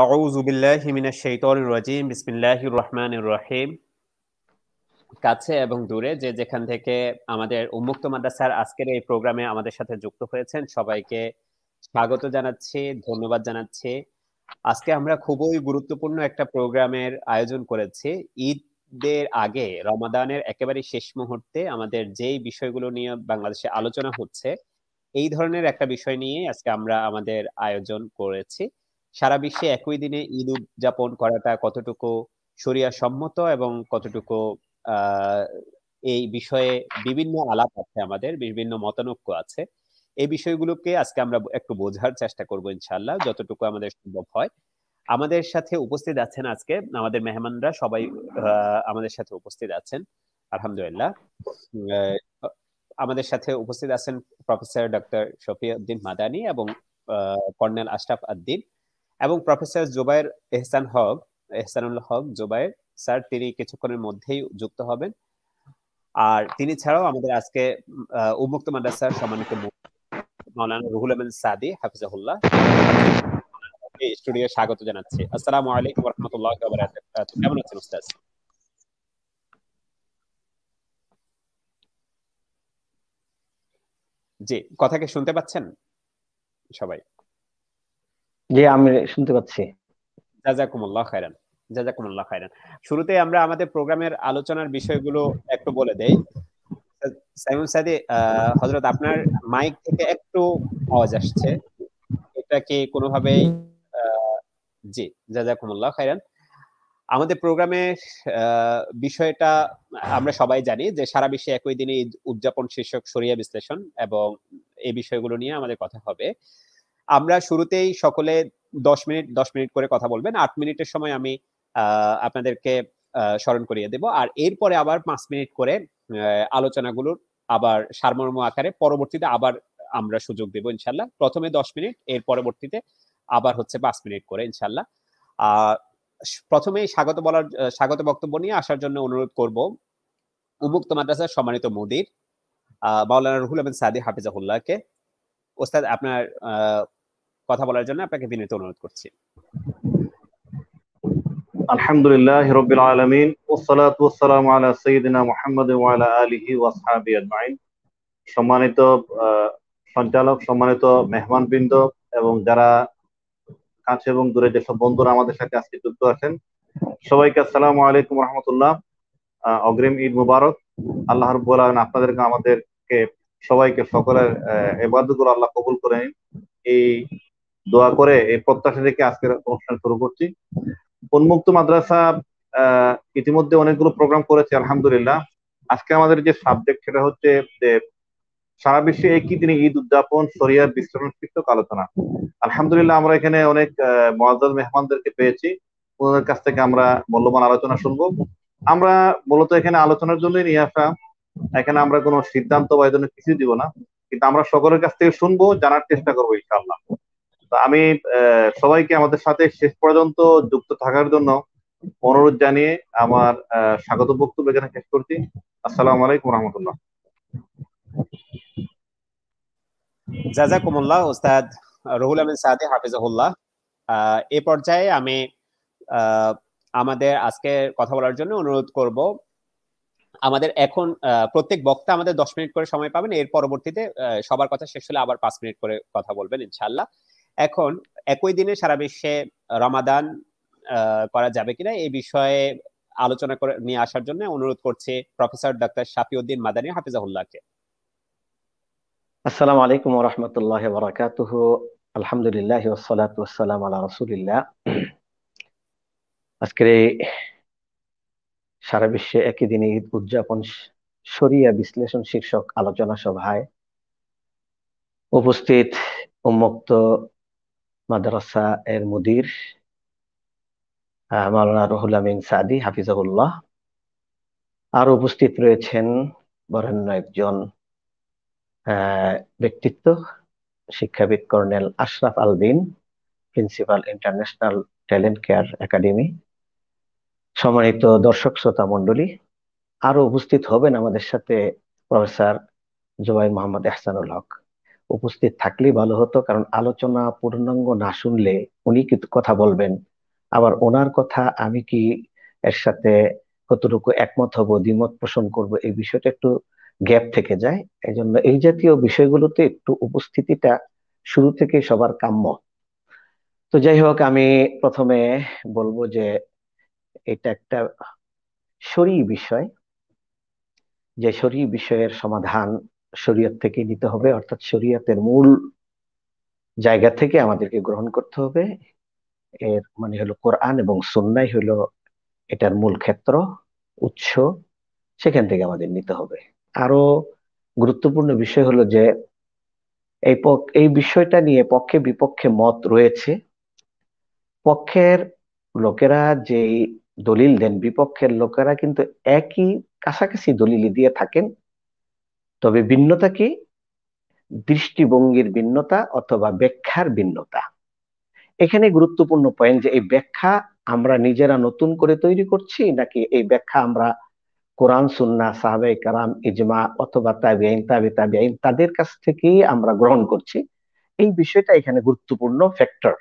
আউযু বিল্লাহি মিনাশ শাইতানির রাজিম বিসমিল্লাহির রহমানির রহিম। কাছে এবং দূরে যে যেখান থেকে আমাদের উন্মুক্ত মাদ্রাসার আজকের এই প্রোগ্রামে আমাদের সাথে যুক্ত হয়েছেন সবাইকে স্বাগত জানাচ্ছি, ধন্যবাদ জানাচ্ছি। আজকে আমরা খুবই গুরুত্বপূর্ণ একটা প্রোগ্রামের আয়োজন করেছি। ঈদের আগে রমাদানের একেবারে শেষ মুহূর্তে আমাদের যেই বিষয়গুলো নিয়ে বাংলাদেশে আলোচনা হচ্ছে, এই ধরনের একটা বিষয় নিয়ে আজকে আমরা আমাদের আয়োজন করেছি। সারা বিশ্বে একই দিনে ঈদ উদযাপন করাটা কতটুকু শরিয়া সম্মত এবং কতটুকু আহ এই বিষয়ে বিভিন্ন আলাপ আছে, আমাদের বিভিন্ন মতানৈক্য আছে। এই বিষয়গুলোকে আজকে আমরা একটু বোঝার চেষ্টা করব ইনশাআল্লাহ, যতটুকু আমাদের সম্ভব হয়। আমাদের সাথে উপস্থিত আছেন আজকে আমাদের মেহমানরা সবাই আমাদের সাথে উপস্থিত আছেন আলহামদুলিল্লাহ। আহ, আমাদের সাথে উপস্থিত আছেন প্রফেসর ডক্টর শফিউদ্দিন মাদানী এবং কর্নেল আশরাফ আদ্দিন এবং প্রফেসর জুবায়ের এহসানুল হক জুবায়ের স্যার, তিনি কিছুক্ষণের মধ্যেই যুক্ত হবেন। আর তিনি ছাড়াও আমাদের আজকে উন্মুক্ত মাদ্রাসার সম্মানিত মাওলানা রুহুল আমিন সাদি হাফিজাহুল্লাহ স্টুডিও স্বাগত জানাচ্ছি। আসসালামু আলাইকুম ওয়া রাহমাতুল্লাহি ওয়া বারাকাতুহু। কেমন আছেন উস্তাদ? জি, কথা কি শুনতে পাচ্ছেন সবাই? জি, আমি শুনতে পাচ্ছি। জাযাকুমুল্লাহ খাইরান, জাযাকুমুল্লাহ খাইরান। শুরুতে আমরা আমাদের প্রোগ্রামের আলোচনার বিষয়গুলো একটু বলে দেই। সাইমুন সাদি, হযরত আপনার মাইক থেকে একটু আওয়াজ আসছে, এটা কি কোনোভাবেই জি, জাযাকুমুল্লাহ খাইরান। আমাদের প্রোগ্রামের বিষয়টা আমরা সবাই জানি যে সারা বিশ্বে একই দিনে ঈদ উদযাপন শীর্ষক শরিয়া বিশ্লেষণ, এবং এই বিষয়গুলো নিয়ে আমাদের কথা হবে। আমরা শুরুতেই সকলে 10 মিনিট করে কথা বলবেন। 8 মিনিটের সময় আমি আপনাদেরকে স্মরণ করিয়ে দেব। আর এরপরে আবার 5 মিনিট করে আলোচনাগুলোর আবার সারমর্ম আকারে পরবর্তীতে আবার আমরা সুযোগ দেব ইনশাআল্লাহ। প্রথমে 10 মিনিট, এর পরবর্তীতে আবার হচ্ছে 5 মিনিট করে ইনশাআল্লাহ। প্রথমেই স্বাগত বক্তব্য নিয়ে আসার জন্য অনুরোধ করব উন্মুক্ত মাদ্রাসার সম্মানিত মুদির মাওলানা রুহুল আমিন সাদি হাফিজাহুল্লাহকে। ওস্তাদ, আপনার কথা বলার জন্য আপনাকে বিনীত অনুরোধ করছি। আলহামদুলিল্লাহি রাব্বিল আলামিন ওয়াসসালাতু ওয়াসসালামু আলা সাইয়্যিদিনা মুহাম্মাদ ওয়া আলা আলিহি ওয়া আসহাবিহি আজমাইন। সম্মানিত সঞ্চালক, সম্মানিত মেহমানবৃন্দ এবং যারা কাছে এবং দূরে যেসব বন্ধুরা আমাদের সাথে আজকে যুক্ত আছেন, সবাইকে আসসালামু আলাইকুম ওয়া রাহমাতুল্লাহ। অগ্রিম ঈদ মুবারক। আল্লাহ রাব্বুল আলামিন আপনাদেরকে আমাদেরকে সবাইকে সকলের ইবাদতগুলো আল্লাহ কবুল করে নিন, এই দোয়া করে এই প্রত্যাশা থেকে আজকের অনুষ্ঠান শুরু করছি। উন্মুক্ত মাদ্রাসা ইতিমধ্যে অনেকগুলো প্রোগ্রাম করেছে আলহামদুলিল্লাহ। আজকে আমাদের যে সাবজেক্ট সেটা হচ্ছে যে সারা বিশ্বে একই দিনে ঈদ উদযাপন শরিয়ার বিশ্লেষণ শীর্ষক আলোচনা। আলহামদুলিল্লাহ, আমরা এখানে অনেক মুআজ্জাজ মেহমানদেরকে পেয়েছি, ওনাদের কাছ থেকে আমরা মূল্যবান আলোচনা শুনবো। আমরা মূলত এখানে আলোচনার জন্যই নিয়ে আসা, এখানে আমরা কোনো সিদ্ধান্ত বা এই ধরনের কিছু দিব না, কিন্তু আমরা সকলের কাছ থেকে শুনবো, জানার চেষ্টা করবো ইনশাআল্লাহ। তো আমি সবাইকে আমাদের সাথে শেষ পর্যন্ত যুক্ত থাকার জন্য অনুরোধ জানিয়ে আমার স্বাগত বক্তব্য এখানে শেষ করছি। আসসালামু আলাইকুম রহমতুল্লাহ। জাযাকুমুল্লাহ ওস্তাদ রুহুল আমিন সাদি হাফিজাহুল্লাহ। এই পর্যায়ে আমি আমাদের আজকে কথা বলার জন্য অনুরোধ করব। আমাদের এখন প্রত্যেক বক্তা আমাদের 10 মিনিট করে সময় পাবেন, এর পরবর্তীতে সবার কথা শেষ হলে আবার 5 মিনিট করে কথা বলবেন ইনশাআল্লাহ। এখন একই দিনে সারা বিশ্বে রমাদান করা যাবে কিনা এই বিষয়ে আলোচনা করে নিয়ে আসার জন্য অনুরোধ করছি প্রফেসর ডক্টর শফিউদ্দিন মাদানী হাফিজাহুল্লাহকে। আসসালামু আলাইকুম ওয়া রাহমাতুল্লাহি ওয়া বারাকাতুহু। আলহামদুলিল্লাহ ওয়াসসালাতু ওয়াসসালামু আলা রাসূলিল্লাহ। আজকের এই সারা বিশ্বে একই দিনে ঈদ উদযাপন শরিয়া বিশ্লেষণ শীর্ষক আলোচনা সভায় উপস্থিত উন্মুক্ত মাদ্রাসা এর মুদির মাওলানা রুহুল আমিন সাদি হাফিজাহুল্লাহ, আর উপস্থিত রয়েছেন বরেণ্য একজন ব্যক্তিত্ব, শিক্ষাবিদ colonel Ashraf Aldin, principal international talent care academy. সম্মানিত দর্শক শ্রোতা মণ্ডলী, আরো উপস্থিত হবেন আমাদের সাথে প্রফেসর জুবাইর মোহাম্মদ এহসানুল হক। উপস্থিত থাকলেই ভালো হতো, কারণ আলোচনা পূর্ণাঙ্গ না শুনলে উনি কি কথা বলবেন, আবার ওনার কথা আমি কি এর সাথে কতটুকু একমত হব, দ্বিমত পোষণ করব, এই বিষয়টা একটু গ্যাপ থেকে যায়। এই জন্য এই জাতীয় বিষয়গুলোতে একটু উপস্থিতিটা শুরু থেকে সবার কাম্য। তো যাই হোক, আমি প্রথমে বলবো যে এটা একটা শরীয়ী বিষয়, যে শরীয়ী বিষয়ের সমাধান শরীয়ত থেকে নিতে হবে, অর্থাৎ শরীয়তের মূল জায়গা থেকে আমাদেরকে গ্রহণ করতে হবে। এর মানে হলো কোরআন এবং সুন্নাহ হলো এটার মূল ক্ষেত্র, উৎস, সেখান থেকে আমাদের নিতে হবে। আরো গুরুত্বপূর্ণ বিষয় হলো যে এই বিষয়টা নিয়ে পক্ষে বিপক্ষে মত রয়েছে। পক্ষের লোকেরা যে দলিল দেন, বিপক্ষের লোকেরা কিন্তু একই কাছাকাছি দলিল দিয়ে থাকেন, তবে ভিন্নতা কি? দৃষ্টিভঙ্গির ভিন্নতা অথবা ব্যাখ্যার ভিন্নতা। এখানে গুরুত্বপূর্ণ পয়েন্ট যে এই ব্যাখ্যা আমরা নিজেরা নতুন করে তৈরি করছি, নাকি এই ব্যাখ্যা আমরা কোরআন, সুন্নাহ, সাহাবায়ে কেরাম, ইজমা অথবা তাবিঈন, তাবিঈন তাদের কাছ থেকেই আমরা গ্রহণ করছি। এই বিষয়টা এখানে গুরুত্বপূর্ণ ফ্যাক্টর।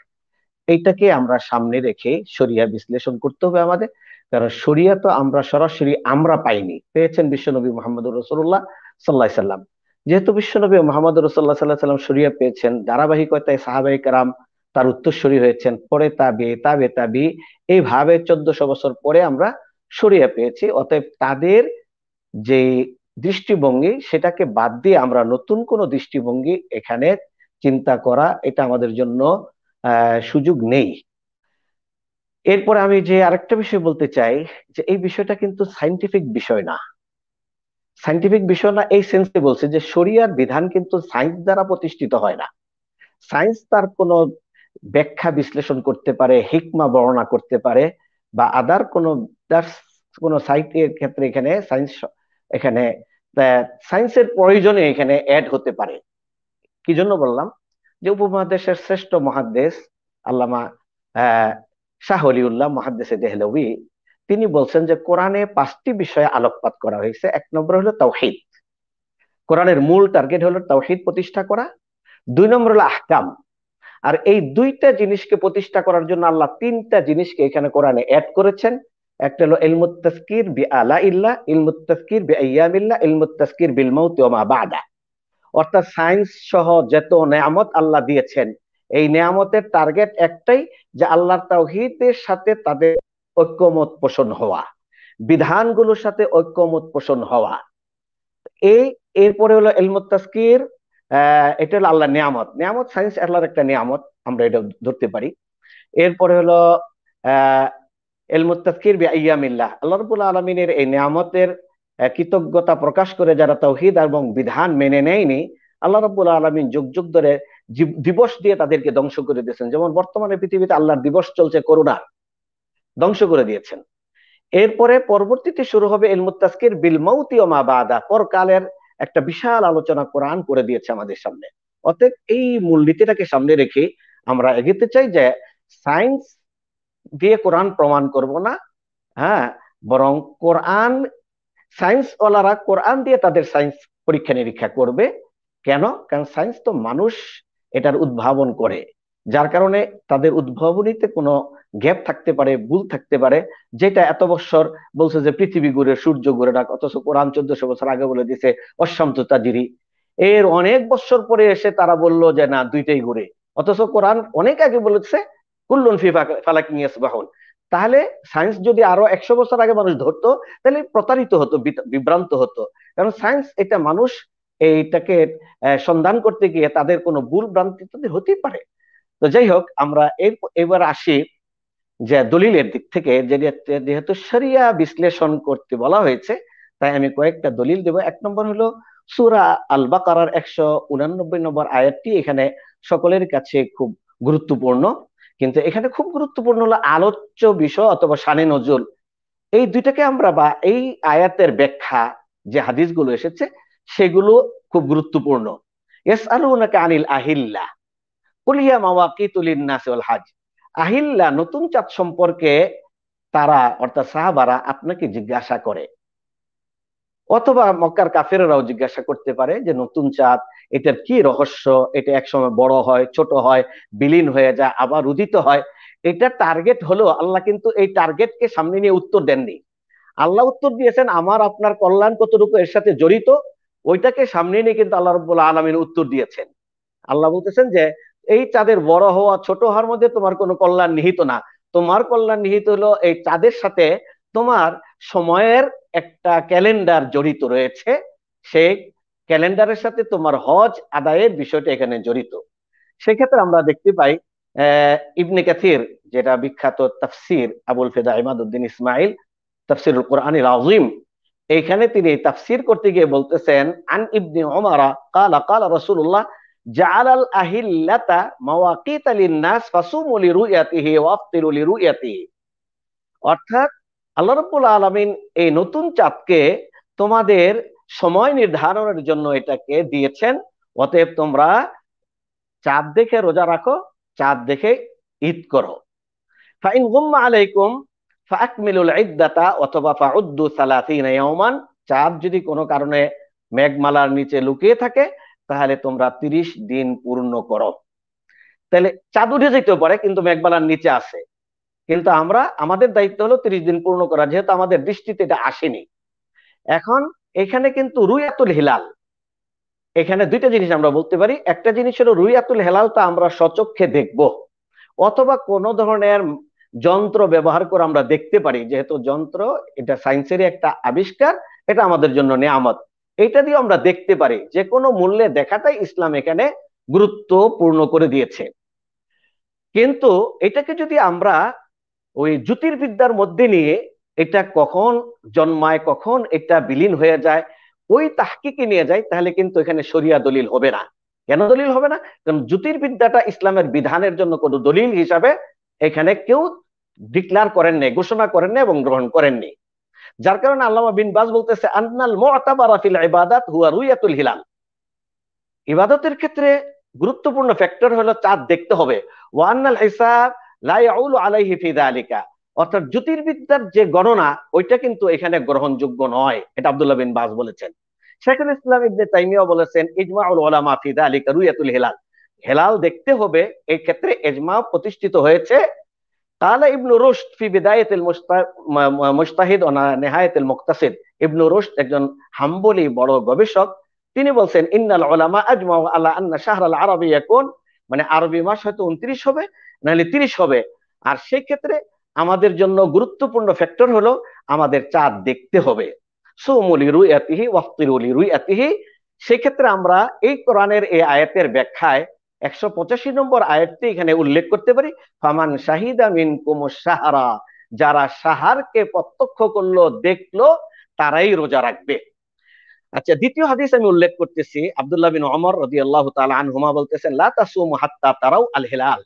এইটাকে আমরা সামনে রেখে শরিয়া বিশ্লেষণ করতে হবে আমাদের। কারণ শরিয়া তো আমরা সরাসরি আমরা পাইনি, পেয়েছেন বিশ্বনবী মুহাম্মদুর রাসূলুল্লাহ সাল্লাল্লাহু আলাইহি সাল্লাম। যেহেতু বিশ্বনবী মুহাম্মদুর রাসূলুল্লাহ সাল্লাল্লাহু আলাইহি সাল্লাম শরিয়া পেয়েছেন, ধারাবাহিকতায় সাহাবায়ে কেরাম তার উত্তরসূরি হয়েছেন, পরে তাবে এইভাবে 1400 বছর পরে আমরা শরিয়া পেয়েছি। অতএব তাদের যে দৃষ্টিভঙ্গি, সেটাকে বাদ দিয়ে আমরা নতুন কোন দৃষ্টিভঙ্গি এখানে চিন্তা করা, এটা আমাদের জন্য সুযোগ নেই। এরপরে আমি যে আরেকটা বিষয় বলতে চাই, যে এই বিষয়টা কিন্তু সাইন্টিফিক বিষয় না। সাইন্টিফিক বিষয় না এই সেন্সে বলছে যে শরিয়ার বিধান কিন্তু সায়েন্স দ্বারা প্রতিষ্ঠিত হয় না। সায়েন্স তার কোনো ব্যাখ্যা বিশ্লেষণ করতে পারে, হিকমা বর্ণনা করতে পারে, বা আদার কোনো সাইটের ক্ষেত্রে এখানে সায়েন্স, এখানে সায়েন্সের প্রয়োজনে এখানে অ্যাড হতে পারে। কি জন্য বললাম? যে উপমহাদেশের শ্রেষ্ঠ মুহাদ্দিস আল্লামা শাহ ওলিউল্লাহ মুহাদ্দিসে দেহলভী, তিনি বলছেন যে কোরআনে 5টি বিষয়ে আলোকপাত করা হয়েছে। 1 নম্বর হলো তাওহীদ, কোরআনের মূল টার্গেট হলো তাওহীদ প্রতিষ্ঠা করা। 2 নম্বর হলো আহকাম, আর এই 2টা জিনিসকে প্রতিষ্ঠা করার জন্য আল্লাহ 3টা জিনিসকে এখানে কোরআনে অ্যাড করেছেন। একটা হলো ইলমুত তাযকির বিআলা ইল্লাহ, ইলমুত তাযকির বিআইয়ামিল্লাহ, ইলমুত তাযকির বিল মাউতি ওয়া মা বাদা। অর্থাৎ সায়েন্স সহ যত নেয়ামত আল্লাহ দিয়েছেন, এই নেয়ামতের টার্গেট একটাই, যে আল্লাহর তাওহীদের সাথে তাদের ঐক্যমত পোষণ হওয়া, বিধানগুলোর সাথে ঐক্যমত পোষণ হওয়া। এরপরে হলো ইলমুত তাযকির, এটা হলো আল্লাহর নিয়ামত। নিয়ামত সায়েন্স আল্লাহর একটা নিয়ামত, আমরা এটা ধরতে পারি। এরপরে হলো আহ ইলমুত তাযকির বিআইয়ামিল্লাহ, আল্লাহ রাব্বুল আলামিনের এই নিয়ামতের কৃতজ্ঞতা প্রকাশ করে যারা তাওহীদ এবং বিধান মেনে নেয়নি, আল্লাহ রাব্বুল আলামিন যুগ যুগ ধরে দিবস দিয়ে তাদেরকে ধ্বংস করে দিয়েছেন। যেমন বর্তমানে পৃথিবীতে আল্লাহর দিবস চলছে, করোনা, ধ্বংস করে দিয়েছেন। এরপরে পরবর্তীতে শুরু হবে ইলমুত তাযকির বিল মাউতি ওয়া মা বাদা, পরকালের একটা বিশাল আলোচনা কোরআন করে দিয়েছে আমাদের সামনে। অতএব এই মূলনীতিটাকে সামনে রেখে আমরা এগোতে চাই যে সায়েন্স দিয়ে কোরআন প্রমাণ করব না, হ্যাঁ, বরং কোরআন, সায়েন্স ওয়ালারা কোরআন দিয়ে তাদের সায়েন্স পরীক্ষা নিরীক্ষা করবে। কেন? কারণ সায়েন্স তো মানুষ এটার উদ্ভাবন করে, যার কারণে তাদের উদ্ভাবনীতে কোনো গ্যাপ থাকতে পারে, ভুল থাকতে পারে। যেটা এত বছর বলছে যে পৃথিবী ঘুরে, সূর্য ঘুরে না, অথচ কোরআন 1400 বছর আগে বলে দিছে অশামতু তাজরি। এর অনেক বছর পরে এসে তারা বলল যে না, দুইটাই ঘুরে, অথচ কোরআন অনেক আগে বলেছে কুল্লুন ফি ফালাকিন ইয়াসবাহুন। তাহলে সায়েন্স যদি আরো 100 বছর আগে মানুষ ধরতো, তাহলে প্রতারিত হতো, বিভ্রান্ত হতো। কারণ সায়েন্স এটা মানুষ এইটাকে সন্ধান করতে গিয়ে তাদের কোনো ভুল ভ্রান্তি হতেই পারে। তো যাই হোক, আমরা এবার আসি যে দলিলের দিক থেকে, যেহেতু শরিয়া বিশ্লেষণ করতে বলা হয়েছে, তাই আমি কয়েকটা দলিল দেব। 1 নম্বর হলো সূরা আল বাকারার 189 নম্বর আয়াতটি এখানে সকলের কাছে খুব গুরুত্বপূর্ণ। কিন্তু এখানে খুব গুরুত্বপূর্ণ হলো আলোচ্য বিষয় অথবা শানে নজুল, এই দুইটাকে আমরা, বা এই আয়াতের ব্যাখ্যা যে হাদিসগুলো এসেছে সেগুলো খুব গুরুত্বপূর্ণ। ইয়াসআলুনাকা আনিল আহিল্লাহ কুল হিয়া মাওয়াকিতু লিন-নাসি ওয়াল হজ। আহিল্লা, নতুন চাঁদ সম্পর্কে তারা অর্থাৎ সাহাবারা আপনাকে জিজ্ঞাসা করে। অথবা মক্কার কাফেররাও জিজ্ঞাসা করতে পারে যে নতুন চাঁদ, এটার কি রহস্য, এটা একসময় বড় হয়, ছোট হয়, বিলীন হয়ে যায়, আবার উদিত হয়, এটা টার্গেট হলো। আল্লাহ কিন্তু এই টার্গেটকে সামনে নিয়ে উত্তর দেননি। আল্লাহ উত্তর দিয়েছেন আমার আপনার কল্যাণ কতটুকু এর সাথে জড়িত, ওইটাকে সামনে নিয়ে কিন্তু আল্লাহ রাব্বুল আলামিন উত্তর দিয়েছেন। আল্লাহ বলতেছেন যে এই চাঁদের বড় হওয়া ছোট হওয়ার মধ্যে তোমার কোনো কল্যাণ নিহিত না, তোমার কল্যাণ নিহিত হলো এই চাঁদের সাথে তোমার সময়ের একটা ক্যালেন্ডার জড়িত রয়েছে, সেই ক্যালেন্ডারের সাথে তোমার হজ আদায়ের বিষয়টা এখানে জড়িত। সেক্ষেত্রে আমরা দেখতে পাই ইবনে কাসির, যেটা বিখ্যাত তাফসির আবুল ফেদা ইমাদউদ্দিন ইসমাইল তাফসিরুল কোরআনিল আযীম, এইখানে তিনি তাফসির করতে গিয়ে বলতেছেন আন ইবনে উমারা ক্বালা ক্বালা রাসূলুল্লাহ জাআলাল আহিল্লাতা মাওয়াকিতা লিন-নাস ফাসুমু লিরুয়াতিহি ওয়াফতিরু লিরুয়াতিহি। অর্থাৎ আল্লাহ রাব্বুল আলামিন এই নতুন চাঁদকে তোমাদের সময় নির্ধারণের জন্য এটাকে দিয়েছেন, অতএব তোমরা চাঁদ দেখে রোজা রাখো, চাঁদ দেখে ঈদ করো। ফাইন গুম্মা আলাইকুম ফাকমিলুল ইদ্দাতা অথবা ফাউদ্দু 30 ইয়াওমান, চাঁদ যদি কোনো কারণে মেঘমালার নিচে লুকিয়ে থাকে তাহলে তোমরা 30 দিন পূর্ণ করো। তাহলে চাঁদ উঠে যেতেও পারে কিন্তু মেঘমালার নিচে আছে, কিন্তু আমরা আমাদের দায়িত্ব হলো 30 দিন পূর্ণ করা, যেহেতু আমাদের দৃষ্টিতে এটা আসেনি। এখন এখানে কিন্তু রুয়াতুল হিলাল, এখানে দুইটা জিনিস আমরা বলতে পারি। একটা জিনিস হলো রুয়াতুল হিলালটা আমরা সচক্ষে দেখব, অথবা কোন ধরনের যন্ত্র ব্যবহার করে আমরা দেখতে পারি, যেহেতু যন্ত্র এটা সায়েন্সেরই একটা আবিষ্কার, এটা আমাদের জন্য নিয়ামত, এটা দিয়ে আমরা দেখতে পারি। যে কোনো মূল্যে দেখাটাই ইসলাম এখানে গুরুত্বপূর্ণ করে দিয়েছে। কিন্তু এটাকে যদি আমরা ওই জ্যোতির্বিদ্যার মধ্যে নিয়ে এটা কখন জন্মায় কখন এটা বিলীন হয়ে যায় ওই তাহকিকে নিয়ে যায়, তাহলে কিন্তু এখানে শরিয়া দলিল হবে না। কেন দলিল হবে না? কারণ জ্যোতির্বিদ্যাটা ইসলামের বিধানের জন্য কোনো দলিল হিসাবে এখানে কেউ ডিক্লার করেননি, ঘোষণা করেননি এবং গ্রহণ করেননি। যার কারণে আল্লামা বিন বাজ বলতেছে আন্নাল মুতাবারা ফিল ইবাদাত হুয়া রুয়াতুল হিলাল। ইবাদতের ক্ষেত্রে গুরুত্বপূর্ণ ফ্যাক্টর হলো চাঁদ দেখতে হবে। ওয়া আন্নাল হিসাব লা ইয়াউলু আলাইহি ফি যালিকা, অর্থাৎ জ্যোতির্বিদ্যার যে গণনা ওইটা কিন্তু এখানে গ্রহণযোগ্য নয়, এটা আব্দুল্লাহ বিন বাজ বলেছেন। শেখুল ইসলাম ইবনে তাইমিয়া বলেছেন ইজমাউল উলামা ফি যালিকা রুয়াতুল হিলাল, হেলাল দেখতে হবে, এই ক্ষেত্রে ইজমা প্রতিষ্ঠিত হয়েছে। কালা ইবনু রুশদ ফি বিদায়াতিল মুজতাহিদ ওয়া নিহায়াতুল মুক্তাসিদ, ইবনু রুশদ একজন হাম্বলি বড় গবেষক, তিনি বলছেন ইন্নাল উলামা আজমাউ আলা আন্না শাহরাল আরবি ইয়াকুন, মানে আরবি মাস হয়তো 29 হবে নাহলে 30 হবে। আর সেই ক্ষেত্রে আমাদের জন্য গুরুত্বপূর্ণ ফ্যাক্টর হলো আমাদের চাঁদ দেখতে হবে। সুমু লিরুয়াতিহি ওয়াফতিরু লিরুয়াতিহি। সেই ক্ষেত্রে আমরা এই কোরআনের এই আয়াতের ব্যাখ্যায় 185 নম্বর আয়াতটি এখানে উল্লেখ করতে পারি, ফামান শাহিদা মিনকুমুশ শাহরা, যারা শাহরকে প্রত্যক্ষ করলো দেখলো তারাই রোজা রাখবে। আচ্ছা, দ্বিতীয় হাদিস আমি উল্লেখ করতেছি, আব্দুল্লাহ বিন ওমর রাদিয়াল্লাহু তাআলা আনহুমা বলতেছেন লা তাসুমু হাত্তা তারাউ আল হিলাল।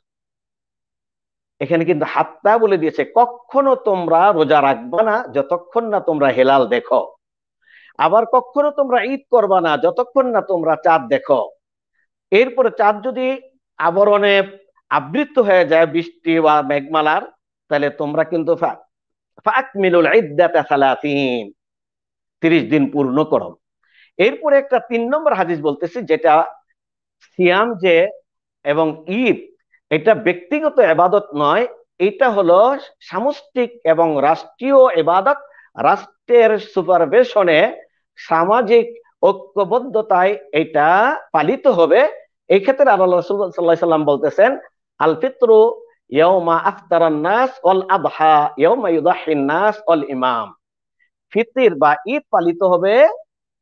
এখানে কিন্তু হাত্তা বলে দিয়েছে, কখনো তোমরা রোজা রাখবা না যতক্ষণ না তোমরা হেলাল দেখো, আবার কখনো তোমরা ঈদ করবা না যতক্ষণ না তোমরা চাঁদ দেখো। এরপরে চাঁদ যদি আবরণে আবৃত হয়ে যায় বৃষ্টি বা মেঘমালার, তাহলে তোমরা কিন্তু ফাকমিলুল ইদ্দাতা 30 দিন পূর্ণ করো। এরপরে একটা 3 নম্বর হাদিস বলতেছি, যেটা সিয়াম যে এবং ঈদ এটা ব্যক্তিগত ইবাদত নয়, এটা হলো সামষ্টিক এবং রাষ্ট্রীয় ইবাদত। রাষ্ট্রের সুপারভিশনে সামাজিক ঐক্যবদ্ধতায় এটা পালিত হবে। এই ক্ষেত্রে আল্লাহ রাসূল সাল্লাল্লাহু আলাইহি সাল্লাম বলতেছেন আল ফিতরু ইয়াউমা আফতারান নাস ওয়াল আদহা ইয়াউমা ইউদাহিন নাস ওয়াল ইমাম। ফিতর বা ঈদ পালিত হবে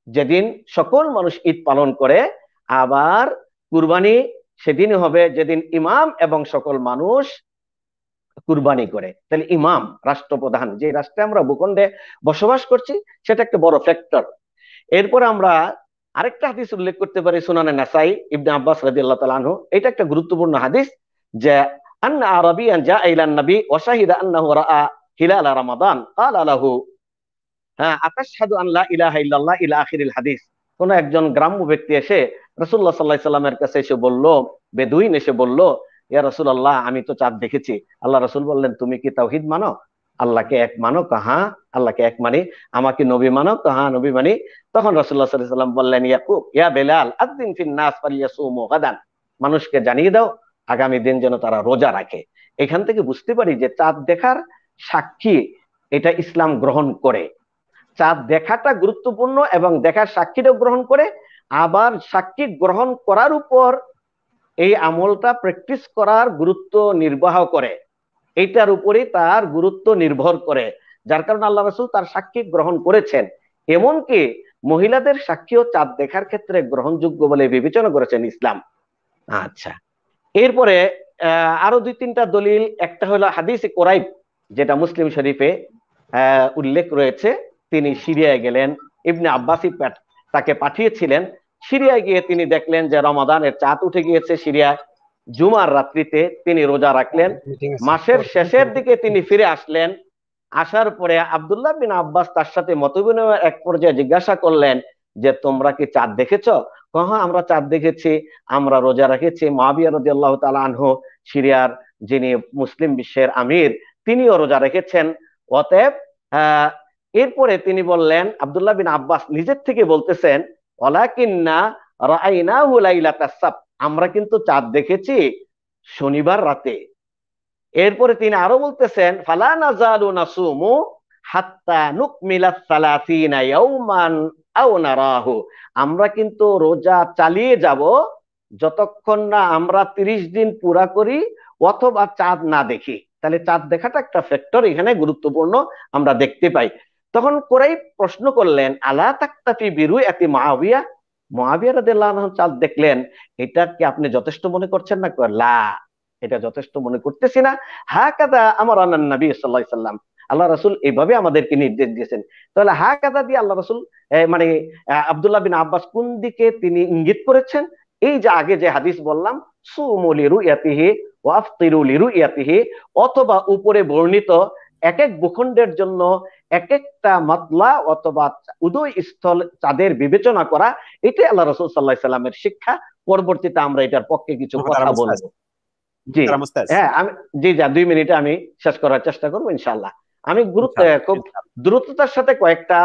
যেদিন সকল মানুষ ঈদ পালন করে, আবার কুরবানি সেদিন হবে যেদিন ইমাম এবং সকল মানুষ কুরবানি করে। তাহলে ইমাম রাষ্ট্রপ্রধান, যে রাষ্ট্রে আমরা ভূখণ্ডে বসবাস করছি সেটা একটা বড় ফ্যাক্টর। এরপর আমরা আরেকটা হাদিস উল্লেখ করতে পারি, সুনানে নাসাই ইবনে আব্বাস রাদিয়াল্লাহু তাআলা আনহু, এটা একটা গুরুত্বপূর্ণ হাদিস, যে আন্না আরাবিয়ান জা ইলান নবী ওয়া শাহিদা আন্নাহু রাআ হিলাল রমাদান ক্বালা লাহু আতাশহাদু আন লা ইলাহা ইল্লাল্লাহ ইলা আখিরিল হাদিস। কোন একজন গ্রাম্য ব্যক্তি এসে রাসূলুল্লাহ সাল্লাল্লাহু আলাইহি সাল্লামের কাছে এসে বলল, বেদুইন এসে বলল, ইয়া রাসূলুল্লাহ আমি তো চাঁদ দেখেছি। আল্লাহ রাসূল বললেন তুমি কি তাওহীদ মানো? আল্লাহকে এক মানো? কাহা আল্লাহকে এক মানি। আমাকে নবী মানো? কাহা নবী মানি। তখন রাসূলুল্লাহ সাল্লাল্লাহু আলাইহি ওয়াসাল্লাম বললেন, ইয়া বেলাল আযিন ফিন নাস ফালিয়াসুমু গাদান, মানুষকে জানিয়ে দাও আগামী দিন যেন তারা রোজা রাখে। এখান থেকে বুঝতে পারি যে চাঁদ দেখার সাক্ষী এটা ইসলাম গ্রহণ করে। চাঁদ দেখাটা গুরুত্বপূর্ণ এবং দেখার সাক্ষীটাও গ্রহণ করে, আবার সাক্ষী গ্রহণ করার উপর এই আমলটা প্র্যাকটিস করার গুরুত্ব নির্বাহ করে, এইটার উপরে তার গুরুত্ব নির্ভর করে। যার কারণে আল্লাহ রাসূল তার সাক্ষী গ্রহণ করেছেন। এমনকি মহিলাদের সাক্ষীও চাঁদ দেখার ক্ষেত্রে গ্রহণযোগ্য বলে বিবেচনা করেছেন ইসলাম। আচ্ছা, এরপরে আরো দুই তিনটা দলিল। একটা হলো হাদিসে কুরাইব, যেটা মুসলিম শরীফে উল্লেখ রয়েছে। তিনি সিরিয়ায় গেলেন, ইবনে আব্বাসী তাকে পাঠিয়েছিলেন। সিরিয়ায় গিয়ে তিনি দেখলেন যে রমাদানের চাঁদ উঠে গিয়েছে সিরিয়ায়। জুমার রাত্রিতে তিনি রোজা রাখলেন। মাসের শেষের দিকে তিনি ফিরে আসলেন। আসার পরে আব্দুল্লাহ বিন আব্বাস তার সাথে মতবিনিময়ের এক পর্যায়ে জিজ্ঞাসা করলেন যে তোমরা কি চাঁদ দেখেছো? হ্যাঁ, আমরা চাঁদ দেখেছি, আমরা রোজা রেখেছি। মুআবিয়া রাদিয়াল্লাহু তাআলা আনহু, সিরিয়ার যিনি মুসলিম বিশ্বের আমির, তিনিও রোজা রেখেছেন। অতএব এরপরে তিনি বললেন, আব্দুল্লাহ বিন আব্বাস নিজের থেকে বলতেছেন, ওয়ালাকিন্না রাআইনাহু লাইলাতাস সাবত, আমরা কিন্তু চাঁদ দেখেছি শনিবার রাতে। এরপরে তিনি আরো বলতেছেন, ফালা নাযালু নাসুমু হাত্তা নুকমিলা সালাসিনা ইয়াওমান আও নারাহু, আমরা কিন্তু রোজা চালিয়ে যাব যতক্ষণ না আমরা 30 দিন পুরা করি অথবা চাঁদ না দেখি। তাহলে চাঁদ দেখাটা একটা ফ্যাক্টর এখানে গুরুত্বপূর্ণ আমরা দেখতে পাই। তখন কুরাইব প্রশ্ন করলেন, আলা তাকতাফি বিরুয়াতি মুআবিয়া, মুআবিয়া রাদিয়াল্লাহু আনহু চাঁদ দেখলেন, এটা কি আপনি যথেষ্ট মনে করছেন না? লা, এটা যথেষ্ট মনে করতেছি না। হাকাযা আমারানা নবী সাল্লাল্লাহু আলাইহি সাল্লাম, আল্লাহ রাসূল এইভাবে আমাদেরকে নির্দেশ দিয়েছেন। তাহলে হাকাযা দিয়ে আল্লাহ রাসূল মানে আব্দুল্লাহ বিন আব্বাস কোন দিকে তিনি ইঙ্গিত করেছেন? এই যে আগে যে হাদিস বললাম, সুমু লিরুয়াতিহি ওয়া আফতিরু লিরুয়াতিহি, অথবা উপরে বর্ণিত এক এক ভূখণ্ডের জন্য এক একটা মাতলা অথবা উদয় স্থল চাঁদের বিবেচনা করা, এটাই আল্লাহ রাসূল সাল্লাল্লাহু আলাইহি সাল্লামের শিক্ষা। পরবর্তীতে আমরা এটার পক্ষে কিছু কথা বলবো। জি হ্যাঁ, আমি জি 2 মিনিটে আমি শেষ করার চেষ্টা করবো ইনশাআল্লাহ। আমি খুব দ্রুততার সাথে কয়েকটা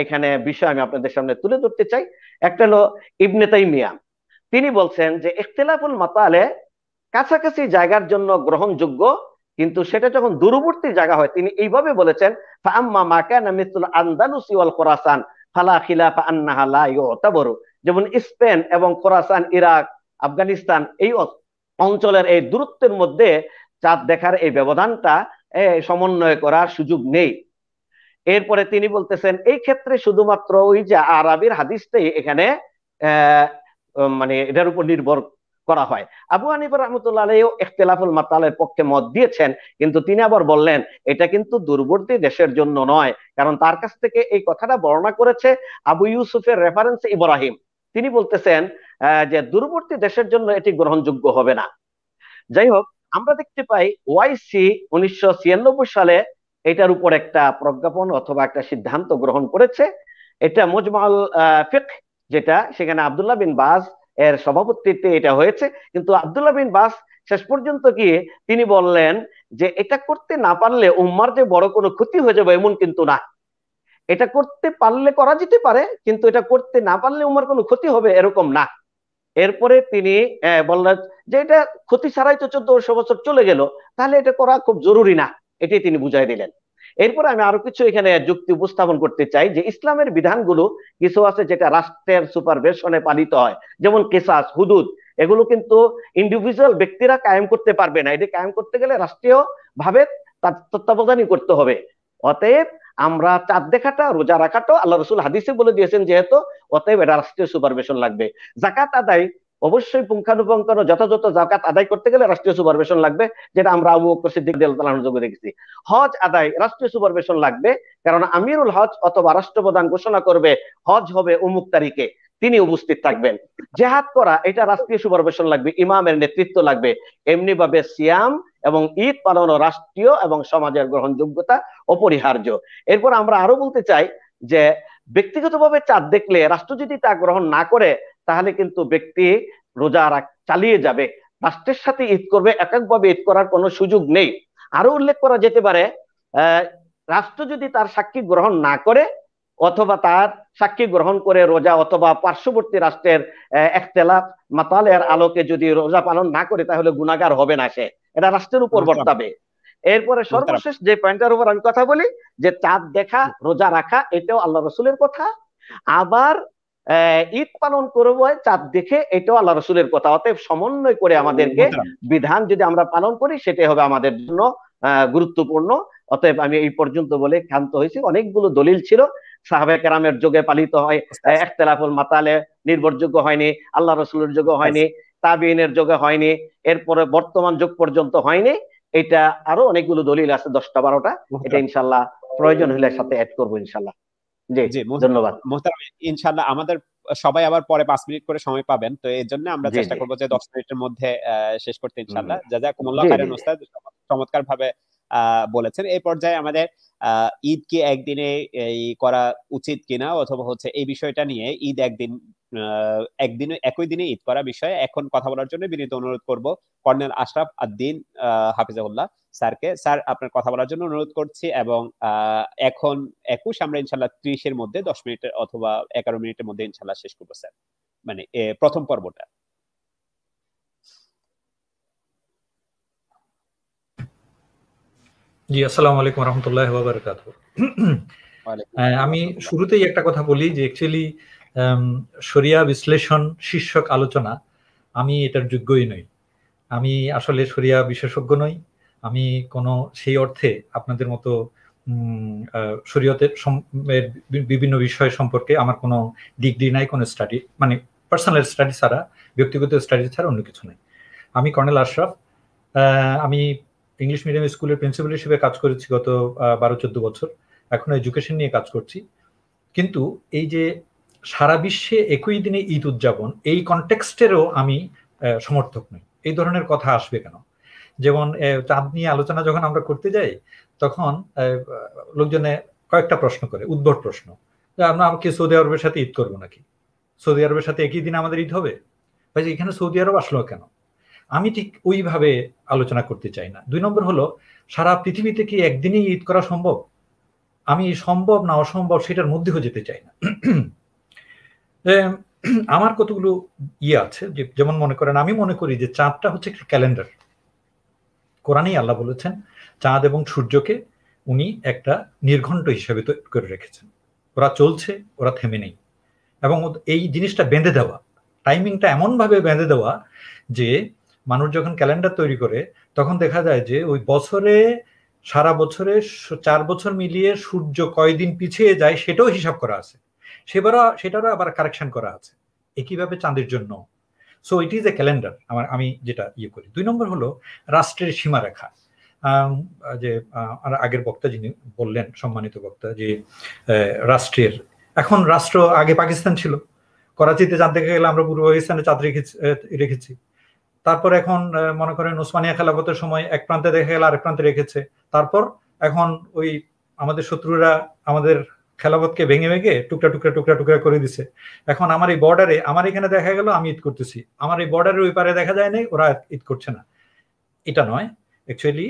এখানে বিষয় আমি আপনাদের সামনে তুলে ধরতে চাই। একটা হলো ইবনে তাইমিয়া, তিনি বলছেন যে ইখতিলাফুল মাতালে কাছাকাছি জায়গার জন্য গ্রহণযোগ্য, কিন্তু সেটা যখন দূরবর্তী জায়গা হয়, তিনি এইভাবে বলেছেন, ফাআম্মা মা কানা মিসলুল আন্দালুসি ওয়াল খুরাসান ফালা খিলাফা আন্নাহা লা ইউতাবারু, যেমন স্পেন এবং খোরাসান, ইরাক, আফগানিস্তান, এই অঞ্চলের এই দূরত্বের মধ্যে চাঁদ দেখার এই ব্যবধানটা সমন্বয় করার সুযোগ নেই। এরপরে তিনি বলতেছেন এই ক্ষেত্রে শুধুমাত্র ওই যে আরবির হাদিসটাই এখানে মানে এটার উপর নির্ভর করা হয়। আবু হানিফা রাহমাতুল্লাহ আলাইহি ইখতিলাফুল মাতালের পক্ষে মত দিয়েছেন, কিন্তু তিনি আবার বললেন এটা কিন্তু দূরবর্তী দেশের জন্য নয়, কারণ তার কাছ থেকে এই কথাটা বর্ণনা করেছে আবু ইউসুফের রেফারেন্স ইব্রাহিম। তিনি বলতেছেন যে দূরবর্তী দেশের জন্য এটি গ্রহণযোগ্য হবে না। যাই হোক, আমরা দেখতে পাই ওয়াইসি 1996 সালে এটার উপর একটা প্রজ্ঞাপন অথবা একটা সিদ্ধান্ত গ্রহণ করেছে। এটা মুজমাউল ফিকহ, যেটা সেখানে আব্দুল্লাহ বিন বাজ এর সভাপতিত্বে এটা হয়েছে। কিন্তু আব্দুল্লাহ বিন বাজ শেষ পর্যন্ত গিয়ে তিনি বললেন যে এটা করতে না পারলে উম্মার যে বড় কোনো ক্ষতি হয়ে যাবে এমন কিন্তু না, এটা করতে পারলে করা যেতে পারে, কিন্তু এটা করতে না পারলে উম্মার কোনো ক্ষতি হবে এরকম না। এরপরে তিনি বললেন যে এটা ক্ষতি ছাড়াই তো 1400 বছর চলে গেল, তাহলে এটা করা খুব জরুরি না, এটাই তিনি বুঝাই দিলেন। এরপরে আমি আরো কিছু এখানে যুক্তি উপস্থাপন করতে চাই যে ইসলামের বিধানগুলো কিছু আছে যেটা রাষ্ট্রের সুপারভিশনে পালিত হয়, যেমন কিসাস, হুদুদ, এগুলো কিন্তু ইন্ডিভিজুয়াল ব্যক্তিরা কায়েম করতে পারবে না, এটা কায়েম করতে গেলে রাষ্ট্রীয় ভাবে তার তত্ত্বাবধানই করতে হবে। অতএব আমরা চাঁদ দেখাটা, রোজা রাখাটা আল্লাহ রাসূল হাদিসে বলে দিয়েছেন যেহেতু, অতএব এটা রাষ্ট্রীয় সুপারভিশন লাগবে। যাকাত আদায় অবশ্যই পুঙ্খানুপুঙ্খ যথাযথ জাকাত আদায় করতে গেলে রাষ্ট্রীয় সুপারভিশন লাগবে, যেটা আমরা আবু বকর সিদ্দিক রাদিয়াল্লাহু আনহু যোগে দেখেছি। হজ আদায় রাষ্ট্রীয় সুপারভিশন লাগবে, কারণ আমিরুল হজ অথবা রাষ্ট্রপ্রধান ঘোষণা করবে হজ হবে অমুক তারিখে, তিনি উপস্থিত থাকবেন। জিহাদ করা এটা রাষ্ট্রীয় সুপারভিশন লাগবে, ইমামের নেতৃত্ব লাগবে। এমনি ভাবে সিয়াম এবং ঈদ পালন রাষ্ট্রীয় এবং সমাজের গ্রহণযোগ্যতা অপরিহার্য। এরপর আমরা আরো বলতে চাই যে ব্যক্তিগতভাবে চাঁদ দেখলে রাষ্ট্র যদি তা গ্রহণ না করে, তাহলে কিন্তু ব্যক্তি রোজা চালিয়ে যাবে, রাষ্ট্রের সাথে ঈদ করবে, এককভাবে ঈদ করার কোনো সুযোগ নেই। আরো উল্লেখ করা যেতে পারে রাষ্ট্র যদি তার সাক্ষী গ্রহণ না করে অথবা তার সাক্ষী গ্রহণ করে রোজা অথবা পার্শ্ববর্তী রাষ্ট্রের একতেলাফ মাতালের আলোকে যদি রোজা পালন না করে তাহলে গুনাহগার হবে না সে, এটা রাষ্ট্রের উপর বর্তাবে। এরপরে সর্বশেষ যে পয়েন্টের উপর আমি কথা বলি যে চাঁদ দেখা রোজা রাখা, এটাও আল্লাহ রসুলের কথা। আবার ঈদ পালন করবো চাঁদ দেখে, এটাও আল্লাহ রসুলের কথা। অতএব সমন্বয় করে আমাদেরকে বিধান যদি আমরা পালন করি সেটাই হবে আমাদের জন্য গুরুত্বপূর্ণ। অতএব আমি এই পর্যন্ত বলে ক্ষান্ত হয়েছি। অনেকগুলো দলিল ছিল, সাহাবায়ে কেরামের যুগে পালিত হয়, ইখতিলাফুল মাতালে নির্ভরযোগ্য হয়নি, আল্লাহ রসুলের যুগে হয়নি, তাবিঈনের যুগে হয়নি, এরপরে বর্তমান যুগ পর্যন্ত হয়নি। এটা আরো অনেকগুলো দলিল আছে, 10টা 12টা। এটা ইনশাল্লাহ প্রয়োজন হলে সাথে অ্যাড করবো ইনশাল্লাহ। জি ধন্যবাদ মোহতারাম। ইনশাল্লাহ আমাদের সবাই আবার পরে 5 মিনিট করে সময় পাবেন, তো এর জন্য আমরা চেষ্টা করবো যে 10 মিনিটের মধ্যে শেষ করতে ইনশাল্লাহ। জাযাকুমুল্লাহ খাইরান ওস্তাদ, চমৎকার ভাবে বলেছেন। এই পর্যায়ে আমাদের ঈদ কি একদিনে এই করা উচিত কিনা, অথবা হচ্ছে এই বিষয়টা নিয়ে ঈদ একদিনে একই দিনে ঈদ করা বিষয়ে এখন কথা বলার জন্য বিনীত অনুরোধ করব কর্নেল আশরাফ আদ-দ্বীন হাফিজাহুল্লাহ স্যারকে। স্যার, আপনার কথা বলার জন্য অনুরোধ করছি। এবং এখন 21 আমরা ইনশাল্লাহ 30 এর মধ্যে 10 মিনিটের অথবা 11 মিনিটের মধ্যে ইনশাল্লাহ শেষ করবো স্যার, মানে প্রথম পর্বটা। জি, আসসালামু আলাইকুম ওয়া রাহমাতুল্লাহি ওয়া বারাকাতুহু। আমি শুরুতেই একটা কথা বলি যে অ্যাকচুয়ালি শরিয়া বিশ্লেষণ শীর্ষক আলোচনা আমি এটার যোগ্যই নই। আমি আসলে শরিয়া বিশেষজ্ঞ নই। আমি কোনো সেই অর্থে আপনাদের মতো শরীয়তের বিভিন্ন বিষয় সম্পর্কে আমার কোনো ডিগ্রি নাই, কোনো স্টাডি, মানে পার্সোনাল স্টাডি ছাড়া, ব্যক্তিগত স্টাডি ছাড়া অন্য কিছু নেই। আমি কর্নেল আশরাফ। আমি ইংলিশ মিডিয়াম স্কুলের প্রিন্সিপাল হিসেবে কাজ করেছি গত 12-14 বছর। এখন এডুকেশন নিয়ে কাজ করছি। কিন্তু এই যে সারা বিশ্বে একই দিনে ঈদ উদযাপন, এই কনটেক্সটেরও আমি সমর্থক নই। এই ধরনের কথা আসবে কেন? যেমন চাঁদ নিয়ে আলোচনা যখন আমরা করতে যাই তখন লোকজনে কয়েকটা প্রশ্ন করে, উদ্ভট প্রশ্ন, যে আমরা আমাকে সৌদি আরবের সাথে ঈদ করবো নাকি? সৌদি আরবের সাথে একই দিনে আমাদের ঈদ হবে? ভাই, এখানে সৌদি আরব আসলো কেন? আমি ঠিক ওইভাবে আলোচনা করতে চাই না। 2 নম্বর হলো, সারা পৃথিবীতে কি একদিনেই ঈদ করা সম্ভব? আমি সম্ভব না অসম্ভব সেটার মধ্যেও যেতে চাই না। আমার কতগুলো আছে, যেমন মনে করেন, আমি মনে করি যে চাঁদটা হচ্ছে একটা ক্যালেন্ডার। কোরআনেই আল্লাহ বলেছেন চাঁদ এবং সূর্যকে উনি একটা নির্ঘণ্ট হিসেবে তৈরি করে রেখেছেন। ওরা চলছে, ওরা থেমে নেই। এবং এই জিনিসটা বেঁধে দেওয়া, টাইমিংটা এমনভাবে বেঁধে দেওয়া যে মানুষ যখন ক্যালেন্ডার তৈরি করে তখন দেখা যায় যে ওই বছরে, সারা বছরে 4 বছর মিলিয়ে সূর্য কয়দিন পিছিয়ে যায় সেটাও হিসাব করা আছে, সেটারও আবার কারেকশন করা আছে, একইভাবে চাঁদের জন্য। So it is a calendar. আমি যেটা করি। 2 নম্বর হলো রাষ্ট্রের সীমারেখা। যে আগের বক্তা যিনি বললেন, সম্মানিত বক্তা, যে রাষ্ট্রের, এখন রাষ্ট্র আগে পাকিস্তান ছিল, করাচিতে চাঁদ দেখে গেলে আমরা পূর্ব পাকিস্তানে চাঁদ রেখেছি। তারপর এখন মনে করেন ওসমানিয়া খেলাফতের সময় এক প্রান্তে দেখা গেল, আরেক প্রান্তে রেখেছে। তারপর এখন ওই আমাদের শত্রুরা আমাদের খেলাফতকে ভেঙে ভেঙে টুকরা টুকরা টুকরা টুকরা করে দিছে। এখন আমার এই বর্ডারে, আমার এখানে দেখা গেল আমি ঈদ করতেছি, আমার এই বর্ডারের ওই পারে দেখা যায় নাই, ওরা ঈদ করছে না। এটা নয়। অ্যাকচুয়ালি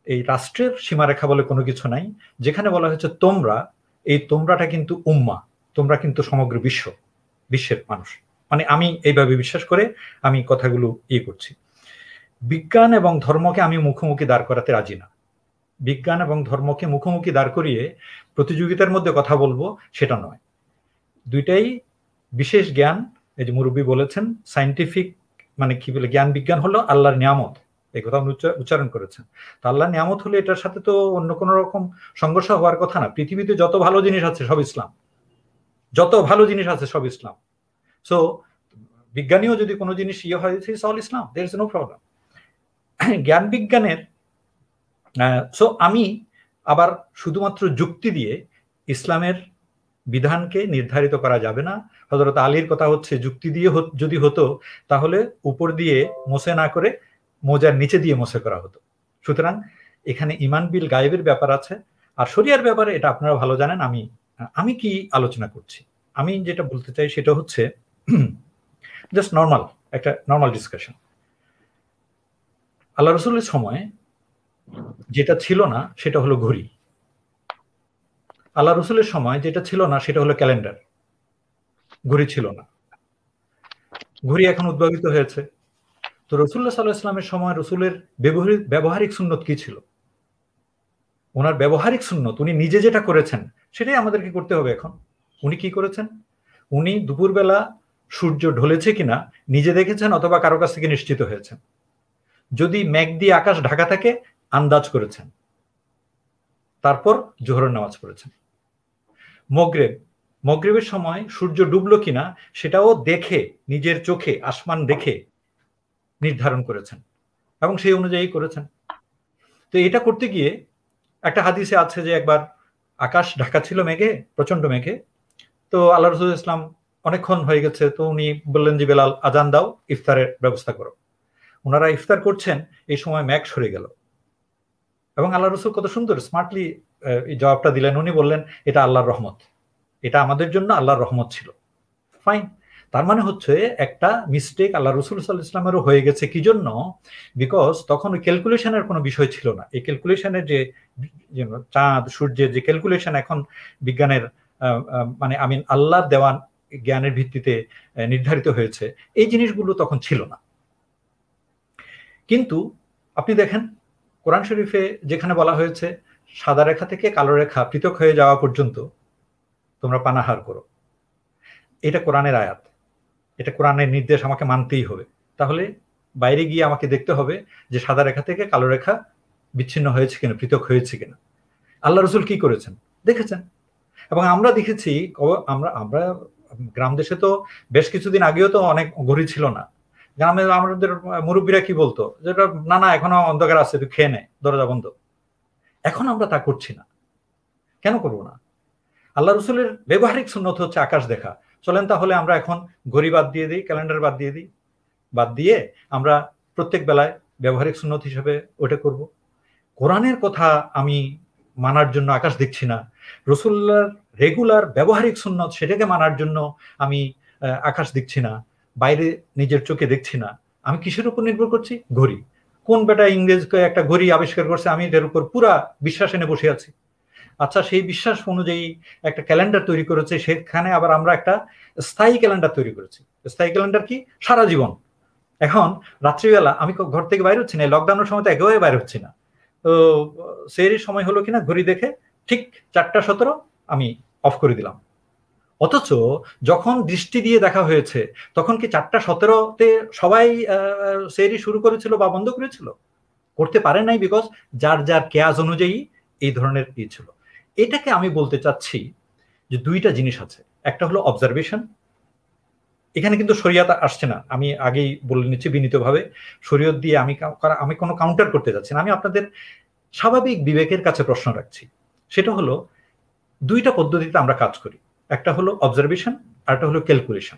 এই রাষ্ট্রের সীমারেখা বলে কোনো কিছু নাই। যেখানে বলা হয়েছে তোমরা, এই তোমরাটা কিন্তু উম্মা, তোমরা কিন্তু সমগ্র বিশ্বের মানুষ। মানে আমি এইভাবে বিশ্বাস করে আমি কথাগুলো করছি। বিজ্ঞান এবং ধর্মকে আমি মুখোমুখি দাঁড় করাতে রাজি না। বিজ্ঞান এবং ধর্মকে মুখোমুখি দাঁড় করিয়ে প্রতিযোগিতার মধ্যে কথা বলবো, সেটা নয়। দুইটাই বিশেষ জ্ঞান। এই যে মুরব্বী বলেছেন সায়েন্টিফিক, মানে কি বলে, জ্ঞান বিজ্ঞান হলো আল্লাহর নিয়ামত, এই কথা উচ্চারণ করেছেন। তা আল্লাহর নিয়ামত হলে এটার সাথে তো অন্য কোনো রকম সংঘর্ষ হওয়ার কথা না। পৃথিবীতে যত ভালো জিনিস আছে সব ইসলাম, যত ভালো জিনিস আছে সব ইসলাম। সো বিজ্ঞানীও যদি কোনো জিনিস হয়, it's all Islam, there is no problem. জ্ঞান বিজ্ঞানের সো আমি আবার শুধুমাত্র যুক্তি দিয়ে ইসলামের বিধানকে নির্ধারিত করা যাবে না। হযরত আলীর কথা হচ্ছে, যুক্তি দিয়ে যদি হতো তাহলে উপর দিয়ে মোছে না করে মোজার নিচে দিয়ে মোছে করা হতো। সুতরাং এখানে ইমান বিল গায়েবের ব্যাপার আছে, আর শরিয়ার ব্যাপারে এটা আপনারা ভালো জানেন। আমি কি আলোচনা করছি, আমি যেটা বলতে চাই সেটা হচ্ছে জাস্ট একটা নর্মাল ডিসকাশন। আল্লাহ রসুলের সময় যেটা ছিল না সেটা হলো ঘড়ি। আল্লাহ রসুলের সময় যেটা ছিল না সেটা হলো ক্যালেন্ডার, ঘড়ি ছিল না। ঘড়ি এখন উদ্ভাবিত হয়েছে। তো রসুল্লাহ সাল্লাল্লাহু আলাইহি ওয়াসাল্লামের সময় রসুলের ব্যবহারিক সুন্নত কি ছিল? ওনার ব্যবহারিক সুন্নত, উনি নিজে যেটা করেছেন সেটাই আমাদেরকে করতে হবে এখন। উনি কি করেছেন? উনি দুপুরবেলা সূর্য ঢলেছে কিনা নিজে দেখেছেন অথবা কারো কাছ থেকে নিশ্চিত হয়েছেন। যদি মেঘ দিয়ে আকাশ ঢাকা থাকে আন্দাজ করেছেন, তারপর জোহরের নামাজ পড়েছেন। মগরিবের সময় সূর্য ডুবলো কিনা সেটাও দেখে, নিজের চোখে আসমান দেখে নির্ধারণ করেছেন এবং সেই অনুযায়ী করেছেন। তো এটা করতে গিয়ে একটা হাদিসে আছে যে একবার আকাশ ঢাকা ছিল মেঘে, প্রচন্ড মেঘে। তো আল্লাহ রসুল ইসলাম অনেকক্ষণ হয়ে গেছে, তো উনি বললেন যে বেলাল আজান দাও, ইফতারের ব্যবস্থা করো। ওনারা ইফতার করছেন, এই সময় মেঘ সরে গেল এবং আল্লাহ রসুল কত সুন্দর স্মার্টলি এই জবাবটা দিলেন। উনি বললেন এটা আল্লাহর রহমত, এটা আমাদের জন্য আল্লাহর রহমত ছিল। ফাইন। তার মানে হচ্ছে একটা মিস্টেক আল্লাহ রসুল সাল্লাল্লাহু আলাইহি ওয়াসাল্লামেরও হয়ে গেছে। কি জন্য? বিকজ তখন ওই ক্যালকুলেশনের কোনো বিষয় ছিল না। এই ক্যালকুলেশনের যে চাঁদ সূর্যের যে ক্যালকুলেশন এখন বিজ্ঞানের মানে আল্লাহর দেওয়ান জ্ঞানের ভিত্তিতে নির্ধারিত হয়েছে, এই জিনিসগুলো তখন ছিল না। কিন্তু আপনি দেখেন কোরআন শরীফে যেখানে বলা হয়েছে সাদা রেখা থেকে কালো রেখা পৃথক হয়ে যাওয়া পর্যন্ত তোমরা পানাহার করো, এটা কোরআনের আয়াত, এটা কোরআনের নির্দেশ, আমাকে মানতেই হবে। তাহলে বাইরে গিয়ে আমাকে দেখতে হবে যে সাদা রেখা থেকে কালো রেখা বিচ্ছিন্ন হয়েছে কিনা, পৃথক হয়েছে কিনা। আল্লাহ রসুল কি করেছেন দেখেছেন। এবং আমরা দেখেছি, আমরা গ্রাম দেশে তো বেশ কিছুদিন আগেও তো অনেক ঘড়ি ছিল না। গ্রামে আমাদের মুরব্বীরা কি বলতো, যেটা না না এখনো অন্ধকার আছে, তুই খেয়ে নে, দরজা বন্ধ। এখন আমরা তা করছি না, কেন করবো না? আল্লাহ রসুলের ব্যবহারিক সুন্নত হচ্ছে আকাশ দেখা। চলেন তাহলে আমরা এখন ঘড়ি বাদ দিয়ে দিই, ক্যালেন্ডার বাদ দিয়ে দিই, বাদ দিয়ে আমরা প্রত্যেক বেলায় ব্যবহারিক সুন্নত হিসেবে ওটা করব। কোরআনের কথা আমি মানার জন্য আকাশ দেখছি না, রসুল্লাহর রেগুলার ব্যবহারিক সুন্নত সেটাকে মানার জন্য আমি আকাশ দেখছি না, বাইরে নিজের চোখে দেখছি না। আমি কিসের উপর নির্ভর করছি? ঘড়ি। কোন বেটা ইংরেজকে একটা ঘড়ি আবিষ্কার করছে, আমি এর উপর পুরা বিশ্বাস এনে বসে আছি। আচ্ছা, সেই বিশ্বাস অনুযায়ী একটা ক্যালেন্ডার তৈরি করেছে, সেখানে আবার আমরা একটা স্থায়ী ক্যালেন্ডার তৈরি করেছি। স্থায়ী ক্যালেন্ডার কি? সারা জীবন। এখন রাত্রিবেলা আমি ঘর থেকে বাইরে হচ্ছি না, লকডাউনের সময় তো একেবারে বাইরে হচ্ছি না। তো সেই সময় হলো কিনা ঘড়ি দেখে ঠিক 4:17 আমি অফ করে দিলাম। অথচ যখন দৃষ্টি দিয়ে দেখা হয়েছে তখন কি 4:17-তে সবাই সেরি শুরু করেছিল বা বন্ধ করেছিল? করতে পারে নাই, বিকজ যার যার কেয়াজ অনুযায়ী এই ধরনের ছিল। এটাকে আমি বলতে চাচ্ছি যে দুইটা জিনিস আছে। একটা হলো অবজারভেশন, এখানে কিন্তু শরীয়ত আসছে না, আমি আগেই বলে নিচ্ছি বিনীতভাবে। শরীয়ত দিয়ে আমি কোনো কাউন্টার করতে যাচ্ছি না, আমি আপনাদের স্বাভাবিক বিবেকের কাছে প্রশ্ন রাখছি। সেটা হলো দুইটা পদ্ধতিতে আমরা কাজ করি, একটা হলো অবজারভেশন আর একটা হলো ক্যালকুলেশন।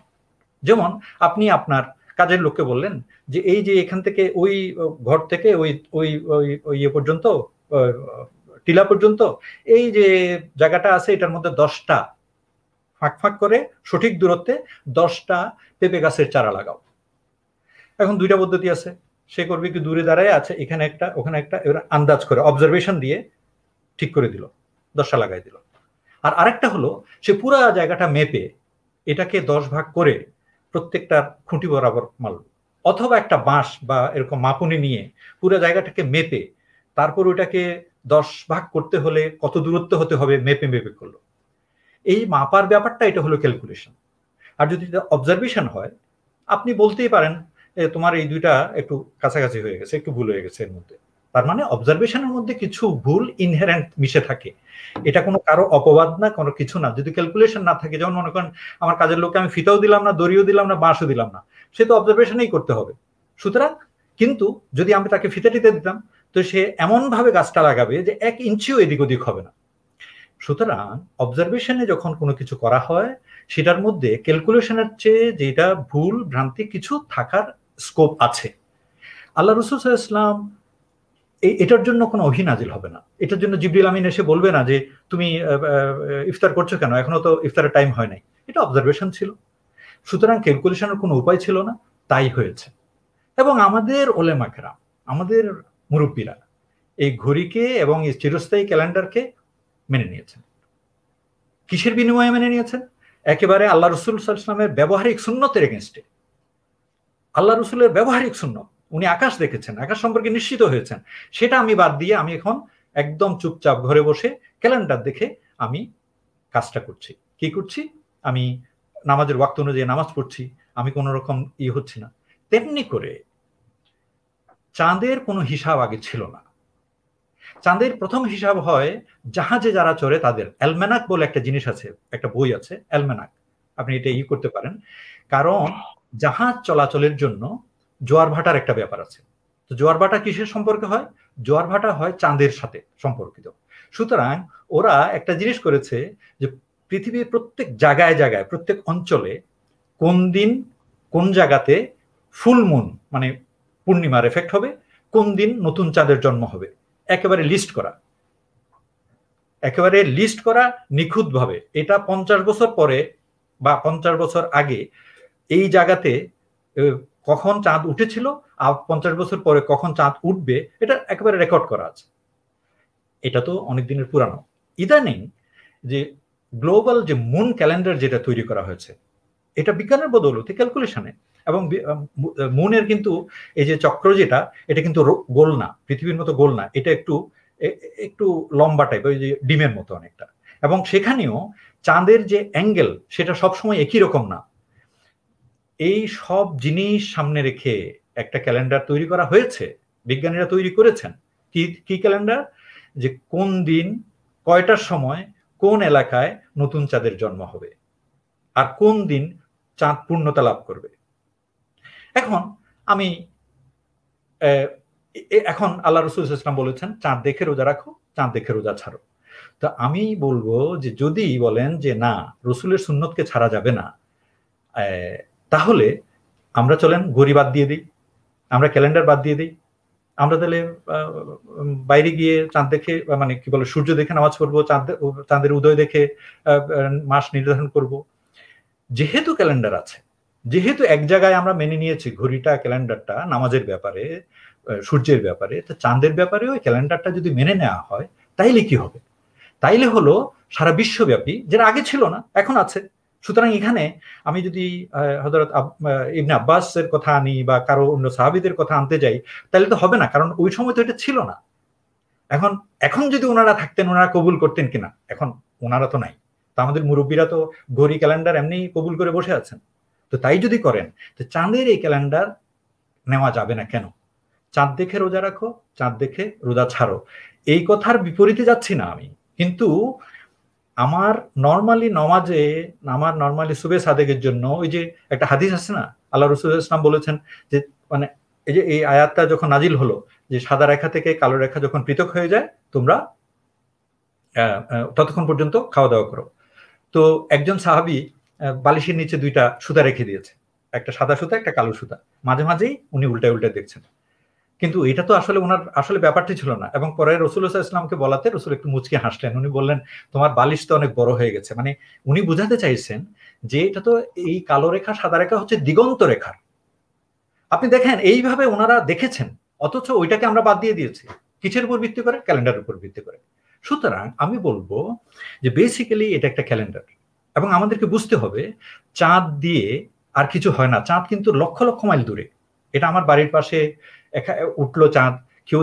যেমন আপনি আপনার কাজের লোককে বললেন যে এই যে এখান থেকে ওই ঘর থেকে ওই ওই ওই ইয়ে পর্যন্ত, টিলা পর্যন্ত এই যে জায়গাটা আছে এটার মধ্যে 10টা ফাঁক ফাঁক করে সঠিক দূরত্বে 10টা পেঁপে গাছের চারা লাগাও। এখন দুইটা পদ্ধতি আছে, সে করবে কি দূরে দাঁড়ায় আছে, এখানে একটা ওখানে একটা, এবার আন্দাজ করে অবজারভেশন দিয়ে ঠিক করে দিল, 10টা লাগাই দিল। আর আরেকটা হলো সে পুরা জায়গাটা মেপে এটাকে 10 ভাগ করে প্রত্যেকটার খুঁটি বরাবর মারল, অথবা একটা বাঁশ বা এরকম মাপুনি নিয়ে পুরো জায়গাটাকে মেপে তারপর ওটাকে 10 ভাগ করতে হলে কত দূরত্ব হতে হবে মেপে মেপে করলো। এই মাপার ব্যাপারটা এটা হলো ক্যালকুলেশন। আর যদি অবজারভেশন হয়, আপনি বলতেই পারেন তোমার এই দুইটা একটু কাছাকাছি হয়ে গেছে, একটু ভুল হয়ে গেছে এর মধ্যে। তার মানে অবজারভেশনের মধ্যে কিছু ভুল ইনহেরেন্ট মিশে থাকে, এটা কোনো কারো অপবাদ না, কোনো কিছু না। যদি ক্যালকুলেশন না থাকে, যেমন মনে করেন আমার কাজের লোককে আমি ফিতাও দিলাম না, দড়িও দিলাম না, বাঁশও দিলাম না, সে তো অবজারভেশনই করতে হবে। সুতরাং কিন্তু যদি আমি তাকে ফিতে টিতে দিতাম, তো সে এমন ভাবে গাছটা লাগাবে যে 1 ইঞ্চিও এদিক ওদিক হবে না। সুতরাং অবজারভেশনে যখন কোনো কিছু করা হয় সেটার মধ্যে ক্যালকুলেশনের চেয়ে যেটা ভুল ভ্রান্তি কিছু থাকার স্কোপ আছে। আল্লাহ রাসূল সাল্লাল্লাহু আলাইহি ওয়াসাল্লাম এটার জন্য কোনো ওহী নাজিল হবে না, এটার জন্য জিবরিল আমিন এসে বলবে না যে তুমি ইফতার করছো কেন, এখনো তো ইফতারের টাইম হয় নাই। এটা অবজারভেশন ছিল। সুতরাং ক্যালকুলেশনের কোনো উপায় ছিল না, তাই হয়েছে। এবং আমাদের ওলেমা কেরাম, আমাদের মুরব্বীরা এই ঘড়িকে এবং এই চিরস্থায়ী ক্যালেন্ডারকে মেনে নিয়েছেন। কিসের বিনিময়ে মেনে নিয়েছেন? একেবারে আল্লাহ রসুল সাল্লাল্লাহু আলাইহি ওয়াসাল্লামের ব্যবহারিক সুন্নতের এগেইনস্টে। আল্লাহ রসুলের ব্যবহারিক সুন্নত, উনি আকাশ দেখেছেন, আকাশ সম্পর্কে নিশ্চিত হয়েছেন, সেটা আমি বাদ দিয়ে আমি এখন একদম চুপচাপ ঘরে বসে ক্যালেন্ডার দেখে আমি কাজটা করছি। কি করছি? আমি নামাজের ওয়াক্ত অনুযায়ী নামাজ পড়ছি, আমি কোনো রকম হচ্ছে না। তেমনি করে চাঁদের কোনো হিসাব আগে ছিল না। চাঁদের প্রথম হিসাব হয় জাহাজে যারা চড়ে তাদের। অ্যালমেনাক বলে একটা জিনিস আছে, একটা বই আছে অ্যালমেনাক, আপনি এটা করতে পারেন। কারণ জাহাজ চলাচলের জন্য জোয়ার ভাটার একটা ব্যাপার আছে। তো জোয়ার ভাটা কিসের সম্পর্কে হয়? জোয়ার ভাটা হয় চাঁদের সাথে সম্পর্কিত। সুতরাং ওরা একটা জিনিস করেছে যে পৃথিবীর প্রত্যেক জায়গায় জায়গায়, প্রত্যেক অঞ্চলে কোন দিন কোন জায়গাতে ফুল মুন মানে পূর্ণিমার এফেক্ট হবে, কোন দিন নতুন চাঁদের জন্ম হবে, একেবারে লিস্ট করা, একেবারে লিস্ট করা নিখুঁতভাবে। এটা 50 বছর পরে বা 50 বছর আগে এই জায়গাতে কখন চাঁদ উঠেছিল আর 50 বছর পরে কখন চাঁদ উঠবে, এটা একেবারে রেকর্ড করা আছে। এটা তো অনেক দিনের পুরানো। ইদানিং যে গ্লোবাল যে মুন ক্যালেন্ডার যেটা তৈরি করা হয়েছে, এটা বিজ্ঞানের বদৌলতে ক্যালকুলেশনে, এবং মুনের কিন্তু এই যে চক্র যেটা, এটা কিন্তু গোল না, পৃথিবীর মতো গোল না, এটা একটু একটু লম্বা টাইপ, ওই যে ডিমের মতো অনেকটা। এবং সেখানেও চাঁদের যে অ্যাঙ্গেল সেটা সবসময় একই রকম না। এই সব জিনিস সামনে রেখে একটা ক্যালেন্ডার তৈরি করা হয়েছে, বিজ্ঞানীরা তৈরি করেছেন। কি ক্যালেন্ডার? যে কোন দিন কয়টার সময় কোন এলাকায় নতুন চাঁদের জন্ম হবে আর কোন দিন চাঁদ পূর্ণতা লাভ করবে। এখন আল্লাহ রাসূল সাল্লাল্লাহু আলাইহি ওয়াসাল্লাম বলেছেন চাঁদ দেখে রোজা রাখো, চাঁদ দেখে রোজা ছাড়ো। তো আমি বলবো যে যদি বলেন যে না, রসুলের সুন্নতকে ছাড়া যাবে না, তাহলে আমরা চলেন ঘড়ি বাদ দিয়ে দিই, আমরা ক্যালেন্ডার বাদ দিয়ে দিই, আমরা তাহলে বাইরে গিয়ে চাঁদ দেখে, মানে কি বলে, সূর্য দেখে নামাজ পড়বো, চাঁদের উদয় দেখে মাস নির্ধারণ করব। যেহেতু ক্যালেন্ডার আছে, যেহেতু এক জায়গায় আমরা মেনে নিয়েছি ঘড়িটা, ক্যালেন্ডারটা নামাজের ব্যাপারে, সূর্যের ব্যাপারে, তো চাঁদের ব্যাপারে ওই ক্যালেন্ডারটা যদি মেনে নেওয়া হয় তাইলে কি হবে? তাইলে হলো সারা বিশ্বব্যাপী, যেটা আগে ছিল না এখন আছে। সুতরাং এখানে আমি যদি হযরত ইবনে আব্বাসের কথা আনি বা কারো অন্য সাহাবীদের কথা আনতে যাই, তাহলে তো হবে না, কারণ ওই সময় তো এটা ছিল না। এখন যদি ওনারা থাকতেন, ওনারা কবুল করতেন কিনা? এখন ওনারা তো নাই, তো আমাদের মুরব্বীরা তো ঘড়ি ক্যালেন্ডার এমনি কবুল করে বসে আছেন। তো তাই যদি করেন, তো চাঁদের এই ক্যালেন্ডার নেওয়া যাবে না কেন? চাঁদ দেখে রোজা রাখো, চাঁদ দেখে রোজা ছাড়ো, এই কথার বিপরীতে যাচ্ছি না আমি। কিন্তু আমার নরমালি সুবে সাদেকের জন্য ওই যে একটা হাদিস আছে না, আল্লাহ রাসূল সাল্লাল্লাহু আলাইহি ওয়াসাল্লাম বলেছেন যে, মানে এই যে এই আয়াতটা যখন নাজিল হলো যে সাদা রেখা থেকে কালো রেখা যখন পৃথক হয়ে যায়, তোমরা ততক্ষণ পর্যন্ত খাওয়া দাওয়া করো। তো একজন সাহাবী বালিশের নিচে 2টা সুতা রেখে দিয়েছে, একটা সাদা সুতা, একটা কালো সুতা, মাঝে মাঝেই উনি উল্টায় উল্টায় দেখছেন। কিন্তু এটা তো আসলে ওনার আসলে ব্যাপারটি ছিল না। এবং পরে রাসূলুল্লাহ সাল্লাল্লাহু আলাইহি ওয়াসাল্লামকে বলাতে রাসূল একটু মুচকে হাসলেন। উনি বললেন, তোমার বালিশ তো অনেক বড় হয়ে গেছে। মানে উনি বোঝাতে চাইছেন যে এটা তো, এই কালো রেখা সাদা রেখা হচ্ছে দিগন্ত রেখার। আপনি দেখেন এইভাবে ওনারা দেখেছেন, অথচ ওইটাকে আমরা বাদ দিয়ে দিয়েছি। কিসের উপর ভিত্তি করে? ক্যালেন্ডারের উপর ভিত্তি করে। সুতরাং আমি বলবো যে বেসিক্যালি এটা একটা ক্যালেন্ডার, এবং আমাদেরকে বুঝতে হবে চাঁদ দিয়ে আর কিছু হয় না। চাঁদ কিন্তু লক্ষ লক্ষ মাইল দূরে। এটা আমার বাড়ির পাশে উঠলো চাঁদ, কেউ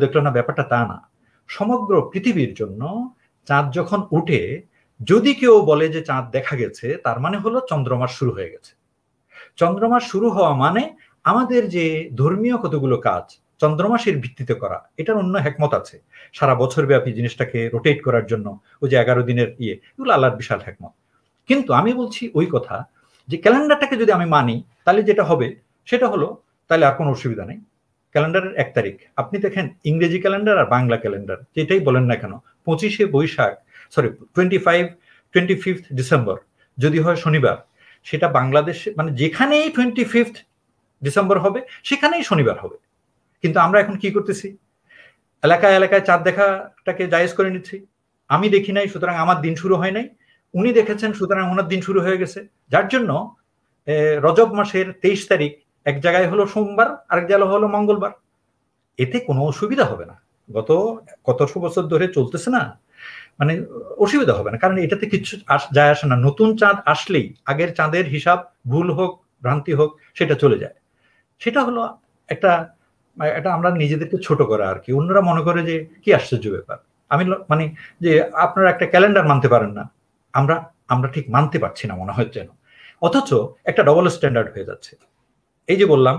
দেখলো না, ব্যাপারটা তা না। সমগ্র পৃথিবীর জন্য চাঁদ যখন উঠে, যদি কেউ বলে যে চাঁদ দেখা গেছে, তার মানে হলো চন্দ্রমাস শুরু হয়ে গেছে। চন্দ্রমাস শুরু হওয়া মানে আমাদের যে ধর্মীয় কতগুলো কাজ চন্দ্রমাসের ভিত্তিতে করা, এটার অন্য হিকমত আছে। সারা বছর ব্যাপী জিনিসটাকে রোটেট করার জন্য ওই যে 11 দিনের এগুলো আল্লাহর বিশাল হিকমত। কিন্তু আমি বলছি ওই কথা যে ক্যালেন্ডারটাকে যদি আমি মানি, তাহলে যেটা হবে সেটা হলো, তাহলে আর কোনো অসুবিধা নেই। ক্যালেন্ডারের 1 তারিখ আপনি দেখেন, ইংরেজি ক্যালেন্ডার আর বাংলা ক্যালেন্ডার যেটাই বলেন না কেন, 25 ডিসেম্বর যদি হয় শনিবার, সেটা বাংলাদেশে মানে যেখানেই 25 ডিসেম্বর হবে সেখানেই শনিবার হবে। কিন্তু আমরা এখন কি করতেছি? এলাকায় এলাকায় চাঁদ দেখাটাকে জায়েজ করে নিচ্ছি। আমি দেখি নাই, সুতরাং আমার দিন শুরু হয় নাই। উনি দেখেছেন, সুতরাং ওনার দিন শুরু হয়ে গেছে। যার জন্য রজব মাসের 23 তারিখ এক জায়গায় হলো সোমবার, আরেক জায়গায় হলো মঙ্গলবার। এতে কোনো অসুবিধা হবে না। গত কতশো বছর ধরে চলতেছে না, মানে অসুবিধা হবে না, কারণ এটাতে কিছু যায় আসে না। নতুন চাঁদ আসলেই আগের চাঁদের হিসাব ভুল হোক ভ্রান্তি হোক সেটা চলে যায়। সেটা হলো একটা এটা আমরা নিজেদেরকে ছোট করা আর কি। অন্যরা মনে করে যে কি আশ্চর্য ব্যাপার, আমি মানে যে আপনারা একটা ক্যালেন্ডার মানতে পারেন না, আমরা ঠিক মানতে পারছি না মনে হয় যেন, অথচ একটা ডবল স্ট্যান্ডার্ড হয়ে যাচ্ছে। এই যে বললাম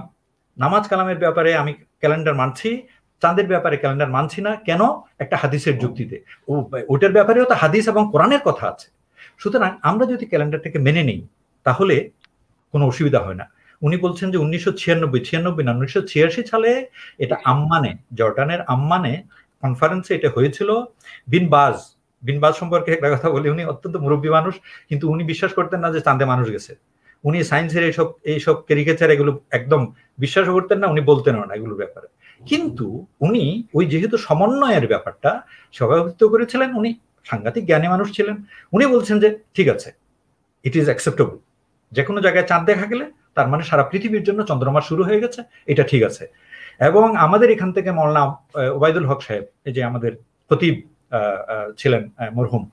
নামাজ কালামের ব্যাপারে আমি ক্যালেন্ডার মানছি, চাঁদের ব্যাপারে ক্যালেন্ডার মানছি না, কেন? একটা হাদিসের যুক্তিতে। ওটার ব্যাপারেও তো হাদিস এবং কোরআনের কথা আছে। সুতরাং আমরা যদি ক্যালেন্ডারটাকে মেনে নিই তাহলে কোনো অসুবিধা হয় না। উনি বলছেন যে 1996 না 1986 সালে এটা আম্মানে, জর্ডানের আম্মানে কনফারেন্সে এটা হয়েছিল। বিন বাজ সম্পর্কে একটা কথা বলি, উনি অত্যন্ত মুরব্বী মানুষ, কিন্তু উনি বিশ্বাস করতেন না যে চাঁদে মানুষ গেছে। উনি সায়েন্সের এইসব ক্যারিকেচার এগুলো একদম বিশ্বাস করতেন না, উনি বলতেন না এগুলোর ব্যাপারে। কিন্তু উনি ওই যেহেতু সমন্বয়ের ব্যাপারটা সভাপতিত্ব করেছিলেন, উনি সাংঘাতিক জ্ঞানী মানুষ ছিলেন। উনি বলছেন যে ঠিক আছে, ইট ইজ অ্যাকসেপ্টেবল, যে কোনো জায়গায় চাঁদ দেখা গেলে তার মানে সারা পৃথিবীর জন্য চন্দ্রমাস শুরু হয়ে গেছে, এটা ঠিক আছে। এবং আমাদের এখান থেকে মৌলানা ওবায়দুল হক সাহেব, এই যে আমাদের খতিব ছিলেন মরহুম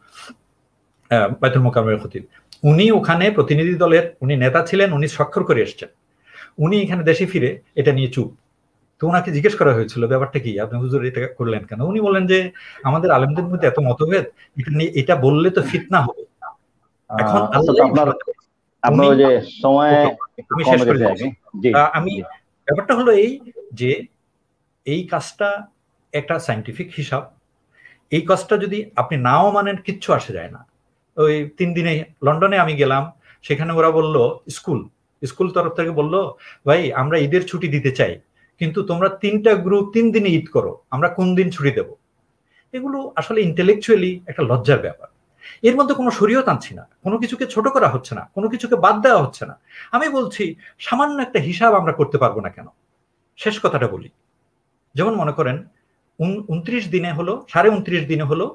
বাইতুল মোকাররমের খতিব, উনি ওখানে প্রতিনিধি দলের উনি নেতা ছিলেন, উনি স্বাক্ষর করে এসছেন। উনি এখানে দেশে ফিরে এটা নিয়ে চুপ। তো ওনাকে জিজ্ঞেস করা হয়েছিল ব্যাপারটা কি, আপনি হুজুর এটা করলেন কেন? উনি বললেন যে আমাদের আলেমদের মধ্যে এত মতভেদ, এটা নিয়ে এটা বললে তো ফিতনা হবে। এখন আপনার যে সময় আমি শেষ করে দিচ্ছি। আমি ব্যাপারটা হলো এই যে এই কাজটা একটা সায়েন্টিফিক হিসাব, এই কাজটা যদি আপনি নাও মানেন কিচ্ছু আসে যায় না। ওই 3 দিনে লন্ডনে আমি গেলাম, সেখানে ওরা বলল স্কুল তরফ থেকে বলল ভাই আমরা ঈদের ছুটি দিতে চাই, কিন্তু তোমরা 3টা গ্রুপ 3 দিনে ঈদ করো, আমরা কোন দিন ছুটি দেব? এগুলো আসলে ইন্টেলেকচুয়ালি একটা লজ্জার ব্যাপার। এর মধ্যে কোনো শরীয়ত আনছি না, কোনো কিছুকে ছোট করা হচ্ছে না, কোনো কিছুকে বাদ দেওয়া হচ্ছে না। আমি বলছি সামান্য একটা হিসাব আমরা করতে পারবো না কেন? শেষ কথাটা বলি, যেমন মনে করেন 29 দিনে হলো 29.5 দিনে হলো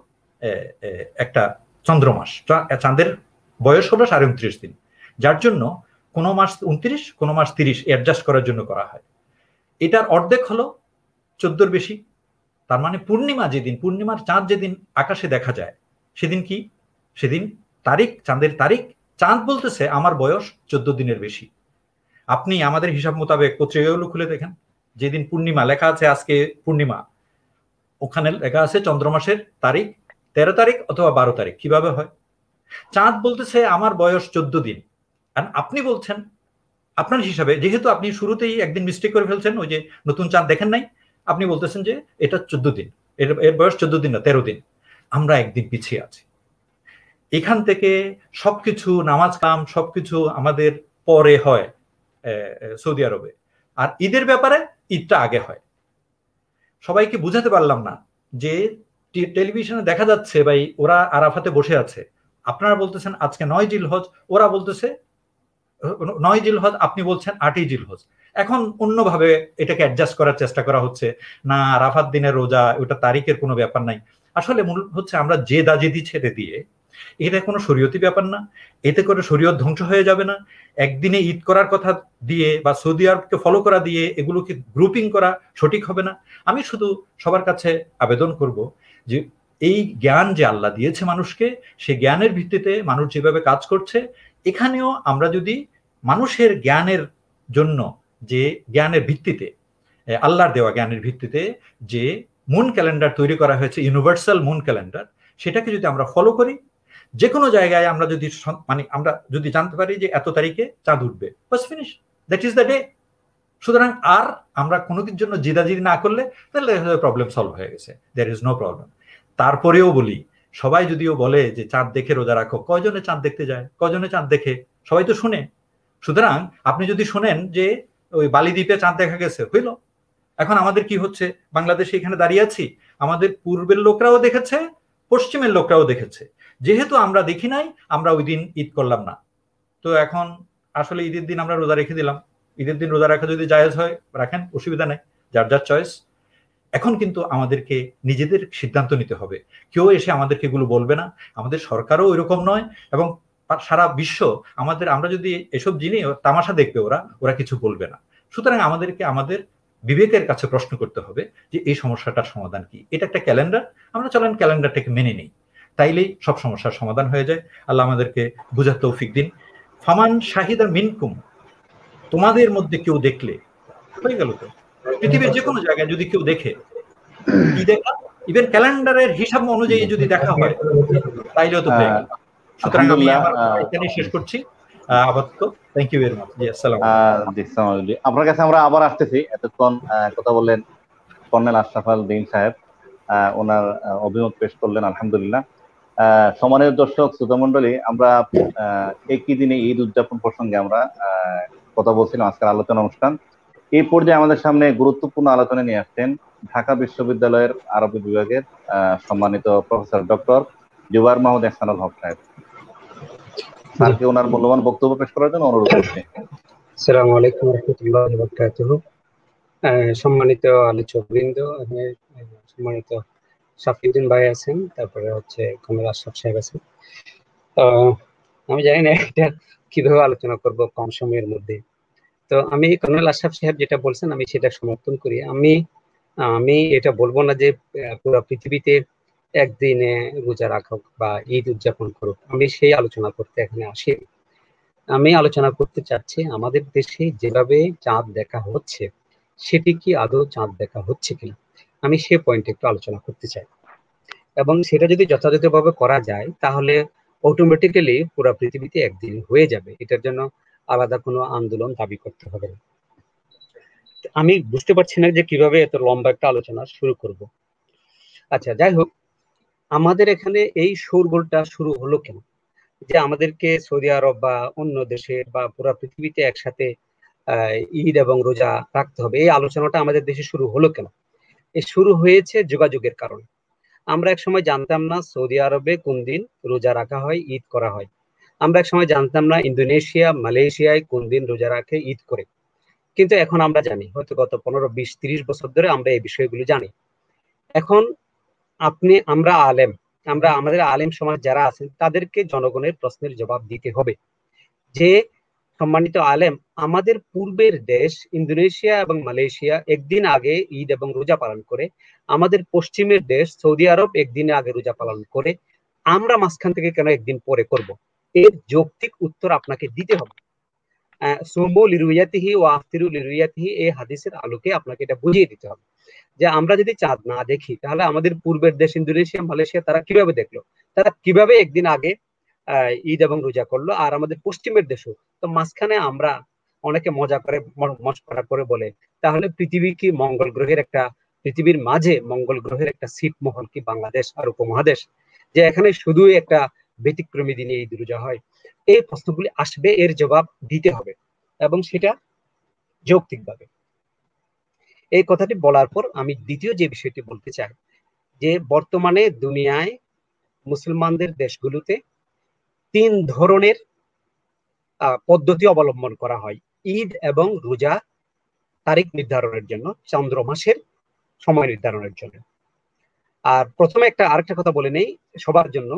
একটা চন্দ্রমাস, চাঁদের বয়স হলো 29.5 দিন, যার জন্য কোনো মাস 29 কোনো মাস 30 অ্যাডজাস্ট করার জন্য করা হয়। এটার অর্ধেক হলো 14 বেশি, তার মানে পূর্ণিমা যেদিন, পূর্ণিমার চাঁদ যেদিন আকাশে দেখা যায় সেদিন কি? সেদিন তারিখ, চাঁদের তারিখ, চাঁদ বলতেছে আমার বয়স 14 দিনের বেশি। আপনি আমাদের হিসাব মোতাবেক পত্রিকাগুলো খুলে দেখেন, যেদিন পূর্ণিমা লেখা আছে আজকে পূর্ণিমা, ওখানে লেখা আছে চন্দ্রমাসের তারিখ 13 তারিখ অথবা 12 তারিখ। কিভাবে হয়? চাঁদ বলতেছে আমার বয়স 14 দিন, আর আপনি বলছেন আপনার হিসাবে, যেহেতু আপনি শুরুতেই একদিন মিস্টেক করে ফেলছেন, ওই যে নতুন চাঁদ দেখেন নাই, আপনি বলতেছেন যে এটা 14 দিন, এর বয়স 14 দিন না 13 দিন। আমরা একদিন পিছিয়ে আছি। এখান থেকে সবকিছু নামাজ কাম সবকিছু আমাদের পরে হয় সৌদি আরবে, আর ঈদের ব্যাপারে ঈদটা আগে হয়। সবাইকে বুঝাতে পারলাম না যে টেলিভিশনে দেখা যাচ্ছে ভাই ওরা আরাফাতে বসে আছে, আপনারা বলতেছেন আজকে 9 জিলহজ, ওরা বলতেছে 9 জিলহজ, আপনি বলছেন 8ই জিলহজ। এখন অন্যভাবে এটাকে অ্যাডজাস্ট করার চেষ্টা করা হচ্ছে, না আরাফাত দিনের রোজা, ওটা তারিখের কোনো ব্যাপার নাই। আসলে মূল হচ্ছে আমরা যে দাজিদি ছেড়ে দিয়ে, এটা কোনো শরীয়তি ব্যাপার না, এতে করে শরীয়ত ধ্বংস হয়ে যাবে না। একদিনে ঈদ করার কথা দিয়ে বা সৌদি আরবকে ফলো করা দিয়ে এগুলোকে গ্রুপিং করা সঠিক হবে না। আমি শুধু সবার কাছে আবেদন করব যে এই জ্ঞান যে আল্লাহ দিয়েছে মানুষকে, সেই জ্ঞানের ভিত্তিতে মানুষ যেভাবে কাজ করছে, এখানেও আমরা যদি মানুষের জ্ঞানের জন্য, যে জ্ঞানের ভিত্তিতে, আল্লাহর দেওয়া জ্ঞানের ভিত্তিতে যে মুন ক্যালেন্ডার তৈরি করা হয়েছে, ইউনিভার্সাল মুন ক্যালেন্ডার, সেটাকে যদি আমরা ফলো করি, যে কোনো জায়গায় আমরা যদি মানে আমরা যদি জানতে পারি যে এত তারিখে চাঁদ উঠবে, বাস finish, that is the day. সুতরাং আর আমরা কোনোদিন জন্য জিদাজিদি না করলে তাহলে প্রবলেম সলভ হয়ে গেছে, দেয়ার ইজ নো প্রবলেম। তারপরেও বলি, সবাই যদিও বলে যে চাঁদ দেখে রোজা রাখো, কয়জনে চাঁদ দেখতে যায়, কয়জনে চাঁদ দেখে? সবাই তো শুনে। সুতরাং আপনি যদি শুনেন যে ওই বালি দ্বীপে চাঁদ দেখা গেছে, হইল। এখন আমাদের কি হচ্ছে, বাংলাদেশে এখানে দাঁড়িয়ে আছি, আমাদের পূর্বের লোকরাও দেখেছে, পশ্চিমের লোকরাও দেখেছে, যেহেতু আমরা দেখি নাই, আমরা ওই দিন ঈদ করলাম না। তো এখন আসলে ঈদের দিন আমরা রোজা রেখে দিলাম। ঈদের দিন রোজা রাখা যদি জায়েজ হয় রাখেন, অসুবিধা নাই, যার যার চয়েস। এখন কিন্তু আমাদেরকে নিজেদের সিদ্ধান্ত নিতে হবে, কেউ এসে আমাদেরকে এগুলো বলবে না, আমাদের সরকারও ওইরকম নয়, এবং সারা বিশ্ব আমরা যদি এসব জিনিস তামাশা দেখবে ওরা কিছু বলবে না। সুতরাং আমাদেরকে আমাদের বিবেকের কাছে প্রশ্ন করতে হবে যে এই সমস্যাটার সমাধান কি। এটা একটা ক্যালেন্ডার, আমরা চলেন ক্যালেন্ডারটাকে মেনে নিই, তাইলেই সব সমস্যার সমাধান হয়ে যায়। আল্লাহ আমাদেরকে বুঝার তৌফিক দিন। ফামান শাহিদা মিনকুম, তোমাদের মধ্যে কেউ দেখলে, হয়ে গেল তো। পৃথিবীর যে কোনো জায়গায় যদি কেউ দেখে, কি দেখা, ইভেন ক্যালেন্ডারের হিসাব অনুযায়ী যদি দেখা হয় তাইলেও তো হয়ে গেল। সুতরাং আমি আমার এখানে শেষ করছি আপাতত। Thank you very much. জি আসসালামু আলাইকুম। আপনার কাছে আমরা আবার আসতেছি। এতক্ষণ কথা বললেন কর্নেল আশরাফ আল দিন সাহেব, ওনার অভিমত পেশ করলেন, আলহামদুলিল্লাহ। সম্মানিত দর্শক শ্রোতামণ্ডলী, আমরা একই দিনে ঈদ উদযাপন প্রসঙ্গে আমরা কথা বলছিলাম আজকের আলোচনা অনুষ্ঠান। এই পর্যায়ে আমাদের সামনে গুরুত্বপূর্ণ আলোচনা নিয়ে আসছেন ঢাকা বিশ্ববিদ্যালয়ের আরবি বিভাগের সম্মানিত প্রফেসর ডক্টর জুবায়ের মাহমুদ এহসানুল হক সাহেব। স্যারকে ওনার মূল্যবান বক্তব্য পেশ করার জন্য অনুরোধ করছি। আসসালামু আলাইকুম ওয়া রাহমাতুল্লাহি ওয়া বারাকাতুহু। সম্মানিত আলোচকবৃন্দ, সম্মানিত শাফিউদ্দিন ভাই আছেন, তারপরে হচ্ছে কর্নেল আশরাফ সাহেব আছেন। আমি জানি না এটা কিভাবে আলোচনা করব কম সময়ের মধ্যে। তো আমি কর্নেল আশরাফ সাহেব যেটা বলছেন আমি সেটা সমর্থন করি। আমি এটা বলবো না যে পুরো পৃথিবীতে একদিনে রোজা রাখুক বা ঈদ উদযাপন করুক, আমি সেই আলোচনা করতে এখানে আসি। আমি আলোচনা করতে চাচ্ছি আমাদের দেশে যেভাবে চাঁদ দেখা হচ্ছে সেটি কি আদৌ চাঁদ দেখা হচ্ছে কিনা, আমি সে পয়েন্টে একটু আলোচনা করতে চাই। এবং সেটা যদি যথাযথভাবে করা যায় তাহলে অটোমেটিক্যালি পুরো পৃথিবীতে একদিন হয়ে যাবে, এটার জন্য আলাদা কোনো আন্দোলন দাবি করতে হবে না। আমি বুঝতে পারছি না যে কিভাবে এত লম্বা একটা আলোচনা শুরু করব। আচ্ছা, যাই হোক, আমাদের এখানে এই শোরগোলটা শুরু হলো কেন, যে আমাদেরকে সৌদি আরব বা অন্য দেশে বা পুরো পৃথিবীতে একসাথে ঈদ এবং রোজা রাখতে হবে, এই আলোচনাটা আমাদের দেশে শুরু হলো কেন? এই শুরু হয়েছে যোগাযোগের কারণে। আমরা এক সময় জানতাম না সৌদি আরবে কোন দিন রোজা রাখা হয়, ঈদ করা হয়। আমরা এক সময় জানতাম না ইন্দোনেশিয়া, মালয়েশিয়ায় কোন দিন রোজা রাখে, ঈদ করে। কিন্তু এখন আমরা জানি, হয়তো গত 15, 20, 30 বছর ধরে আমরা এই বিষয়গুলো জানি। এখন আমরা আমাদের আলেম সমাজ যারা আছেন তাদেরকে জনগণের প্রশ্নের জবাব দিতে হবে যে, সম্মানিত আলেম, আমাদের পূর্বের দেশ ইন্দোনেশিয়া এবং মালয়েশিয়া একদিন আগে ঈদ এবং রোজা পালন করে, আমাদের পশ্চিমের দেশ সৌদি আরব একদিন আগে রোজা পালন করে, আমরা মাঝখান থেকে কেন একদিন পরে করব? এর যৌক্তিক উত্তর আপনাকে দিতে হবে। সুমু লিরুয়াতিহি ওয়া আফতিরু লিরুয়াতিহি, এই হাদিসের আলোকে আপনাকে এটা বুঝিয়ে দিতে হবে যে আমরা যদি চাঁদ না দেখি তাহলে আমাদের পূর্বের দেশ ইন্দোনেশিয়া, মালয়েশিয়া তারা কিভাবে দেখলো, তারা কিভাবে একদিন আগে ঈদ এবং রোজা করলো, আর আমাদের পশ্চিমের দেশও তো। মাঝখানে আমরা অনেকে মজা করে বলে, তাহলে পৃথিবী কি মঙ্গল গ্রহের একটা, পৃথিবীর মাঝে মঙ্গল গ্রহের একটা ছিটমহল কি বাংলাদেশ আর উপমহাদেশ, যে এখানে শুধু একটা ব্যতিক্রমী দিনে ঈদ রোজা হয়? এই প্রশ্নগুলি আসবে, এর জবাব দিতে হবে এবং সেটা যৌক্তিকভাবে। এই কথাটি বলার পর আমি দ্বিতীয় যে বিষয়টি বলতে চাই, যে বর্তমানে দুনিয়ায় মুসলমানদের দেশগুলোতে 3 ধরনের পদ্ধতি অবলম্বন করা হয় ঈদ এবং রোজা তারিখ নির্ধারণের জন্য, চন্দ্র মাসের সময় নির্ধারণের জন্য। আর প্রথমে আরেকটা কথা বলে নেই সবার জন্য,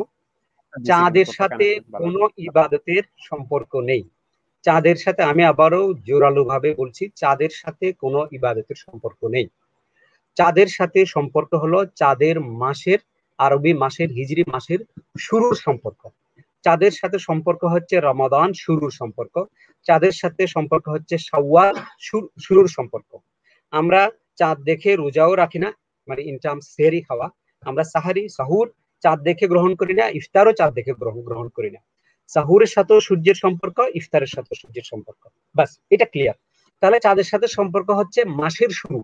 চাঁদের সাথে কোনো ইবাদতের সম্পর্ক নেই। চাঁদের সাথে, আমি আবারও জোরালো ভাবে বলছি, চাঁদের সাথে কোনো ইবাদতের সম্পর্ক নেই। চাঁদের সাথে সম্পর্ক হলো চাঁদের মাসের, আরবি মাসের, হিজরি মাসের শুরুর সম্পর্ক। চাঁদের সাথে সম্পর্ক হচ্ছে রমাদান শুরুর সম্পর্ক। চাঁদের সাথে সম্পর্ক হচ্ছে শাওয়াল শুরুর সম্পর্ক। আমরা চাঁদ দেখে রোজাও রাখি না, মানে ইন টার্মস সেহরি খাওয়া, আমরা সাহারি সাহুর চাঁদ দেখে গ্রহণ করি না, ইফতারও চাঁদ দেখে গ্রহণ করি না। সাহুরের সাথে সূর্যের সম্পর্ক, ইফতারের সাথে সূর্যের সম্পর্ক, বাস এটা ক্লিয়ার। তাহলে চাঁদের সাথে সম্পর্ক হচ্ছে মাসের শুরু।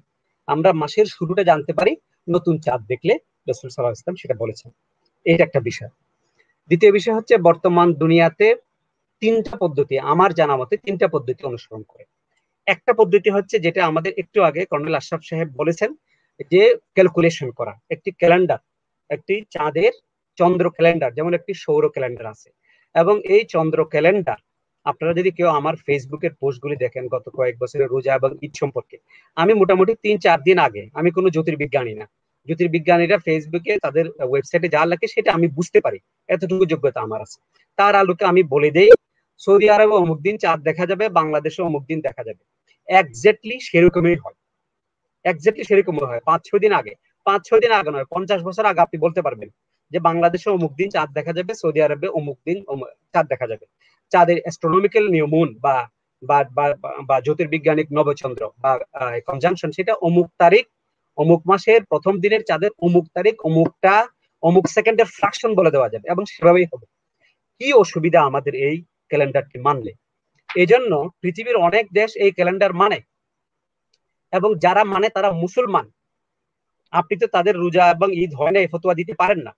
আমরা মাসের শুরুটা জানতে পারি নতুন চাঁদ দেখলে, রাসূল সাল্লাল্লাহু আলাইহি ওয়াসাল্লাম সেটা বলেছেন। এটা একটা বিষয়। দ্বিতীয় বিষয় হচ্ছে বর্তমান দুনিয়াতে 3টা পদ্ধতি, আমার জানা মতে 3টা পদ্ধতি অনুসরণ করে। একটা পদ্ধতি হচ্ছে যেটা আমাদের একটু আগে কর্নেল আশরাফ সাহেব বলেছেন, যে ক্যালকুলেশন করা, একটি ক্যালেন্ডার, একটি চাঁদের চন্দ্র ক্যালেন্ডার, যেমন একটি সৌর ক্যালেন্ডার আছে। এবং এই চন্দ্র ক্যালেন্ডার, আপনারা যদি কেউ আমার ফেসবুকের পোস্টগুলি দেখেন গত কয়েক বছরের রোজা এবং ঈদ সম্পর্কে, আমি মোটামুটি 3-4 দিন আগে, আমি কোনো জ্যোতির্বিজ্ঞানী না, জ্যোতির্বিজ্ঞানীরা ফেসবুকে তাদের ওয়েবসাইটে যা লেখে সেটা আমি বুঝতে পারি, এতটুকু যোগ্যতা আমার আছে। তার আলোকে আমি বলে দেই সৌদি আরবে অমুক দিন চাঁদ দেখা যাবে, বাংলাদেশে অমুক দিন দেখা যাবে। এক্স্যাক্টলি সেরকমই হয়, এক্স্যাক্টলি সেরকম হয়। 5-6 দিন আগে, 5-6 দিন আগে নয়, 50 বছর আগে আপনি বলতে পারবেন যে বাংলাদেশে অমুক দিন চাঁদ দেখা যাবে, সৌদি আরবে অমুক দিন চাঁদ দেখা যাবে। চাঁদের অ্যাস্ট্রোনমিক্যাল নিয়মন বা বা বা জ্যোতির্বিজ্ঞানিক নবচন্দ্র বা কনজাংশন সেটা অমুক তারিখ অমুক মাসের প্রথম দিনের চাঁদের অমুক তারিখ অমুকটা অমুক সেকেন্ডের ফ্র্যাকশন বলে দেওয়া যাবে এবং সেভাবেই হবে। কি অসুবিধা আমাদের এই ক্যালেন্ডারটি মানলে? এজন্য পৃথিবীর অনেক দেশ এই ক্যালেন্ডার মানে, এবং যারা মানে তারা মুসলমান। আপনি তো তাদের রোজা এবং ঈদ হয় না এই ফতোয়া দিতে পারেন না।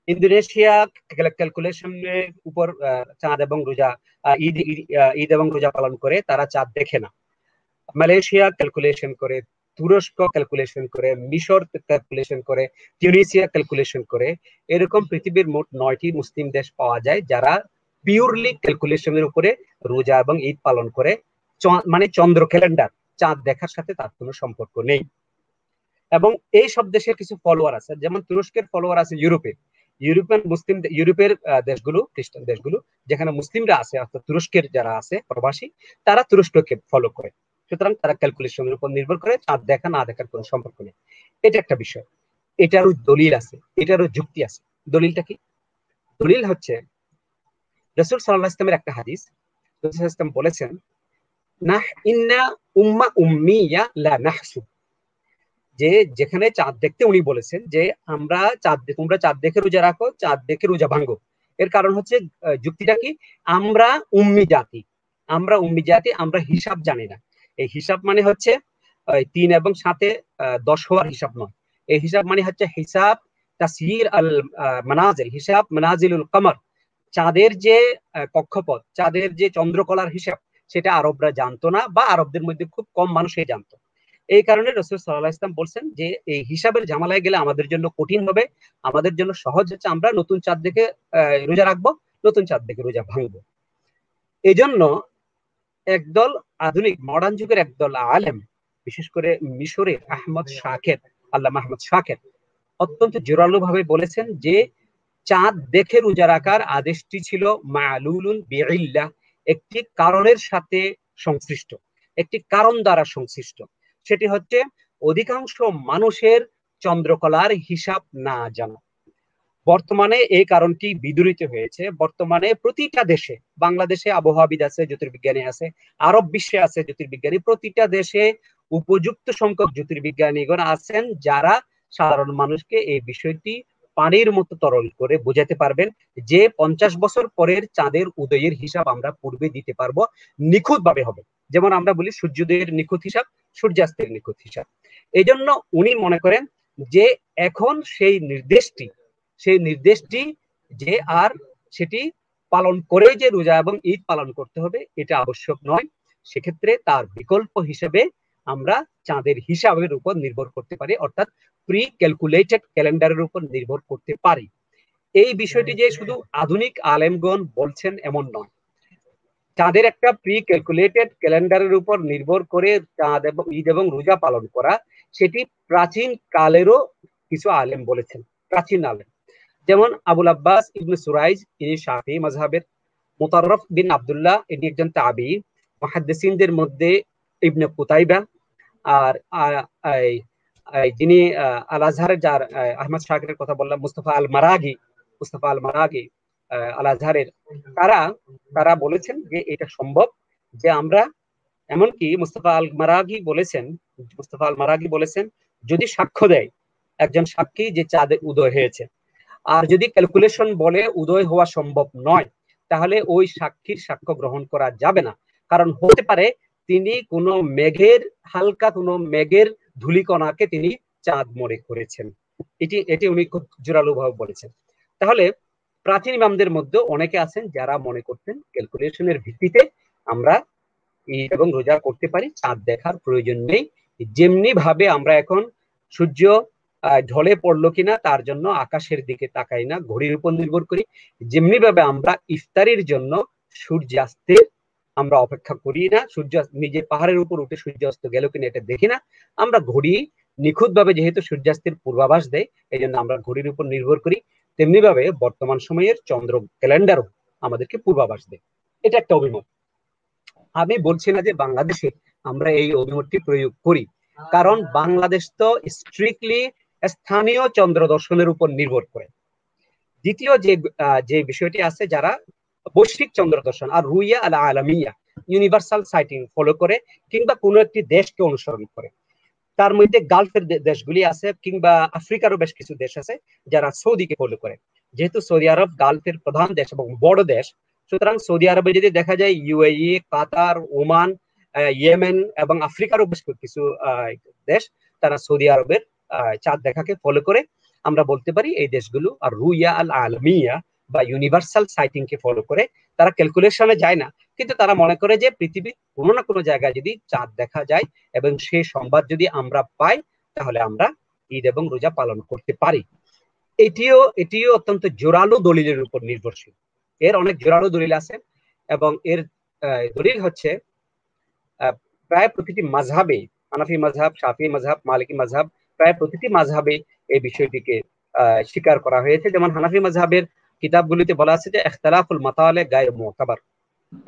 ইন্দোনেশিয়া ক্যালকুলেশনের উপর চাঁদ এবং রোজা ঈদ এবং রোজা পালন করে, তারা চাঁদ দেখে না। মালয়েশিয়া ক্যালকুলেশন করে, তুরস্ক ক্যালকুলেশন করে, মিশর ক্যালকুলেশন করে, টিউনিসিয়া ক্যালকুলেশন করে। এরকম পৃথিবীর মোট 9টি মুসলিম দেশ পাওয়া যায় যারা পিওরলি ক্যালকুলেশনের উপরে রোজা এবং ঈদ পালন করে, মানে চন্দ্র ক্যালেন্ডার, চাঁদ দেখার সাথে তার কোনো সম্পর্ক নেই। এবং এই সব দেশের কিছু ফলোয়ার আছে, যেমন তুরস্কের ফলোয়ার আছে ইউরোপিয়ান মুসলিম ইউরোপের দেশগুলো, খ্রিস্টান দেশগুলো যেখানে মুসলিমরা আছে, অর্থাৎ তুরস্কের যারা আছে প্রবাসী, তারা তুরস্ককে ফলো করে। সুতরাং তারা ক্যালকুলেশনের উপর নির্ভর করে, চাঁদ দেখা না দেখার কোনো সম্পর্ক নেই। এটা একটা বিষয়। এটারও দলিল আছে, এটারও যুক্তি আছে। দলিলটা কি? দলিল হচ্ছে রাসূল সাল্লাল্লাহু আলাইহি ওয়াসাল্লামের একটা হাদিস। রাসূল সাল্লাল্লাহু আলাইহি ওয়াসাল্লাম বলেছেন, নাহ ইন্না উম্মা উম্মিয়া লা নাহসুব, যে যেখানে চাঁদ দেখতে উনি বলেছেন যে তোমরা চাঁদ দেখে রোজা রাখো, চাঁদ দেখে রোজা ভাঙো। এর কারণ হচ্ছে, যুক্তিটা কি, আমরা উম্মি জাতি, আমরা হিসাব জানি না। এই হিসাব মানে হচ্ছে 3 এবং 7-এ 10 হওয়ার হিসাব নয়। এই হিসাব মানে হচ্ছে হিসাব তাসয়ির আল মানাজিল, হিসাব মানাজিলুল কমর, চাঁদের যে কক্ষপথ, চাঁদের যে চন্দ্রকলার হিসাব, সেটা আরবরা জানতো না, বা আরবদের মধ্যে খুব কম মানুষই জানতো। এই কারণে রাসূল সাল্লাল্লাহু আলাইহি ওয়াসাল্লাম বলছেন যে এই হিসাবের ঝামেলায় গেলে আমাদের জন্য কঠিন হবে, আমাদের জন্য সহজ হচ্ছে আমরা নতুন চাঁদ দেখে রোজা রাখবো, নতুন চাঁদ দেখে রোজা ভাঙবো। এই জন্য একদল আধুনিক মডার্ন যুগের একদল আলেম, বিশেষ করে মিশরের আল্লামা আহমদ শাকের অত্যন্ত জোরালো ভাবে বলেছেন যে চাঁদ দেখে রোজা রাখার আদেশটি ছিল মা'লুলুন বিইল্লাহ, একটি কারণের সাথে সংশ্লিষ্ট, একটি কারণ দ্বারা সংশ্লিষ্ট। সেটি হচ্ছে অধিকাংশ মানুষের চন্দ্রকলার হিসাব না জানা। বর্তমানে এই কারণটি বিদূরিত হয়েছে। বর্তমানে প্রতিটা দেশে, বাংলাদেশে আবহাওয়াবিদ আছে, জ্যোতির্বিজ্ঞানী আছে, আরব বিশ্বে আছে জ্যোতির্বিজ্ঞানী, প্রতিটা দেশে উপযুক্ত সংখ্যক জ্যোতির্বিজ্ঞানীগণ আছেন যারা সাধারণ মানুষকে এই বিষয়টি পানির মতো তরল করে বোঝাতে পারবেন যে 50 বছর পরের চাঁদের উদয়ের হিসাব আমরা পূর্বে দিতে পারবো, নিখুঁত ভাবে হবে। যেমন আমরা বলি সূর্যোদয়ের নিখুঁত হিসাব, সূর্যাস্তের নিখুঁত হিসাব। এই জন্য উনি মনে করেন যে এখন সেই নির্দেশটি যে আর সেটি পালন করে যে রোজা এবং ঈদ পালন করতে হবে এটা আবশ্যক নয়। সেক্ষেত্রে তার বিকল্প হিসেবে আমরা চাঁদের হিসাবের উপর নির্ভর করতে পারি, অর্থাৎ প্রি ক্যালকুলেটেড ক্যালেন্ডারের উপর নির্ভর করতে পারি। এই বিষয়টি যে শুধু আধুনিক আলেমগণ বলছেন এমন নয়। চাঁদের একটা প্রি ক্যালকুলেটেড ক্যালেন্ডারের উপর নির্ভর করে চাঁদ এবং ঈদ এবং রোজা পালন করা, সেটি প্রাচীন কালেরও কিছু আলেম বলেছেন, প্রাচীন আলেম। যেমন আবুল আব্বাস ইবনে সুরাইজ, ইনি শাফি মাযহাবের। মুতাররফ বিন আব্দুল্লাহ, ইনি একজন তাবী। মুহাদ্দিসিনদের মধ্যে ইবনে কুতাইবা, আর যিনি আল আজহারের, যার আহমদ শাকিরের কথা বললাম, মুস্তাফা আল মারাগি আল আজহারের, তারা বলেছেন যে এটা সম্ভব, যে আমরা, এমনকি মুস্তাফা আল মারাগি বলেছেন যদি সাক্ষ্য দেয় একজন সাক্ষী যে চাঁদের উদয় হয়েছে, আর যদি ক্যালকুলেশন বলে উদয় হওয়া সম্ভব নয়, তাহলে ওই সাক্ষীর সাক্ষ্য গ্রহণ করা যাবে না। কারণ হতে পারে তিনি কোনো হালকা কোনো মেঘের ধূলিকণাকে তিনি চাঁদ মনে করেছেন। এটি উনি খুব জোরালো ভাবে বলেছেন। তাহলে প্রাচীন ইমামদের মধ্যে অনেকে আছেন যারা মনে করতেন ক্যালকুলেশনের ভিত্তিতে আমরা ঈদ এবং রোজা করতে পারি, চাঁদ দেখার প্রয়োজন নেই। যেমনি ভাবে আমরা এখন সূর্য ঢলে পড়লো কিনা তার জন্য আকাশের দিকে তাকাই না, ঘড়ির উপর নির্ভর করি, যেমনি ভাবে আমরা ইফতারির জন্য সূর্যাস্তের আমরা অপেক্ষা করি না, সূর্য নিজে পাহাড়ের উপর উঠে সূর্যাস্ত গেল কিনা এটা দেখি না, আমরা ঘড়ি নিখুঁত ভাবে যেহেতু সূর্যাস্তের পূর্বাভাস দেয় এই জন্য আমরা ঘড়ির উপর নির্ভর করি, তেমনি ভাবে বর্তমান সময়ের চন্দ্র ক্যালেন্ডারও আমাদেরকে পূর্বাভাস দেয়। এটা একটা অভিমত। আমি বলছি না যে বাংলাদেশে আমরা এই অভিমতটি প্রয়োগ করি, কারণ বাংলাদেশ তো স্ট্রিক্টলি স্থানীয় চন্দ্র দর্শনের উপর নির্ভর করে। দ্বিতীয় যে বিষয়টি আছে, যারা বৈশ্বিক চন্দ্র দর্শন আর রুইয়া আল আলামিয়া ইউনিভার্সাল সাইটিং ফলো করে কিংবা কোনো একটি দেশকে অনুসরণ করে, তার মধ্যে গালফের দেশগুলি আছে কিংবা আফ্রিকারও বেশ কিছু দেশ আছে যারা সৌদিকে ফলো করে। যেহেতু সৌদি আরব গালফের প্রধান দেশ এবং বড় দেশ, সুতরাং সৌদি আরবে যদি দেখা যায় ইউএই, কাতার, ওমান, ইয়েমেন এবং আফ্রিকারও বেশ কিছু দেশ তারা সৌদি আরবের চাঁদ দেখাকে ফলো করে। আমরা বলতে পারি এই দেশগুলো আর রুইয়া আল আলমিয়া বা ইউনিভার্সাল সাইটিং কে ফলো করে। তারা ক্যালকুলেশনে যায় না, কিন্তু তারা মনে করে যে পৃথিবীর কোনো না কোনো জায়গায় যদি চাঁদ দেখা যায় এবং সেই সংবাদ যদি আমরা পাই, তাহলে আমরা ঈদ এবং রোজা পালন করতে পারি। এটিও অত্যন্ত জোরালো দলিলের উপর নির্ভরশীল। এর অনেক জোরালো দলিল আছে এবং এর দলিল হচ্ছে প্রায় প্রতিটি মাযহাবে, হানাফি মাযহাব, শাফি মাযহাব, মালিকি মাযহাব, প্রায় প্রতিটি মাযহাবে এই বিষয়টিকে স্বীকার করা হয়েছে। যেমন হানাফি মাযহাবের কিতাবগুলিতে বলা আছে যে ইখতিলাফুল মাতালে গায়র মুতাবার,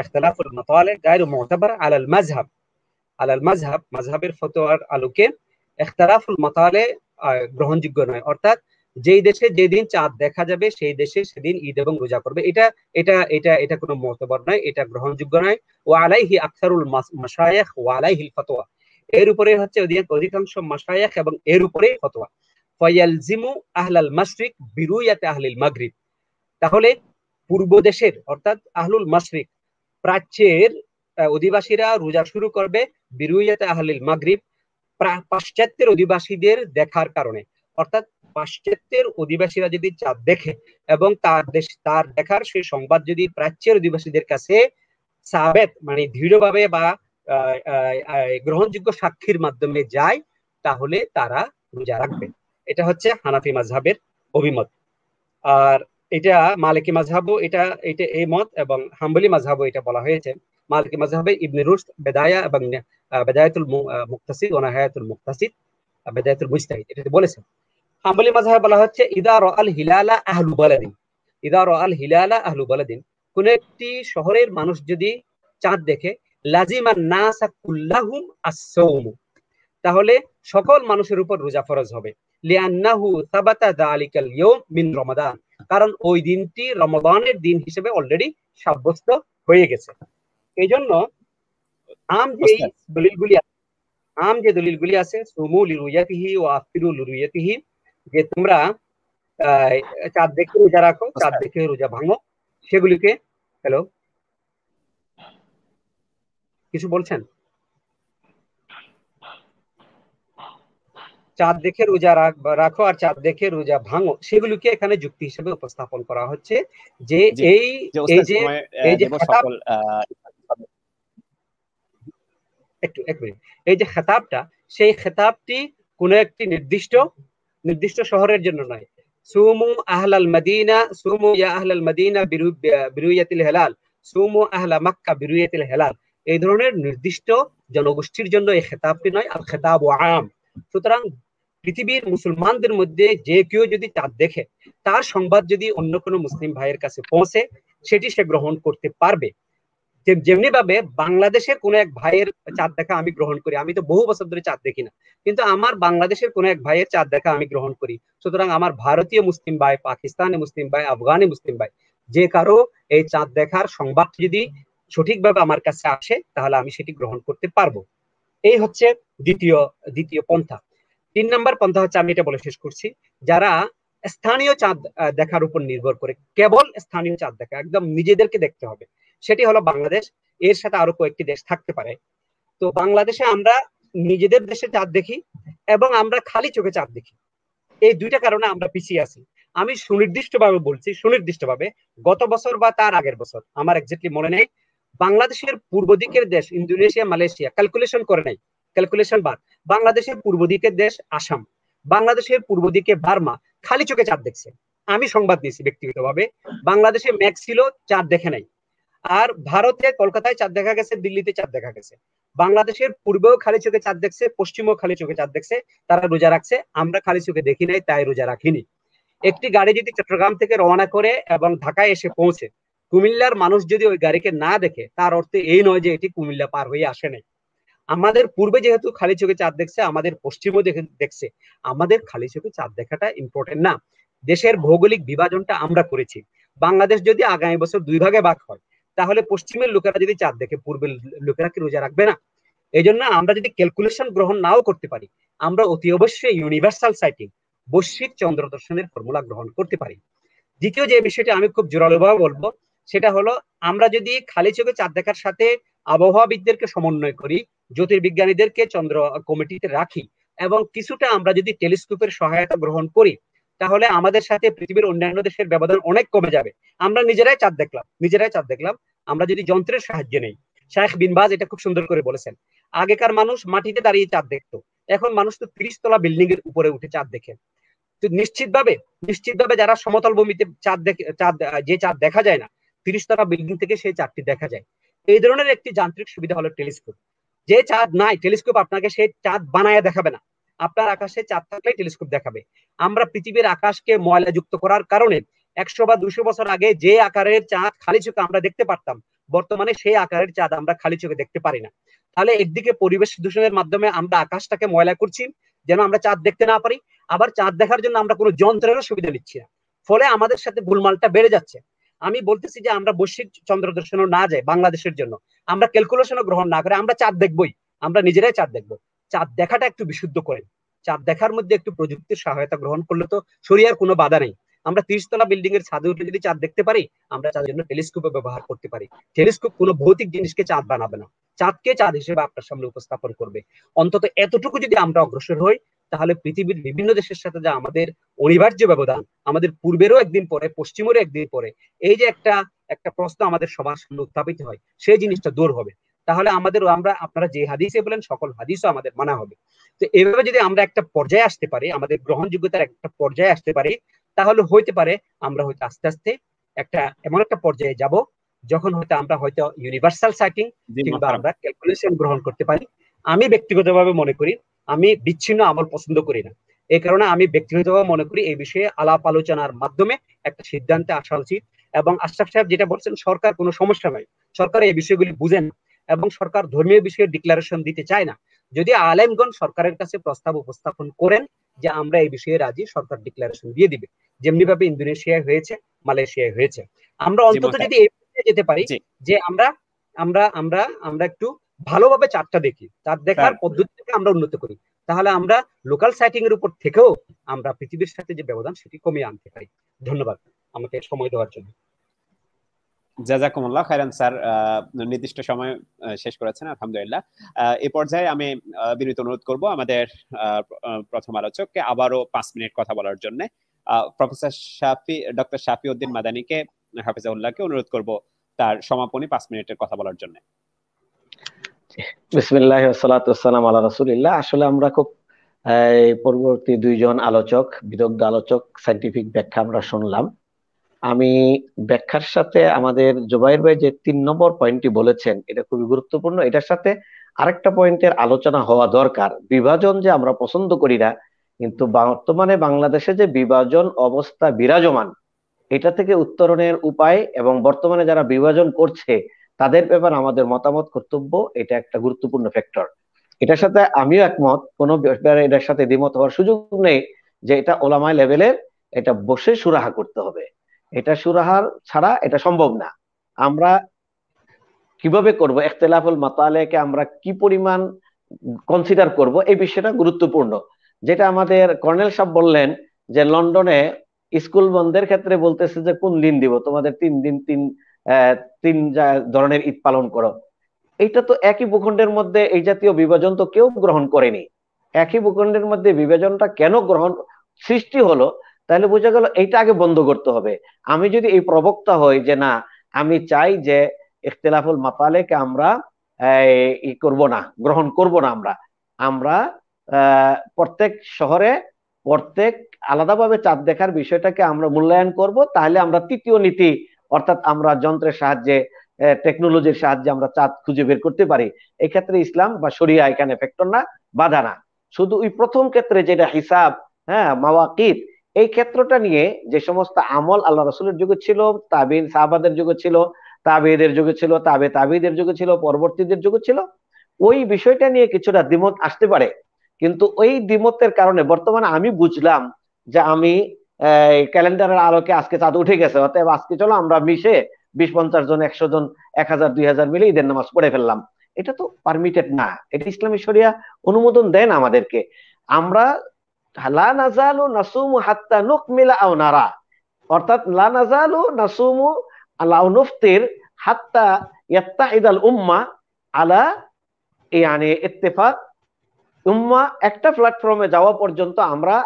ইখতিলাফুল মাতালে গায়র মুতাবার আলাল মাযহাব, আলাল মাযহাব, মাযহাবের ফতোয়ার আলোকে ইখতিলাফুল মাতালে গ্রহণযোগ্য নয়। অর্থাৎ যেই দেশে যেদিন চাঁদ দেখা যাবে সেই দেশে সেদিন ঈদ এবং রোজা করবে, এটা এটা এটা এটা কোনো মুতাবার নয়, এটা গ্রহণযোগ্য নয়। ওয়া আলাইহি আকসারুল মাশায়েখ ওয়া আলাইহিল ফতোয়া, এর উপরে হচ্ছে অধিকাংশ মাশায়েখ এবং এর উপরে ফতোয়া। ফায়ালজিমু আহলাল মাশরিক বিরুয়াতি আহলিল মাগরিব, তাহলে পূর্ব দেশের অর্থাৎ আহলুল মাশরিক প্রাচ্যের অধিবাসীরা রোজা শুরু করবে বিরুয়াতি আহলিল মাগরিব, পাশ্চাত্যের অধিবাসীদের দেখার কারণে। অর্থাৎ পাশ্চাত্যের অধিবাসীরা যদি চাঁদ দেখে এবং তার দেখার সেই সংবাদ যদি প্রাচ্যের অধিবাসীদের কাছে সাবেত মানে দৃঢ়ভাবে বা গ্রহণযোগ্য সাক্ষীর মাধ্যমে যায়, তাহলে তারা রোজা রাখবে। এটা হচ্ছে হানাফি মাযহাবের অভিমত। আর এটা মালিকি মাযহাবও এটা এই মত, এবং হাম্বলি মাযহাবও এটা বলা হয়েছে। মালিকি মাযহাবে ইবনে রুশদ বেদায়া এবং বেদায়াতুল মুক্তাসিদ ওয়া নিহায়াতুল মুক্তাসিদ, বেদায়াতুল মুজতাহিদ এটা বলেছেন। হাম্বলি মাযহাবে বলা হচ্ছে ইদা রাআল হিলালা আহলু বালাদিন, ইদা রাআল হিলালা আহলু বালাদিন, কোন একটি শহরের মানুষ যদি চাঁদ দেখে, লাজিমান নাসা কুল্লাহুম আস-সাওম, তাহলে সকল মানুষের উপর রোজা ফরজ হবে। লিআন্নাহু সাবাতা যালিকাল ইয়াউম মিন রমাদান, কারণ ওই দিনটি রমাদানের দিন হিসেবে অলরেডি সাব্যস্ত হয়ে গেছে। এইজন্য আম যে দলিলগুলি আছে সুমু লিরুয়াতিহি ওয়া আফতিরু লিরুয়াতিহি, যে তোমরা চাঁদ দেখে রোজা রাখো, চাঁদ দেখে রোজা ভাঙো, সেগুলিকে হ্যালো কিছু বলছেন? চাঁদ দেখে রোজা রাখো আর চাঁদ দেখে রোজা ভাঙো, সেগুলিকে এখানে যুক্তি হিসেবে উপস্থাপন করা হচ্ছে যে এই যে এই যে খেতাবটা, সেই খেতাবটি কোন একটি নির্দিষ্ট শহরের জন্য নয়। সুমু আহলাল মদিনা, সুমু ইয়া আহলাল মদিনা বিরুয়াতিল হিলাল, সুমু আহলা মক্কা বিরুয়াতিল হিলাল, এই ধরনের নির্দিষ্ট জনগোষ্ঠীর জন্য এই খেতাবটি নয়। আর খেতাব আম, সুতরাং পৃথিবীর মুসলমানদের মধ্যে যে কেউ যদি চাঁদ দেখে, তার সংবাদ যদি অন্য কোনো মুসলিম ভাইয়ের কাছে পৌঁছে, সেটি সে গ্রহণ করতে পারবে। যেমনি ভাবে বাংলাদেশের কোন এক ভাইয়ের চাঁদ দেখা আমি গ্রহণ করি, আমি তো বহু বছর ধরে চাঁদ দেখি না, কিন্তু আমার বাংলাদেশের কোন এক ভাইয়ের চাঁদ দেখা আমি গ্রহণ করি। সুতরাং আমার ভারতীয় মুসলিম ভাই, পাকিস্তানি মুসলিম ভাই, আফগানি মুসলিম ভাই, যে কারো এই চাঁদ দেখার সংবাদ যদি সঠিকভাবে আমার কাছে আসে, তাহলে আমি সেটি গ্রহণ করতে পারবো। এই হচ্ছে দ্বিতীয় পন্থা। 3 নম্বর পন্থা হচ্ছে, আমি এটা বলে শেষ করছি, যারা স্থানীয় চাঁদ দেখার উপর নির্ভর করে, কেবল স্থানীয় চাঁদ দেখা, একদম নিজেদেরকে দেখতে হবে, সেটি হলো বাংলাদেশ। এর সাথে আরো কয়েকটি দেশ থাকতে পারে। তো বাংলাদেশে আমরা নিজেদের দেশে চাঁদ দেখি এবং আমরা খালি চোখে চাঁদ দেখি। এই দুইটা কারণে আমরা পিছিয়ে আছি। আমি সুনির্দিষ্টভাবে বলছি, সুনির্দিষ্টভাবে গত বছর বা তার আগের বছর, আমার এক্স্যাক্টলি মনে নেই, বাংলাদেশের পূর্ব দিকের দেশ ইন্দোনেশিয়া, মালয়েশিয়া, ক্যালকুলেশন করে নাই, ক্যালকুলেশন বাদ, বাংলাদেশের পূর্ব দিকের দেশ আসাম, বাংলাদেশের পূর্ব দিকে বার্মা খালি চোখে চাঁদ দেখছে। আমি সংবাদ দিয়েছি ব্যক্তিগতভাবে, বাংলাদেশে মেঘ ছিল, চাঁদ দেখে নাই। আর ভারতে কলকাতায় চাঁদ দেখা গেছে, দিল্লিতে চাঁদ দেখা গেছে। বাংলাদেশের পূর্বেও খালি চোখে চাঁদ দেখছে, পশ্চিমেও খালি চোখে চাঁদ দেখছে, তারা রোজা রাখছে। আমরা খালি চোখে দেখি নাই, তাই রোজা রাখিনি। একটি গাড়ি যদি চট্টগ্রাম থেকে রওনা করে এবং ঢাকায় এসে পৌঁছে, কুমিল্লার মানুষ যদি ওই গাড়িকে না দেখে, তার অর্থ এই নয় যে এটি কুমিল্লা পার হয়ে আসে নাই। আমাদের পূর্বে যেহেতু খালি চোখে চাঁদ দেখছে, আমাদের পশ্চিমও দেখছে, আমাদের খালি চোখে চাঁদ দেখাটা ইম্পর্টেন্ট না। দেশের ভৌগোলিক বিভাজনটা আমরা করেছি। বাংলাদেশ যদি আগামী বছর 2 ভাগে ভাগ হয়, তাহলে পশ্চিমের লোকেরা যদি চাঁদ দেখে পূর্বের লোকেরা কি রোজা রাখবে না? এই জন্য আমরা যদি ক্যালকুলেশন গ্রহণ নাও করতে পারি, আমরা অতি অবশ্যই ইউনিভার্সাল সাইটিং, বৈশ্বিক চন্দ্র দর্শনের ফর্মুলা গ্রহণ করতে পারি। দ্বিতীয় যে বিষয়টি আমি খুব জোরালোভাবে বলবো, সেটা হলো আমরা যদি খালি চোখে চাঁদ দেখার সাথে আবহাওয়াবিদদেরকে সমন্বয় করি, জ্যোতির্বিজ্ঞানীদেরকে চন্দ্র কমিটিতে রাখি, এবং কিছুটা আমরা যদি টেলিস্কোপের সহায়তা গ্রহণ করি, তাহলে আমাদের সাথে পৃথিবীর অন্যান্য দেশের ব্যবধান অনেক কমে যাবে। আমরা নিজেরাই চাঁদ দেখলাম আমরা যদি যন্ত্রের সাহায্য নেই। শাইখ বিন বাজ এটা খুব সুন্দর করে বলেছেন, আগেকার মানুষ মাটিতে দাঁড়িয়ে চাঁদ দেখতো, এখন মানুষ তো 30 তলা বিল্ডিং এর উপরে উঠে চাঁদ দেখে। তো নিশ্চিতভাবে যারা সমতল ভূমিতে যে চাঁদ দেখা যায় না, 30 তলা বিল্ডিং থেকে সেই চাঁদটি দেখা যায়। এই ধরনের একটি যান্ত্রিক সুবিধা হলো টেলিস্কোপ। যে চাঁদ নাই, টেলিস্কোপ আপনাকে সেই চাঁদ বানায় দেখাবে না, আপনার আকাশে চাঁদ থাকলেই টেলিস্কোপ দেখাবে। আমরা পৃথিবীর আকাশকে ময়লা যুক্ত করার কারণে 100 বা 200 বছর আগে যে আকারের চাঁদ খালি চোখে আমরা দেখতে পারতাম, বর্তমানে সেই আকারের চাঁদ আমরা খালি চোখে দেখতে পারি না। তাহলে একদিকে পরিবেশ দূষণের মাধ্যমে আমরা আকাশটাকে ময়লা করছি যেন আমরা চাঁদ দেখতে না পারি, আবার চাঁদ দেখার জন্য আমরা কোনো যন্ত্রেরও সুবিধা নিচ্ছি না, ফলে আমাদের সাথে গোলমালটা বেড়ে যাচ্ছে। আমি বলতেছি যে আমরা বৈশ্বিক চন্দ্র দর্শনও না যাই বাংলাদেশের জন্য, আমরা ক্যালকুলেশনও গ্রহণ না করে আমরা চাঁদ দেখবই, আমরা নিজেরাই চাঁদ দেখবো। চাঁদ দেখাটা একটু বিশুদ্ধ করেন, চাঁদ দেখার মধ্যে একটু প্রযুক্তির সহায়তা গ্রহণ করলে তো শরিয়ার কোনো বাধা নেই। আমরা 30 তলা বিল্ডিং এর ছাদে উঠে যদি চাঁদ দেখতে পারি, আমরা চাঁদের জন্য টেলিস্কোপ ব্যবহার করতে পারি। টেলিস্কোপ কোনো ভৌতিক জিনিসকে চাঁদ বানাবে না, চাঁদকে চাঁদ হিসেবে আপনার সামনে উপস্থাপন করবে। অন্তত এতটুকু যদি আমরা অগ্রসর হই, তাহলে পৃথিবীর বিভিন্ন দেশের সাথে যা আমাদের অনিবার্য ব্যবধান, আমাদের পূর্বেরও একদিন পরে, পশ্চিমেরও একদিন পরে, এই যে একটা প্রশ্ন আমাদের সবার সামনে উত্থাপিত হয়, সেই জিনিসটা দূর হবে। তাহলে আপনারা যে হাদিসে বলেন সকল হাদিসও আমাদের মানা হবে। তো এইভাবে যদি আমরা একটা পর্যায়ে আসতে পারি, আমাদের গ্রহণযোগ্যতার একটা পর্যায়ে আসতে পারি, তাহলে হইতে পারে আমরা হয়তো আস্তে আস্তে এমন একটা পর্যায়ে যাব যখন আমরা হয়তো ইউনিভার্সাল সাইটিং কিংবা আমরা ক্যালকুলেশন গ্রহণ করতে পারি। আমি ব্যক্তিগতভাবে মনে করি, আমি বিচ্ছিন্ন আমল পছন্দ করি না। এই কারণে আমি ব্যক্তিগতভাবে মনে করি এই বিষয়ে আলাপ আলোচনার মাধ্যমে একটা সিদ্ধান্তে আসা উচিত। এবং আশরাফ সাহেব যেটা বলছেন, সরকার কোনো সমস্যা নাই, সরকার এই বিষয়গুলি বুঝেন এবং সরকার ধর্মীয় বিষয়ে ডিক্লারেশন দিতে চায় না। যদি আলেমগণ সরকারের কাছে প্রস্তাব উপস্থাপন করেন যে আমরা এই বিষয়ে রাজি, সরকার ডিক্লারেশন দিয়ে দিবে, যেমনি ভাবে ইন্দোনেশিয়ায় হয়েছে, মালয়েশিয়ায় হয়েছে। আমরা অন্তত যদি এই যেতে পারি যে আমরা আমরা আমরা আমরা একটু ভালোভাবে চাঁদটা দেখি, চাঁদ দেখার পদ্ধতিটাকে আমরা উন্নত করি, তাহলে আমরা লোকাল সাইটিং এর উপর থেকেও আমরা পৃথিবীর সাথে যে ব্যবধান সেটি কমিয়ে আনতে পারি। ধন্যবাদ আমাকে সময় দেওয়ার জন্য। জাযাকুমুল্লাহ খাইরান স্যার, নির্দিষ্ট সময় শেষ করেছেন আলহামদুলিল্লাহ। এই পর্যায়ে আমি বিনীত অনুরোধ করব আমাদের প্রথম আলোচককে আবারও 5 মিনিট কথা বলার জন্য। প্রফেসর ডক্টর শাফিউদ্দিন মাদানীকে, হাফিজাহুল্লাহকে অনুরোধ করব তার সমাপনী 5 মিনিটের কথা বলার জন্য। বিসমিল্লাহি ওয়া সালাতু ওয়া সালামু আলা রাসূলিল্লাহ। আসলে আমরা খুব পরবর্তী দুইজন আলোচক, বিদগ্ধ আলোচক, সায়েন্টিফিক ব্যাখ্যা আমরা শুনলাম। আমি ব্যাখ্যার সাথে আমাদের জুবাইর ভাই যে 3 নম্বর পয়েন্টটি বলেছেন, এটা খুবই গুরুত্বপূর্ণ। এটার সাথে আরেকটা পয়েন্টের আলোচনা হওয়া দরকার। বিভাজন যে আমরা পছন্দ করি না, কিন্তু বর্তমানে বাংলাদেশে যে বিভাজন অবস্থা বিরাজমান, এটা থেকে উত্তরণের উপায় এবং বর্তমানে যারা বিভাজন করছে তাদের ব্যাপারে আমাদের মতামত, কর্তব্য, এটা একটা গুরুত্বপূর্ণ ফ্যাক্টর। এটার সাথে আমিও একমত, কোনো ব্যাপারে এটার সাথে দ্বিমত হওয়ার সুযোগ নেই যে এটা ওলামায়ে লেভেলের, এটা বসে সুরাহা করতে হবে। এটা সুরাহার ছাড়া এটা সম্ভব না। আমরা কিভাবে করব, ইখতিলাফুল মাতালেকে আমরা কি পরিমাণ কনসিডার করব, এই বিষয়টা গুরুত্বপূর্ণ। যেটা আমাদের কর্নেল সাহেব বললেন যে লন্ডনে স্কুল বন্ধের ক্ষেত্রে বলতেছে যে কোন দিন দিব, তোমাদের 3 দিন 3 ধরনের ঈদ পালন করো। এটা তো একই ভূখণ্ডের মধ্যে এই জাতীয় বিভাজন তো কেউ গ্রহণ করেনি। একই ভূখণ্ডের মধ্যে বিভাজনটা কেন সৃষ্টি হলো, তাহলে বোঝা গেল এইটা আগে বন্ধ করতে হবে। আমি যদি এই প্রবক্তা হই যে না, আমি চাই যে ইখতিলাফুল মাতালেকে আমরা করব না, গ্রহণ করব না, আমরা প্রত্যেক শহরে প্রত্যেক আলাদাভাবে চাঁদ দেখার বিষয়টাকে আমরা মূল্যায়ন করব, তাহলে আমরা তৃতীয় নীতি, অর্থাৎ আমরা যন্ত্রের সাহায্যে, টেকনোলজির সাহায্যে আমরা চাঁদ খুঁজে বের করতে পারি। এই ক্ষেত্রে ইসলাম বা শরিয়া এখানে ফ্যাক্টর না, বাধা না। শুধু ওই প্রথম ক্ষেত্রে যেটা হিসাব, মাওয়াকিত, এই ক্ষেত্রটা নিয়ে যে সমস্ত আমল আল্লাহ রাসূলের যুগে ছিল, তাবিঈন সাহাবাদের যুগে ছিল, তাবেঈদের যুগে ছিল, তাবেঈদের যুগে ছিল, পরবর্তীদের যুগে ছিল, ওই বিষয়টা নিয়ে কিছুটা দ্বিমত আসতে পারে। কিন্তু ওই দ্বিমতের কারণে বর্তমানে আমি বুঝলাম যে আমি ক্যালেন্ডারের আলোকে আজকে চাঁদ উঠে গেছে, অতএব আজকে চলো আমরা মিশে 20-50 জন, 100 জন, 1000-2000 মিলে ঈদের নামাজ পড়ে ফেললাম। এটা তো পারমিটেড না, এটা ইসলামী শরিয়া অনুমোদন দেয় না আমাদেরকে। আমরা লা নাজালু নাসুমু হাত্তা নুকমিলা আও নারা, অর্থাৎ লা নাজালু নাসুমু আও নুফতির হাত্তা ইয়াত্তাহিদাল উম্মাহ আলা ইত্তেফাক। উম্মাহ একটা প্ল্যাটফর্মে যাওয়া পর্যন্ত আমরা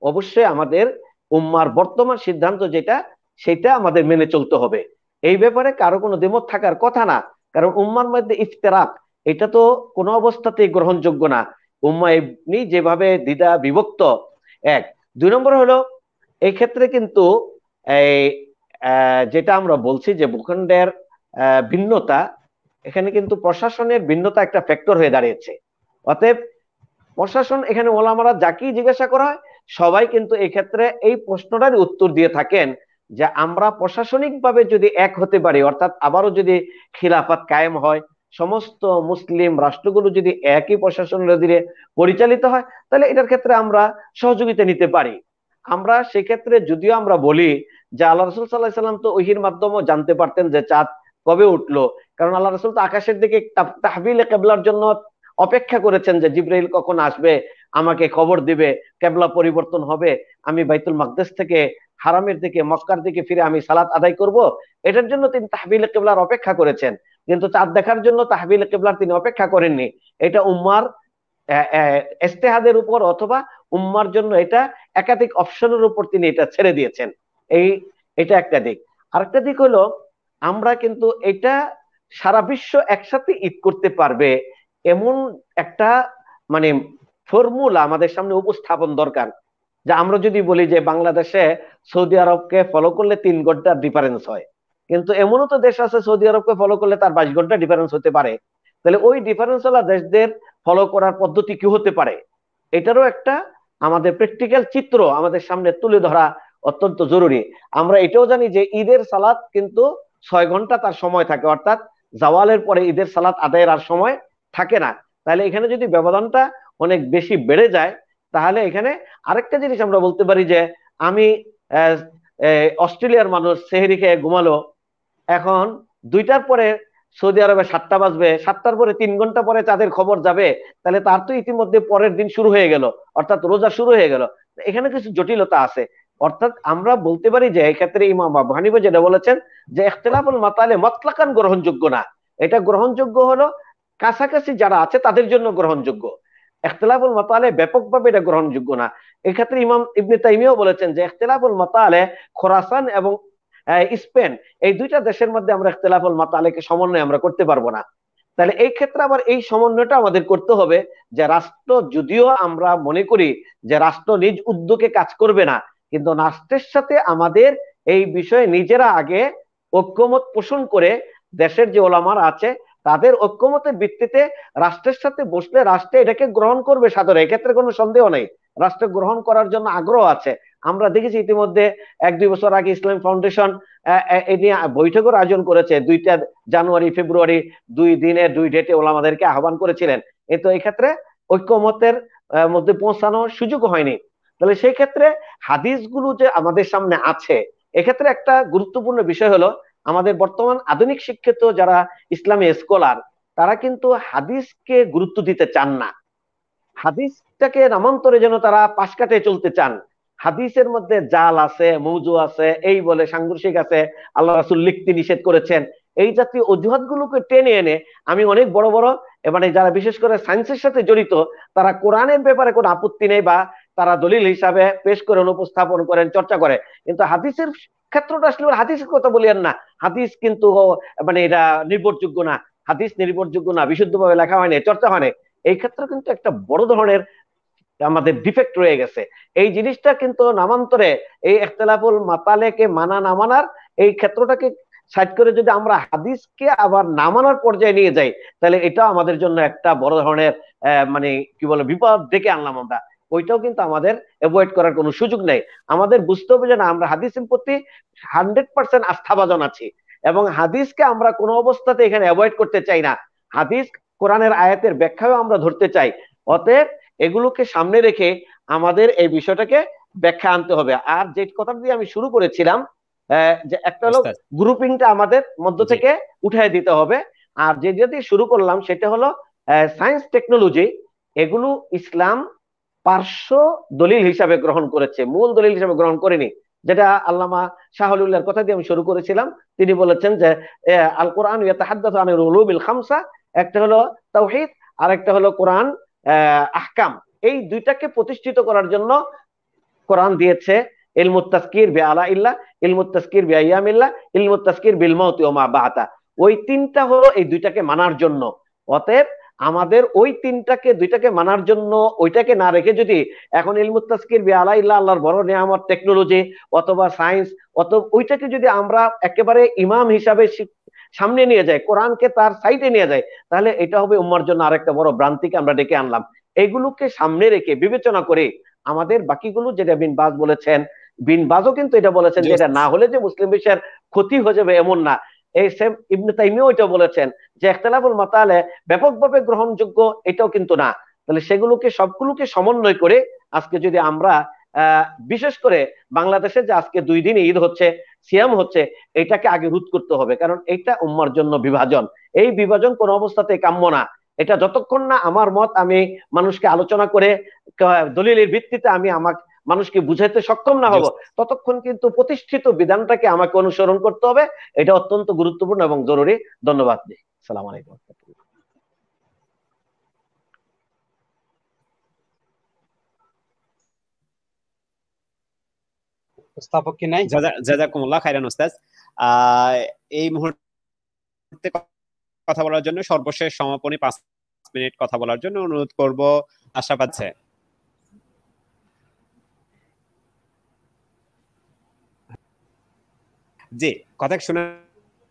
অবশ্যই আমাদের উম্মার বর্তমান সিদ্ধান্ত যেটা সেটা আমাদের মেনে চলতে হবে। এই ব্যাপারে কারো কোনো দ্বিমত থাকার কথা না, কারণ উম্মার মধ্যে ইফতিরাক এটা তো কোনো অবস্থাতেই গ্রহণযোগ্য না। উম্মা এমনি যেভাবে দ্বিধা বিভক্ত, 1। 2 নম্বর হলো এই ক্ষেত্রে কিন্তু এই যেটা আমরা বলছি যে ভূখণ্ডের ভিন্নতা, এখানে কিন্তু প্রশাসনের ভিন্নতা একটা ফ্যাক্টর হয়ে দাঁড়িয়েছে। অতএব প্রশাসন এখানে ওলামারা যাকেই জিজ্ঞাসা করা হয় সবাই কিন্তু এই ক্ষেত্রে এই প্রশ্নটারই উত্তর দিয়ে থাকেন যে আমরা প্রশাসনিকভাবে যদি এক হতে পারি, অর্থাৎ আবারও যদি খিলাফত কায়েম হয়, সমস্ত মুসলিম রাষ্ট্রগুলো যদি একই প্রশাসনের অধীনে পরিচালিত হয়, তাহলে এটার ক্ষেত্রে আমরা সহযোগিতা নিতে পারি। আমরা সেক্ষেত্রে যদিও আমরা বলি যে আল্লাহ রাসূল সাল্লাল্লাহু আলাইহি সাল্লাম তো ওহীর মাধ্যমে জানতে পারতেন যে চাঁদ কবে উঠলো, কারণ আল্লাহ রাসূল তো আকাশের দিকে তাহবিলে কিবলার জন্য অপেক্ষা করেছেন যে জিবরাইল কখন আসবে, আমাকে খবর দিবে, কিবলা পরিবর্তন হবে, আমি বাইতুল মাকদেস থেকে হারামের দিকে মক্কার দিকে ফিরে আমি সালাত আদায় করব। এটার জন্য তিনি তাহবিলে কিবলার অপেক্ষা করেছেন, কিন্তু চাঁদ দেখার জন্য তাহবিলে কিবলার তিনি অপেক্ষা করেননি। এটা উম্মার ইজতিহাদের উপর অথবা উম্মার জন্য এটা একাধিক অপশনের উপর তিনি এটা ছেড়ে দিয়েছেন। এটা একটা দিক। আরেকটা দিক হলো আমরা কিন্তু এটা সারা বিশ্ব একসাথে ঈদ করতে পারবে এমন একটা মানে ফর্মুলা আমাদের সামনে উপস্থাপন দরকার। যে আমরা যদি বলি যে বাংলাদেশে সৌদি আরবকে ফলো করলে 3 ঘন্টার ডিফারেন্স হয়, কিন্তু এমনও তো দেশ আছে সৌদি আরবকে ফলো করলে তার 22 ঘন্টা ডিফারেন্স হতে পারে। তাহলে ওই ডিফারেন্স ওয়ালা দেশদের ফলো করার পদ্ধতি কি হতে পারে, এটারও একটা আমাদের প্র্যাকটিক্যাল চিত্র আমাদের সামনে তুলে ধরা অত্যন্ত জরুরি। আমরা এটাও জানি যে ঈদের সালাত কিন্তু 6 ঘন্টা তার সময় থাকে, অর্থাৎ জাওয়ালের পরে ঈদের সালাত আদায়ের আর সময় থাকে না। তাহলে এখানে যদি ব্যবধানটা অনেক বেশি বেড়ে যায়, তাহলে এখানে আরেকটা জিনিস আমরা বলতে পারি যে আমি অস্ট্রেলিয়ার মানুষ সেহরি খেয়ে ঘুমালো, এখন 2টার পরে সৌদি আরবে 7টা বাজবে, 7টার পরে 3 ঘন্টা পরে তাদের খবর যাবে, তাহলে তার তো ইতিমধ্যে পরের দিন শুরু হয়ে গেল, অর্থাৎ রোজা শুরু হয়ে গেল। এখানে কিছু জটিলতা আছে। অর্থাৎ আমরা বলতে পারি যে এই ক্ষেত্রে ইমাম আবু হানিফা যেটা বলেছেন যে ইখতিলাফুল মাতালে মতলাকান গ্রহণযোগ্য না, এটা গ্রহণযোগ্য হলো কাছাকাছি যারা আছে তাদের জন্য গ্রহণযোগ্য, ইখতিলাফুল মাতালে ব্যাপকভাবে এটা গ্রহণযোগ্য না। এই ক্ষেত্রে ইমাম ইবনে তাইমিয়াও বলেছেন যে ইখতিলাফুল মাতালে খোরাসান এবং স্পেন এই 2টা দেশের মধ্যে আমরা ইখতিলাফুল মাতালেকে সমন্বয় আমরা করতে পারবো না। তাহলে এই ক্ষেত্রে আবার এই সমন্বয়টা আমাদের করতে হবে যে রাষ্ট্র, যদিও আমরা মনে করি যে রাষ্ট্র নিজ উদ্যোগে কাজ করবে না, কিন্তু রাষ্ট্রের সাথে আমাদের এই বিষয়ে নিজেরা আগে ঐক্যমত পোষণ করে দেশের যে ওলামারা আছে তাদের ঐক্যমতের ভিত্তিতে রাষ্ট্রের সাথে বসলে রাষ্ট্র এটাকে গ্রহণ করবে সাদরে, এক্ষেত্রে কোনো সন্দেহ নেই, রাষ্ট্র গ্রহণ করার জন্য আগ্রহ আছে। আমরা দেখেছি ইতিমধ্যে 1-2 বছর আগে ইসলামী ফাউন্ডেশন এই নিয়ে বৈঠকের আয়োজন করেছে, 2টা জানুয়ারি ফেব্রুয়ারি 2 দিনে 2 ডেটে ওলামাদেরকে আহ্বান করেছিলেন। তো এই ক্ষেত্রে ঐক্যমতের মধ্যে পৌঁছানোর সুযোগ হয়নি। তাহলে সেই ক্ষেত্রে হাদিসগুলো যে আমাদের সামনে আছে, এক্ষেত্রে একটা গুরুত্বপূর্ণ বিষয় হলো আমাদের বর্তমান আধুনিক শিক্ষিত যারা ইসলামী স্কলার তারা কিন্তু হাদিসকে গুরুত্ব দিতে চান না, হাদিসটাকে নামান্তরে যেন তারা পাশ কাটে চলতে চান। হাদিসের মধ্যে জাল আছে, মৌজু আছে, এই বলে সাংঘর্ষিক আছে, আল্লাহ রাসূল লিখতে নিষেধ করেছেন, এই জাতীয় অজুহাত গুলোকে টেনে এনে আমি অনেক বড় বড় মানে যারা বিশেষ করে সায়েন্সের সাথে জড়িত তারা কোরআনের ব্যাপারে কোনো আপত্তি নেই বা তারা দলিল হিসাবে পেশ করেন, উপস্থাপন করেন, চর্চা করে, কিন্তু হাদিসের ক্ষেত্রটা আসলে হাদিসের কথা বলিয়েন না, হাদিস কিন্তু মানে এটা নির্ভরযোগ্য না, হাদিস নির্ভরযোগ্য না, বিশুদ্ধভাবে লেখা হয়নি, চর্চা হয়নি। এই ক্ষেত্রে কিন্তু একটা বড় ধরনের আমাদের ডিফেক্ট রয়ে গেছে। এই জিনিসটা কিন্তু নামান্তরে এই ইখতিলাফুল মাতালেকে মানা না মানার এই ক্ষেত্রটাকে সাইড করে যদি আমরা হাদিসকে আবার না মানার পর্যায়ে নিয়ে যাই, তাহলে এটা আমাদের জন্য একটা বড় ধরনের মানে কি বলে বিপদ ডেকে আনলাম আমরা। ওইটাও কিন্তু আমাদের অ্যাভয়েড করার কোনো সুযোগ নেই। আমাদের বুঝতে হবে যে না, আমরা হাদিসের প্রতি 100% আস্থাভাজন আছি এবং হাদিসকে আমরা কোনো অবস্থাতে এখানে অ্যাভয়েড করতে চাই না। হাদিস কোরআনের আয়াতের ব্যাখ্যাও আমরা ধরতে চাই। অতএব এগুলোকে সামনে রেখে আমাদের এই বিষয়টাকে ব্যাখ্যা আনতে হবে। আর যে কথাটা দিয়ে আমি শুরু করেছিলাম, যে একটা হলো ওস্তাদ গ্রুপিংটা আমাদের মধ্য জি থেকে উঠাই দিতে হবে। আর যেটা দিয়ে শুরু করলাম সেটা হলো সায়েন্স টেকনোলজি, এগুলো ইসলাম পার্শ্ব দলিল হিসাবে গ্রহণ করেছে, মূল দলিল হিসাবে গ্রহণ করেনি। যেটা আল্লামা শাহুল্লাহর কথা দিয়ে আমি শুরু করেছিলাম, তিনি বলেছেন যে আল কোরআন ইয়াতাহাদ্দাসু আনিল উলুমিল খামসা, একটা হলো তাওহীদ আর একটা হলো কোরআন আহকাম। এই দুইটাকে প্রতিষ্ঠিত করার জন্য কোরআন দিয়েছে ইলমুত তাজকির বিআলা ইল্লাহ, ইলমুত তাজকির বিআইয়ামিল্লাহ, ইলমুত তাজকির বিল মাউতি ওয়া মা বা'দা। ওই তিনটা হলো এই দুইটাকে মানার জন্য। অতএব আমাদের ওই দুইটাকে মানার জন্য ওইটাকে না রেখে যদি এখন ইলমুত তাজকির বিআলা ইল্লাহ, আল্লাহর বড় নিয়ামত টেকনোলজি অথবা সায়েন্স, অথবা ওইটাকে যদি আমরা একেবারে ইমাম হিসাবে সামনে নিয়ে যাই, কোরআনকে তার সাইডে নিয়ে যাই, তাহলে এটা হবে উম্মার জন্য আরেকটা বড় ভ্রান্তিকে আমরা ডেকে আনলাম। এগুলোকে সামনে রেখে বিবেচনা করে আমাদের বাকিগুলো, যেটা বিন বাজ বলেছেন, বিন বাজও কিন্তু এটা বলেছেন যে এটা না হলে যে মুসলিম বিশ্বের ক্ষতি হয়ে যাবে এমন না। এই সেম ইবনে তাইমিয়াও এটা বলেছেন যে ইখতিলাফুল মাতালে ব্যাপকভাবে গ্রহণযোগ্য, এটাও কিন্তু না। তাহলে সবগুলোকে সমন্বয় করে আজকে যদি আমরা বিশেষ করে বাংলাদেশে যে আজকে 2 দিন ঈদ হচ্ছে, সিয়াম হচ্ছে, এটাকে আগে রোধ করতে হবে, কারণ এটা উম্মার জন্য বিভাজন। এই বিভাজন কোন অবস্থাতেই কাম্য না। এটা যতক্ষণ না আমার মত আমি মানুষকে আলোচনা করে দলিলের ভিত্তিতে আমি মানুষকে বুঝাইতে সক্ষম না হব, ততক্ষণ কিন্তু প্রতিষ্ঠিত বিধানটাকে আমাকে অনুসরণ করতে হবে। এটা অত্যন্ত গুরুত্বপূর্ণ এবং জরুরি। ধন্যবাদ। আসসালামু আলাইকুম। উপস্থাপক কি নাই? জাযাকুমুল্লাহ খাইরান উস্তাদ। এই মুহূর্তে কথা বলার জন্য সর্বশেষ সমাপনী 5 মিনিট কথা বলার জন্য অনুরোধ করব আশরাফ আছে। জি, কথা শোনা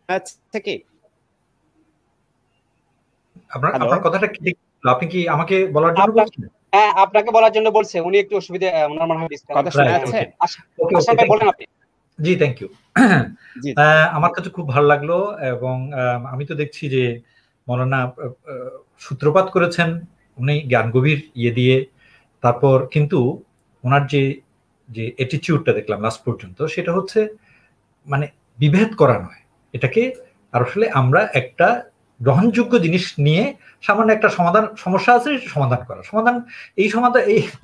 যাচ্ছে কি? আপনার কথাটা কি, আপনি কি আমাকে বলার জন্য বলছেন? হ্যাঁ, আপনাকে বলার জন্য বলছে, উনি একটু অসুবিধা, ওনার মনে হয় ডিসকানেক্ট। কথা শোনা যাচ্ছে? আশা ভাই বলেন আপনি। জি, থ্যাংক ইউ। আমার কাছে খুব ভালো লাগলো, এবং আমি তো দেখছি যে মৌলানা সূত্রপাত করেছেন উনি জ্ঞান গভীর ইয়ে দিয়ে, তারপর কিন্তু ওনার যে অ্যাটিটিউডটা দেখলাম লাস্ট পর্যন্ত, সেটা হচ্ছে মানে বিভেদ করা নয় এটাকে, আর আসলে আমরা একটা গ্রহণযোগ্য জিনিস নিয়ে সামান্য একটা সমস্যা আছে সমাধান করা, এই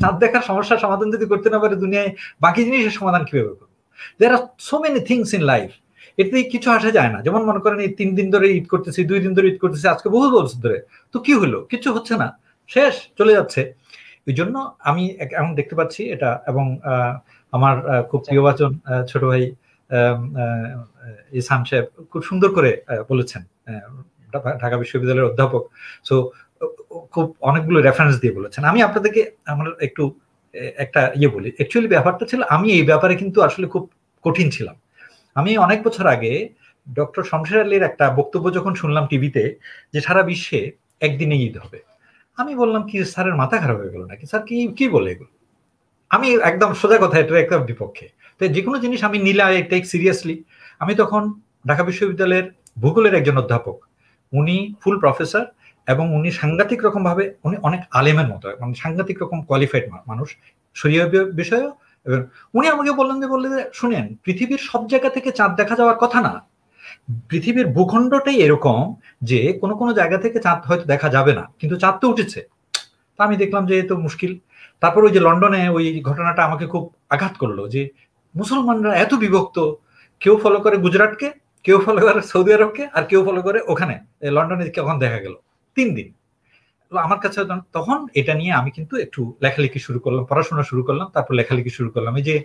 চাঁদ দেখার সমস্যার সমাধান যদি করতে না পারে দুনিয়ায়, বাকি জিনিসের সমাধান কিভাবে করবো? There are so many things in life, এতে কিছু আসা যায় না। যেমন মনে করেন এই 3 দিন ধরে ঈদ করতেছি, 2 দিন ধরে ঈদ করতেছি, আজকে বহু বছর ধরে, তো কি হলো? কিছু হচ্ছে না, শেষ, চলে যাচ্ছে। এই জন্য আমি এখন দেখতে পাচ্ছি এটা, এবং আমার খুব প্রিয়বাচন ছোট ভাই ইসান সাহেব খুব সুন্দর করে বলেছেন, ঢাকা বিশ্ববিদ্যালয়ের অধ্যাপক, সো খুব অনেকগুলো রেফারেন্স দিয়ে বলেছেন। আমি আপনাদেরকে আমার একটু একটা বলি। অ্যাকচুয়ালি ব্যাপারটা ছিল, আমি এই ব্যাপারে কিন্তু আসলে খুব কঠিন ছিলাম। আমি অনেক বছর আগে ডক্টর শমশের আলীর একটা বক্তব্য যখন শুনলাম টিভিতে, যে সারা বিশ্বে একদিনে ঈদ হবে, আমি বললাম কি স্যারের মাথা খারাপ হয়ে গেল নাকি, স্যার কি বলে এগুলো? আমি একদম সোজা কথা, এটা একটা বিপক্ষে। তো যে কোনো জিনিস আমি নিলে টেক সিরিয়াসলি। আমি তখন ঢাকা বিশ্ববিদ্যালয়ের ভূগোলের একজন অধ্যাপক, উনি ফুল প্রফেসর, এবং উনি সাংঘাতিক রকম ভাবে, উনি অনেক আলেমের মতো, মানে সাংঘাতিক রকম কোয়ালিফাইড মানুষ শরীয় বিষয়েও। এবং উনি আমাকে বললেন যে শুনেন, পৃথিবীর সব জায়গা থেকে চাঁদ দেখা যাওয়ার কথা না, পৃথিবীর ভূখণ্ডটাই এরকম যে কোনো জায়গা থেকে চাঁদ হয়তো দেখা যাবে না, কিন্তু চাঁদ তো উঠেছে। তা আমি দেখলাম যে তো মুশকিল। তারপর ওই যে লন্ডনে ওই ঘটনাটা আমাকে খুব আঘাত করলো, যে মুসলমানরা এত বিভক্ত, কেউ ফলো করে গুজরাটকে, কেউ ফলো করে সৌদি আরবকে, আর কেউ ফলো করে ওখানে লন্ডনে কখন দেখা গেল 3 দিন। আমার কাছে তখন এটা নিয়ে আমি কিন্তু একটু লেখালেখি শুরু করলাম, পড়াশোনা শুরু করলাম, তারপর লেখালেখি শুরু করলাম। এই যে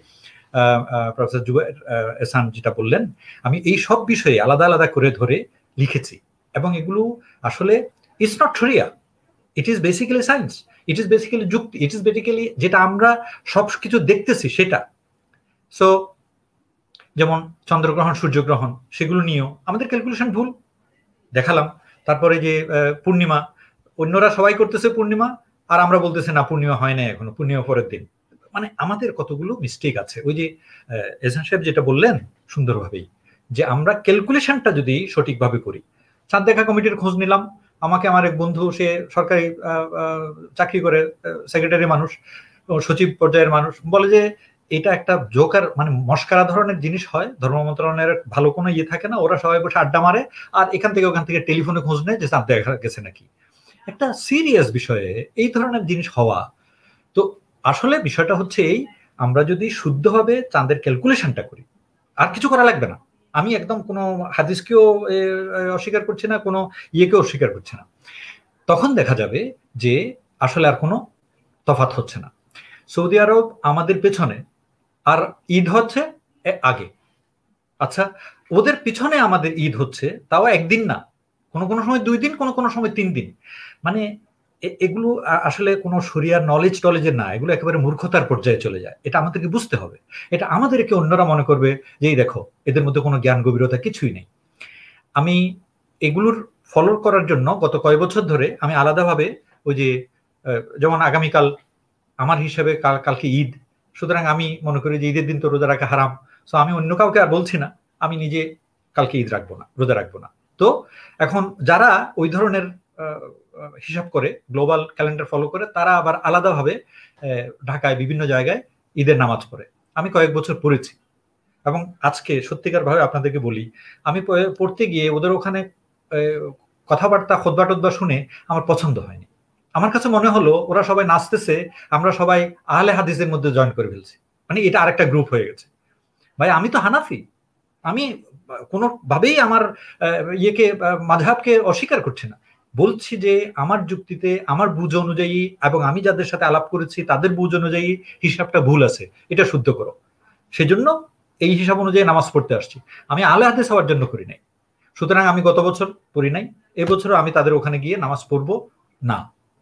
প্রফেসর জুবায়ের এহসান যেটা বললেন, আমি এই সব বিষয়ে আলাদা আলাদা করে ধরে লিখেছি, এবং এগুলো আসলে ইটস নট শরিয়া, it is basically science, it is basically যুক্তি, ইট ইজ বেসিক্যালি যেটা আমরা সব কিছু দেখতেছি সেটা। সো যেমন চন্দ্রগ্রহণ, সূর্যগ্রহণ, সেগুলো নিয়েও আমাদের ক্যালকুলেশন ভুল দেখালাম। তারপরে যে পূর্ণিমা, অন্যরা সবাই করতেছে পূর্ণিমা, আর আমরা বলতেছি না পূর্ণিমা হয় না এখনো, পূর্ণিমা পরের দিন। মানে আমাদের কতগুলো মিস্টেক আছে। ওই যে এহসান সাহেব যেটা বললেন সুন্দরভাবেই, যে আমরা ক্যালকুলেশনটা যদি সঠিকভাবে করি। চাঁদ দেখা কমিটির খোঁজ নিলাম, আমাকে আমার এক বন্ধু, সে সরকারি চাকরি করে, সেক্রেটারি মানুষ, সচিব পর্যায়ের মানুষ, বলে যে এটা একটা জোকার মানে মস্কারা ধরনের জিনিস হয়, ধর্ম মন্ত্রণালয়ের ভালো কোনো ইয়ে থাকে না, ওরা সবাই বসে আড্ডা মারে আর এখান থেকে ওখান থেকে টেলিফোনে খোঁজ নেয় যে চাঁদ দেখা গেছে নাকি। একটা সিরিয়াস বিষয়ে এই ধরনের জিনিস হওয়া, তো আসলে বিষয়টা হচ্ছে এই, আমরা যদি শুদ্ধভাবে চাঁদের ক্যালকুলেশনটা করি, আর কিছু করা লাগবে না। আমি একদম কোনো হাদিসকেও অস্বীকার করছি না, কোনো ইয়েকেও অস্বীকার করছি না, তখন দেখা যাবে যে আসলে আর কোনো তফাৎ হচ্ছে না। সৌদি আরব আমাদের পেছনে আর ঈদ হচ্ছে আগে, আচ্ছা ওদের পিছনে আমাদের ঈদ হচ্ছে তাও একদিন না, কোনো কোনো সময় 2 দিন, কোনো কোনো সময় 3 দিন। মানে এগুলো আসলে কোনো শরিয়ার নলেজ টলেজের না, এগুলো একেবারে মূর্খতার পর্যায়ে চলে যায়। এটা আমাদেরকে বুঝতে হবে। এটা আমাদেরকে অন্যরা মনে করবে যে এই দেখো এদের মধ্যে কোনো জ্ঞান গভীরতা কিছুই নেই। আমি এগুলোর ফলো করার জন্য গত কয়েক বছর ধরে আমি আলাদাভাবে ওই যে যেমন আগামীকাল আমার হিসেবে কালকে ঈদ, সুতরাং আমি মনে করি যে ঈদের দিন তো রোজা রাখা হারাম, সো আমি অন্য কাউকে আর বলছি না, আমি নিজে কালকে ঈদ রাখবো না, রোজা রাখবো না। তো এখন যারা ওই ধরনের হিসাব করে গ্লোবাল ক্যালেন্ডার ফলো করে, তারা আবার আলাদাভাবে ঢাকায় বিভিন্ন জায়গায় ঈদের নামাজ পড়ে। আমি কয়েক বছর পড়েছি এবং আজকে সত্যিকার ভাবে আপনাদেরকে বলি, আমি পড়তে গিয়ে ওদের ওখানে কথাবার্তা খুতবা টুতবা শুনে আমার পছন্দ হয়নি। আমার কাছে মনে হলো ওরা সবাই নাচতেছে, আমরা সবাই আহলে হাদিসের মধ্যে জয়েন করে ফেলছি, মানে এটা আরেকটা গ্রুপ হয়ে গেছে। ভাই আমি তো হানাফি, আমি কোনোভাবেই আমার ইয়েকে মাযহাবকে অস্বীকার করছি না, বলছি যে আমার যুক্তিতে আমার বুঝ অনুযায়ী এবং আমি যাদের সাথে আলাপ করেছি তাদের বুঝ অনুযায়ী হিসাবটা ভুল আছে, এটা শুদ্ধ করো। সেজন্য এই হিসাব অনুযায়ী নামাজ পড়তে আসছি, আমি আহলে হাদিস হওয়ার জন্য করি নাই। সুতরাং আমি গত বছর পড়ি নাই, এবছরও আমি তাদের ওখানে গিয়ে নামাজ পড়বো না।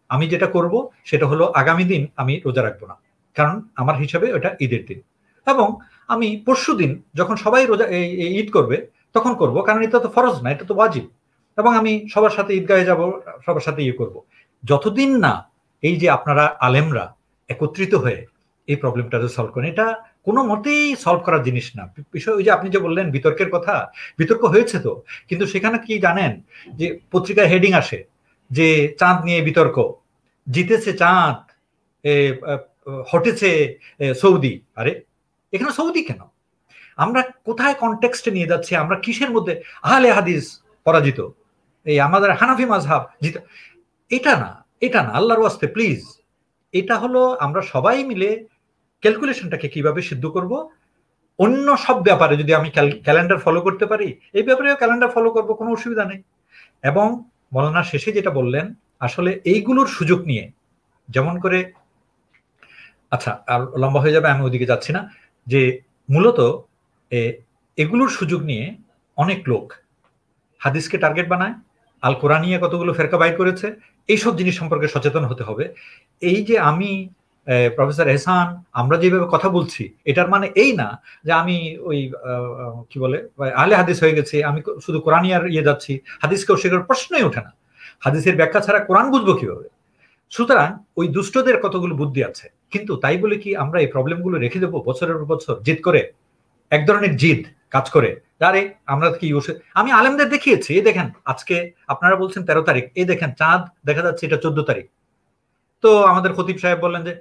আমি যেটা করব সেটা হলো আগামী দিন আমি রোজা রাখবো না, কারণ আমার হিসাবে ওটা ঈদের দিন, এবং আমি পরশু দিন যখন সবাই রোজা ঈদ করবে তখন করব, কারণ এটা তো ফরজ না, এটা তো ওয়াজিব, এবং আমি সবার সাথে ঈদগাহে যাব, সবার সাথে ইয়ে করব। যতদিন না এই যে আপনারা আলেমরা একত্রিত হয়ে এই প্রবলেমটা সলভ করেন, এটা কোনো মতেই সলভ করার জিনিস না। বিষয় ওই যে আপনি যে বললেন বিতর্কের কথা, বিতর্ক হয়েছে তো, কিন্তু সেখানে কি জানেন যে পত্রিকায় হেডিং আসে যে চাঁদ নিয়ে বিতর্ক, জিতেছে চাঁদ, হটেছে সৌদি। আরে এখানে সৌদি কেন? আমরা কোথায় কনটেক্সটে নিয়ে যাচ্ছি? আমরা কিসের মধ্যে? আহলে হাদিস পরাজিত, এই আমাদের হানাফি মাযহাব জিত, এটা না, এটা না, আল্লাহর ওয়াস্তে প্লিজ। এটা হলো আমরা সবাই মিলে ক্যালকুলেশনটাকে কিভাবে সিদ্ধ করব। অন্য সব ব্যাপারে যদি আমি ক্যালেন্ডার ফলো করতে পারি, এই ব্যাপারেও ক্যালেন্ডার ফলো করব, কোনো অসুবিধা নেই। এবং মৌলানা শেষে যেটা বললেন, আসলে এইগুলোর সুযোগ নিয়ে, যেমন করে, আচ্ছা আর লম্বা হয়ে যাবে, আমি ওইদিকে যাচ্ছি না, যে মূলত এগুলোর সুযোগ নিয়ে অনেক লোক হাদিসকে টার্গেট বানায়, আল কোরআন নিয়ে কতগুলো ফেরকা বাইর করেছে, এইসব জিনিস সম্পর্কে সচেতন হতে হবে। এই যে আমি প্রফেসর এহসান আমরা যেভাবে কথা বলছি, এটার মানে এই না যে আমি ওই কি বলে আহলে হাদিস হয়ে গেছি, আমি শুধু কোরআনিয়ার ইয়ে যাচ্ছি, হাদিসকে অস্বীকার প্রশ্নই ওঠে না। হাদিসের ব্যাখ্যা ছাড়া কোরআন বুঝবো কিভাবে? সুতরাং ওই দুষ্টদের কতগুলো বুদ্ধি আছে, কিন্তু তাই বলে কি আমরা এই প্রবলেমগুলো রেখে দেবো বছরের বছর জিদ করে? এক ধরনের জিদ কাজ করে, আরে আমরা কি, আমি আলেমদের দেখিয়েছি, এই দেখেন আজকে আপনারা বলছেন 13 তারিখ, এই দেখেন চাঁদ দেখা যাচ্ছে এটা 14 তারিখ। তো আমাদের খতিব সাহেব বললেন যে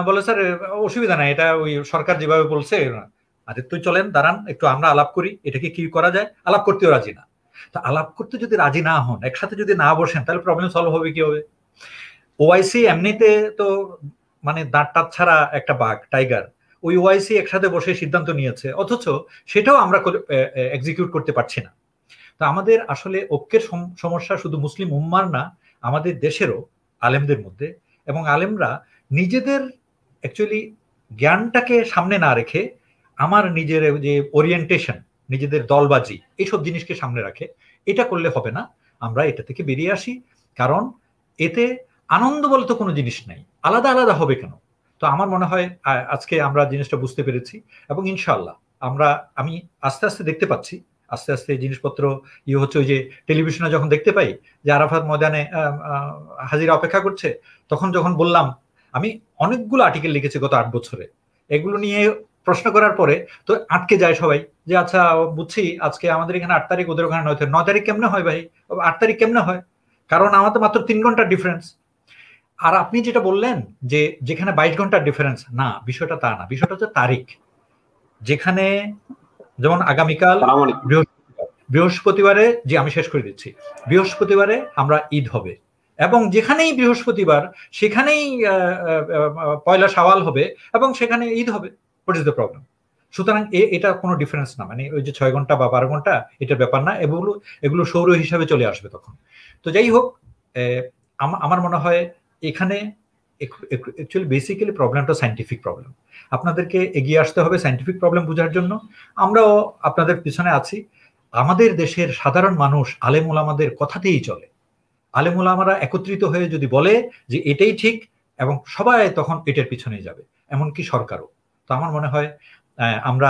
বলে স্যার অসুবিধা নাই, এটা ওই সরকার যেভাবে বলছে। আরে তুই চলেন দাঁড়ান একটু আমরা আলাপ করি, এটাকে কি করা যায়? আলাপ করতেও রাজি না। তা আলাপ করতে যদি রাজি না হন, একসাথে যদি না বসেন, তাহলে প্রবলেম সলভ হবে কি হবে? ওআইসি এমনিতে তো মানে দাঁত টাত ছাড়া একটা বাঘ, টাইগার, ওই ওআইসি একসাথে বসে সিদ্ধান্ত নিয়েছে, অথচ সেটাও আমরা এক্সিকিউট করতে পারছি না। তো আমাদের আসলে ঐক্যের সমস্যা শুধু মুসলিম উম্মার না, আমাদের দেশেরও আলেমদের মধ্যে, এবং আলেমরা নিজেদের অ্যাকচুয়ালি জ্ঞানটাকে সামনে না রেখে আমার নিজের যে ওরিয়েন্টেশন, নিজেদের দলবাজি, এইসব জিনিসকে সামনে রাখে। এটা করলে হবে না, আমরা এটা থেকে বেরিয়ে আসি, কারণ এতে আনন্দ বলতে কোনো জিনিস নাই, আলাদা আলাদা হবে কেন? তো আমার মনে হয় আজকে আমরা জিনিসটা বুঝতে পেরেছি, এবং ইনশাআল্লাহ আমি আস্তে আস্তে দেখতে পাচ্ছি, আস্তে আস্তে জিনিসপত্র ইয়ে হচ্ছে। ওই যে টেলিভিশনে যখন দেখতে পাই যে আরাফাত ময়দানে হাজিরা অপেক্ষা করছে, তখন যখন বললাম, আমি অনেকগুলো আর্টিকেল লিখেছি গত 8 বছরে, এগুলো নিয়ে প্রশ্ন করার পরে তো আটকে যায় সবাই, যে আচ্ছা বুঝছি আজকে আমাদের এখানে 8 তারিখ, ওদের ওখানে 9 তারিখ। 9 তারিখ কেমনে হয় ভাই? 8 তারিখ কেমনে হয়? কারণ আমাদের মাত্র 3 ঘন্টার ডিফারেন্স। আর আপনি যেটা বললেন যে যেখানে 22 ঘন্টার ডিফারেন্স, না বিষয়টা তা না, বিষয়টা হচ্ছে তারিখ। যেখানে যেমন আগামীকাল বৃহস্পতিবারে, যে আমি শেষ করে দিচ্ছি, বৃহস্পতিবারে আমরা ঈদ হবে, এবং যেখানেই বৃহস্পতিবার সেখানেই পয়লা শাওয়াল হবে এবং সেখানে ঈদ হবে। What is the problem? সুতরাং এটা কোনো ডিফারেন্স না, মানে ওই যে 6 ঘন্টা বা 12 ঘন্টা এটার ব্যাপার না, এগুলো সৌর হিসাবে চলে আসবে তখন। তো যাই হোক, আমার মনে হয় এখানে অ্যাকচুয়ালি বেসিক্যালি প্রবলেমটা সায়েন্টিফিক প্রবলেম। আপনাদেরকে এগিয়ে আসতে হবে সায়েন্টিফিক প্রবলেম বোঝার জন্য। আমরাও আপনাদের পিছনে আছি। আমাদের দেশের সাধারণ মানুষ আলেম ওলামাদের কথাতেই চলে। আলেম ওলামারা একত্রিত হয়ে যদি বলে যে এটাই ঠিক, এবং সবাই তখন এটার পিছনেই যাবে, এমনকি সরকারও। তো আমার মনে হয় আমরা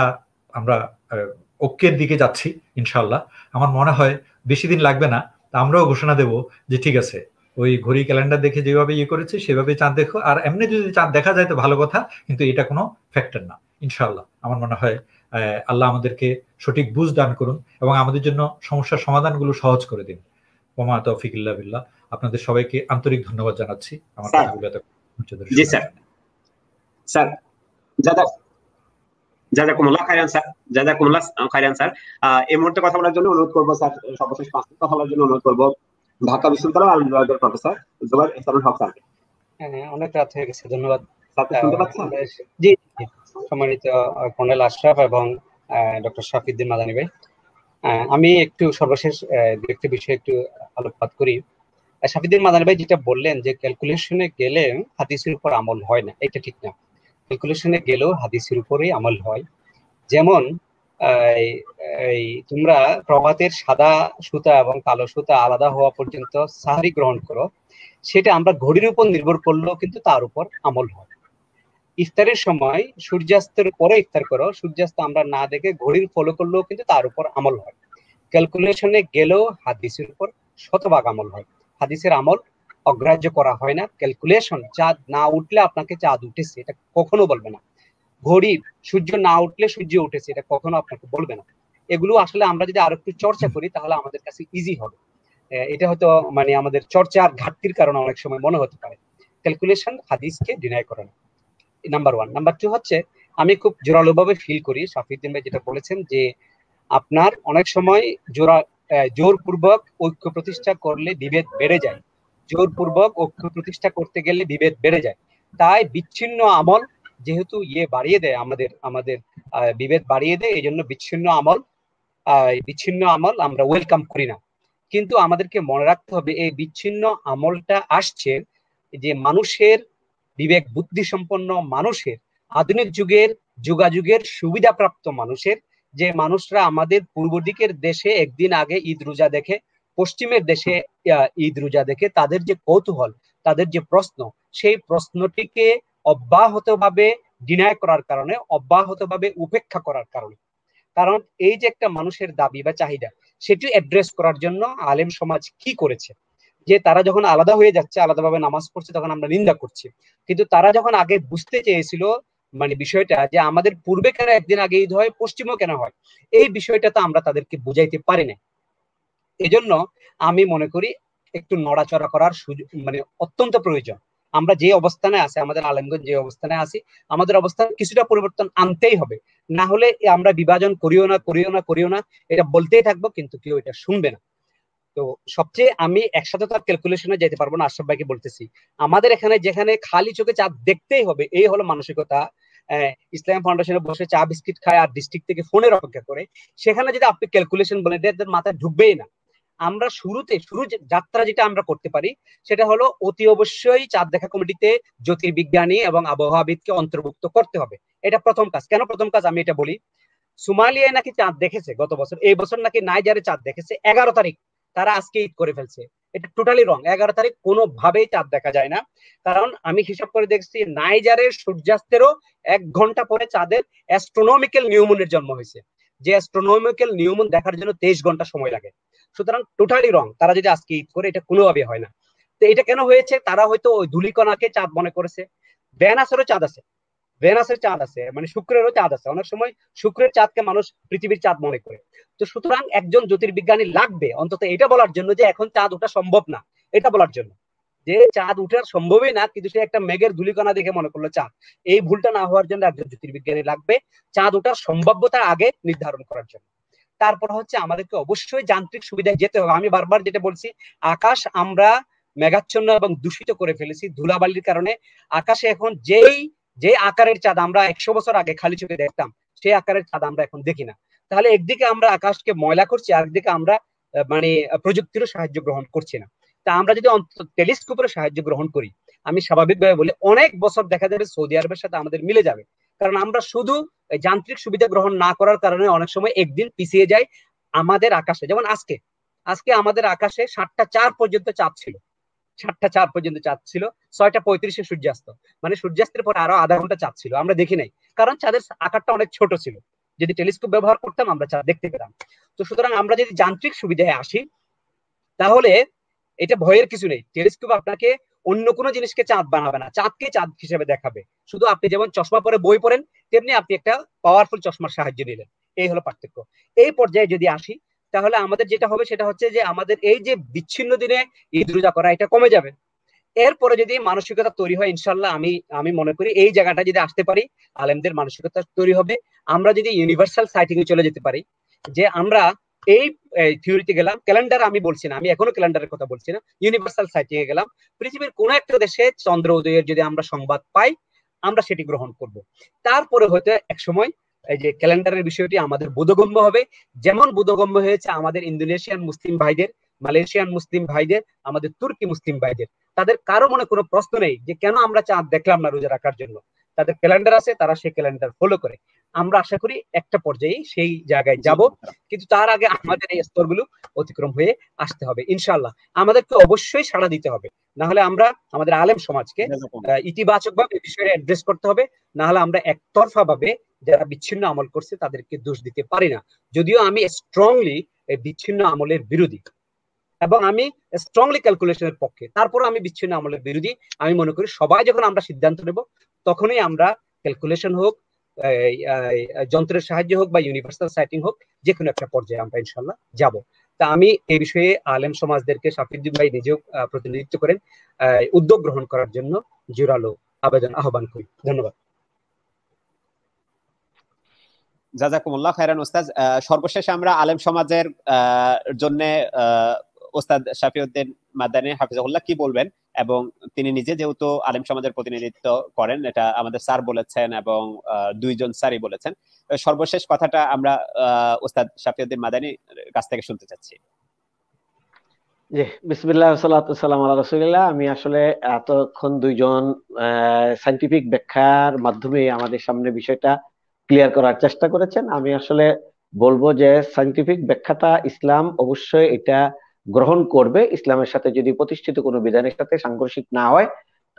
ঐক্যের দিকে যাচ্ছি ইনশাল্লাহ। আমার মনে হয় বেশি দিন লাগবে না, আমরাও ঘোষণা দেব যে ঠিক আছে, ওই ঘড়ি ক্যালেন্ডার দেখে যেভাবে করেছে সেভাবে চাঁদ দেখো, আর এমনি যদি চাঁদ দেখা যায় তো ভালো কথা, কিন্তু এটা কোনো ফ্যাক্টর না ইনশাল্লাহ। আমার মনে হয় আল্লাহ আমাদেরকে সঠিক বুঝ দান করুন এবং আমাদের জন্য সমস্যার সমাধানগুলো সহজ করে দিন। ওমা তৌফিক ইল্লা বিল্লাহ। আপনাদের সবাইকে আন্তরিক ধন্যবাদ জানাচ্ছি আমার কথাগুলো এত জি স্যার। স্যার জাযাকুমুল্লাহ খাইরান স্যার, জাযাকুমুল্লাহ খাইরান স্যার। এই মুহূর্তে কথা বলার জন্য অনুরোধ করবো স্যার, সর্বশেষ 5 মিনিট কথা বলার জন্য অনুরোধ করবো ঢাকা বিশ্ববিদ্যালয় আইন বিভাগের প্রফেসর জুবাইর ইহসানুল হক স্যার। হ্যাঁ, অনেক রাত হয়ে গেছে, ধন্যবাদ। শুনতে পাচ্ছেন? জি, সম্মানিত কর্নেল আশরাফ এবং ডক্টর শাফিউদ্দিন মাদানী ভাই, আমি একটু সর্বশেষ একটি বিষয়ে একটু আলোকপাত করি। শাফিউদ্দিন মাদানী ভাই যেটা বললেন যে ক্যালকুলেশনে গেলে হাদিসের উপর আমল হয় না, এটা ঠিক না। ক্যালকুলেশনে গেলেও হাদিসের উপরেই আমল হয়। যেমন তোমরা প্রভাতের সাদা সুতা এবং কালো সুতা আলাদা হওয়া পর্যন্ত সাহরি গ্রহণ করো, সেটা আমরা ঘড়ির উপর নির্ভর করলেও কিন্তু তার উপর আমল হয়। ইফতারের সময় সূর্যাস্তের পরে ইফতার করো, সূর্যাস্ত আমরা না দেখে ঘড়ির ফলো করলেও কিন্তু তার উপর আমল হয়। ক্যালকুলেশনে গেলেও হাদিসের উপর শতভাগ আমল হয়। হাদিসের আমল অগ্রাহ্য করা হয় না। ক্যালকুলেশন, চাঁদ না উঠলে আপনাকে চাঁদ উঠেছে এটা কখনো বলবে না। ঘড়ি সূর্য না উঠলে সূর্য উঠেছে এটা কখনো আপনাকে বলবে না। এগুলো আসলে আমরা যদি আরো একটু চর্চা করি তাহলে আমাদের কাছে ইজি হবে। এটা হয়তো মানে আমাদের চর্চার ঘাটতির কারণে অনেক সময় মনে হতে পারে। ক্যালকুলেশন হাদিসকে ডিনাই করে না, নাম্বার 1। নাম্বার 2 হচ্ছে, আমি খুব জোরালোভাবে ফিল করি শাফিউদ্দিন ভাই যেটা বলেছেন যে আপনার অনেক সময় জোরপূর্বক ঐক্য প্রতিষ্ঠা করলে বিভেদ বেড়ে যায়। জোরপূর্বক ঐক্য প্রতিষ্ঠা করতে গেলে বিভেদ বেড়ে যায়। তাই বিচ্ছিন্ন আমল যেহেতু বাড়িয়ে দেয়, আমাদের বিভেদ বাড়িয়ে দেয়, এই জন্য বিচ্ছিন্ন আমল আমরা ওয়েলকাম করি না। কিন্তু আমাদেরকে মনে রাখতে হবে এই বিচ্ছিন্ন আমলটা আসছে যে মানুষের বিবেক বুদ্ধি সম্পন্ন মানুষের, আধুনিক যুগের যোগাযোগের সুবিধাপ্রাপ্ত মানুষের, যে মানুষরা আমাদের পূর্ব দিকের দেশে একদিন আগে ঈদ রোজা দেখে, পশ্চিমের দেশে ঈদ রোজা দেখে, তাদের যে কৌতূহল, তাদের যে প্রশ্ন, সেই প্রশ্নটিকে অব্যাহতভাবে ডিনাই করার কারণে, অব্যাহতভাবে উপেক্ষা করার কারণে, কারণ এই যে একটা মানুষের দাবি বা চাহিদা সেটি অ্যাড্রেস করার জন্য আলেম সমাজ কি করেছে, যে তারা যখন আলাদা হয়ে যাচ্ছে, আলাদাভাবে নামাজ পড়ছে, তখন আমরা নিন্দা করছি। কিন্তু তারা যখন আগে বুঝতে চেয়েছিল মানে বিষয়টা যে আমাদের পূর্বে কেন একদিন আগে ঈদ হয়, পশ্চিমও কেন হয়, এই বিষয়টা তো আমরা তাদেরকে বুঝাইতে পারি না। এজন্য আমি মনে করি একটু নড়াচড়া করার সুযোগ মানে অত্যন্ত প্রয়োজন। আমরা যে অবস্থানে আছি, আমাদের আলেমগঞ্জ যে অবস্থানে আছি, আমাদের অবস্থান কিছুটা পরিবর্তন আনতেই হবে। না হলে আমরা বিভাজন করিও না এটা বলতেই থাকবো, কিন্তু কেউ এটা শুনবে না। তো সবচেয়ে আমি একসাথে তো ক্যালকুলেশনে যেতে পারবো না, আশরাফ ভাইকে বলতেছি, আমাদের এখানে যেখানে খালি চোখে চাঁদ দেখতেই হবে, এই হলো মানসিকতা। ইসলাম ফাউন্ডেশনে বসে চা বিস্কিট খায় আর ডিস্ট্রিক্ট থেকে ফোনের অপেক্ষা করে, সেখানে যদি আপনি ক্যালকুলেশন বলেন এদের মাথায় ঢুকবেই না। আমরা শুরু যাত্রা যেটা আমরা করতে পারি সেটা হলো অতি অবশ্যই চাঁদ দেখা কমিটিতে জ্যোতির্বিজ্ঞানী এবং আবহাওয়াবিদকে অন্তর্ভুক্ত করতে হবে। এটা প্রথম কাজ। কেন প্রথম কাজ আমি এটা বলি, সোমালিয়ায় নাকি চাঁদ দেখেছে গত বছর, এই বছর নাকি নাইজারে চাঁদ দেখেছে 11 তারিখ, তারা আজকে ঈদ করে ফেলছে। এটা টোটালি রং। 11 তারিখ কোনোভাবেই চাঁদ দেখা যায় না, কারণ আমি হিসাব করে দেখছি নাইজারের সূর্যাস্তেরও 1 ঘন্টা পরে চাঁদের অ্যাস্ট্রোনমিক্যাল নিউমনের জন্ম হয়েছে, যে অ্যাস্ট্রোনমিক্যাল নিউমন দেখার জন্য 23 ঘন্টা সময় লাগে। সুতরাং টোটালি রং। তারা যদি আজকে ঈদ করে, এটা কোনোভাবে হয় না। তো এটা কেন হয়েছে? তারা হয়তো ওই ধূলিকণাকে চাঁদ মনে করেছে। ভেনাসেরও চাঁদ আছে, ভেনাসের চাঁদ আছে, মানে শুক্রেরও চাঁদ আছে। অনেক সময় শুক্রের চাঁদকে মানুষ পৃথিবীর চাঁদ মনে করে। তো সুতরাং একজন জ্যোতির্বিজ্ঞানী লাগবে অন্তত এটা বলার জন্য যে এখন চাঁদ ওঠা সম্ভব না, এটা বলার জন্য। যে চাঁদ উঠার সম্ভবই না, কিন্তু সে একটা মেঘের ধূলিকণা দেখে মনে করলো চাঁদ। এই ভুলটা না হওয়ার জন্য একজন জ্যোতির্বিজ্ঞানী লাগবে চাঁদ ওঠার সম্ভাব্যতা আগে নির্ধারণ করার জন্য। তারপর হচ্ছে আমাদেরকে অবশ্যই যান্ত্রিক সুবিধায় যেতে হবে। আমি বারবার যেটা বলছি, আকাশ আমরা মেঘাচ্ছন্ন এবং দূষিত করে ফেলেছি ধুলাবালির কারণে। আকাশে এখন যে আকারের চাঁদ আমরা 100 বছর আগে খালি চোখে দেখতাম, সেই আকারের চাঁদ আমরা এখন দেখি না। তাহলে একদিকে আমরা আকাশকে ময়লা করছি, আরেকদিকে আমরা মানে প্রযুক্তিরও সাহায্য গ্রহণ করছি না। তা আমরা যদি টেলিস্কোপের সাহায্য গ্রহণ করি, আমি স্বাভাবিকভাবে বলি অনেক বছর দেখা যাবে সৌদি আরবের সাথে আমাদের মিলে যাবে। কারণ আমরা শুধু যান্ত্রিক সুবিধা গ্রহণ না করার কারণে অনেক সময় একদিন পিছিয়ে যায় আমাদের আকাশে। যেমন আজকে আমাদের আকাশে 7:04 পর্যন্ত চাঁদ ছিল, 7:04 পর্যন্ত চাঁদ ছিল, 6:35 সূর্যাস্ত, মানে সূর্যাস্তের পর আরো আধা ঘন্টা চাঁদ ছিল, আমরা দেখি নাই, কারণ চাঁদের আকারটা অনেক ছোট ছিল। যদি টেলিস্কোপ ব্যবহার করতাম আমরা চাঁদ দেখতে পেতাম। তো সুতরাং আমরা যদি যান্ত্রিক সুবিধায় আসি, তাহলে এটা ভয়ের কিছু নেই। টেলিস্কোপ আপনাকে অন্য কোনো জিনিসকে চাঁদ বানাবে না, চাঁদকে চাঁদ হিসেবে দেখাবে। শুধু আপনি যেমন চশমা পরে বই পড়েন, তেমনি আপনি একটা পাওয়ারফুল চশমার সাহায্য নিলেন, এই হলো পার্থক্য। এই পর্যায়ে যদি আসি, তাহলে আমাদের যেটা হবে সেটা হচ্ছে যে আমাদের এই যে বিচ্ছিন্ন দিনে ঈদ রোজা করা, এটা কমে যাবে। এরপরে যদি মানসিকতা তৈরি হয়, ইনশাল্লাহ আমি মনে করি এই জায়গাটা যদি আসতে পারি, আলেমদের মানসিকতা তৈরি হবে। আমরা যদি ইউনিভার্সাল সাইটিং এ চলে যেতে পারি, যে আমরা এই থিওরিতে গেলাম, ক্যালেন্ডার আমি বলছি না, আমি এখনো ক্যালেন্ডারের কথা বলছি না, ইউনিভার্সাল সাইটিং এ গেলাম, পৃথিবীর কোন একটা দেশে চন্দ্র উদয়ের যদি আমরা সংবাদ পাই, আমরা সেটি গ্রহণ করব। তারপরে হয়তো এক সময় এই যে ক্যালেন্ডারের বিষয়টি আমাদের বোধগম্য হবে, যেমন বোধগম্য হয়েছে আমাদের ইন্দোনেশিয়ান মুসলিম ভাইদের, মালয়েশিয়ান মুসলিম ভাইদের, আমাদের তুর্কি মুসলিম ভাইদের। তাদের কারো মনে কোনো প্রশ্ন নেই যে কেন আমরা চাঁদ দেখলাম না রোজা রাখার জন্য। তাদের ক্যালেন্ডার আছে, তারা সেই ক্যালেন্ডার ফলো করে। আমরা আশা করি একটা পর্যায়ে সেই জায়গায় যাব, কিন্তু তার আগে আমাদের এই স্তরগুলো অতিক্রম হয়ে আসতে হবে ইনশাআল্লাহ। আমাদেরকে অবশ্যই সাড়া দিতে হবে, না হলে আমরা আমাদের আলেম সমাজকে ইতিবাচক ভাবে বিষয়ে অ্যাড্রেস করতে হবে, না হলে আমরা একতরফা ভাবে যারা বিচ্ছিন্ন আমল করছে তাদেরকে দোষ দিতে পারি না। যদিও আমি স্ট্রংলি বিচ্ছিন্ন আমলের বিরোধী এবং আমি স্ট্রংলি ক্যালকুলেশনের পক্ষে, তারপর আমি বিচ্ছিন্ন আমলের বিরোধী। আমি মনে করি সবাই যখন আমরা সিদ্ধান্ত নেব, তখনই আমরা ক্যালকুলেশন হোক, যন্ত্রের সাহায্য হোক বা ইউনিভার্সাল সাইটিং হোক, যে কোনো একটা পর্যায়ে আমরা ইনশাল্লাহ যাব। তা আমি এই বিষয়ে আলেম সমাজদেরকে, শাফিউদ্দিন ভাই নিজেও প্রতিনিধিত্ব করেন, উদ্যোগ গ্রহণ করার জন্য জোরালো আহ্বান করি। ধন্যবাদ। জাযাকুমুল্লাহ খায়রান ওস্তাদ। সর্বশেষে আমরা আলেম সমাজের জন্য ওস্তাদ শাফিউদ্দিন মাদানী হাফিজাহুল্লাহ কি বলবেন, এবং তিনি নিজে যেহেতু আলেম সমাজের প্রতিনিধিত্ব করেন, এটা আমাদের স্যার বলেছেন এবং দুইজন স্যারই বলেছেন। সর্বশেষ কথাটা আমরা ওস্তাদ শাফিউদ্দিন মাদানীর কাছ থেকে শুনতে চাচ্ছি। জি, বিসমিল্লাহ সাল্লাতু সালাম আলা রাসূলিল্লাহ। আমি আসলে এতক্ষণ দুইজন সায়েন্টিফিক ব্যাখ্যার মাধ্যমে আমাদের সামনে বিষয়টা ক্লিয়ার করার চেষ্টা করেছেন। আমি আসলে বলবো যে সায়েন্টিফিক ব্যাখ্যাটা ইসলাম অবশ্যই এটা গ্রহণ করবে, ইসলামের সাথে যদি প্রতিষ্ঠিত কোনো বিধানের সাথে সাংঘর্ষিক না হয়।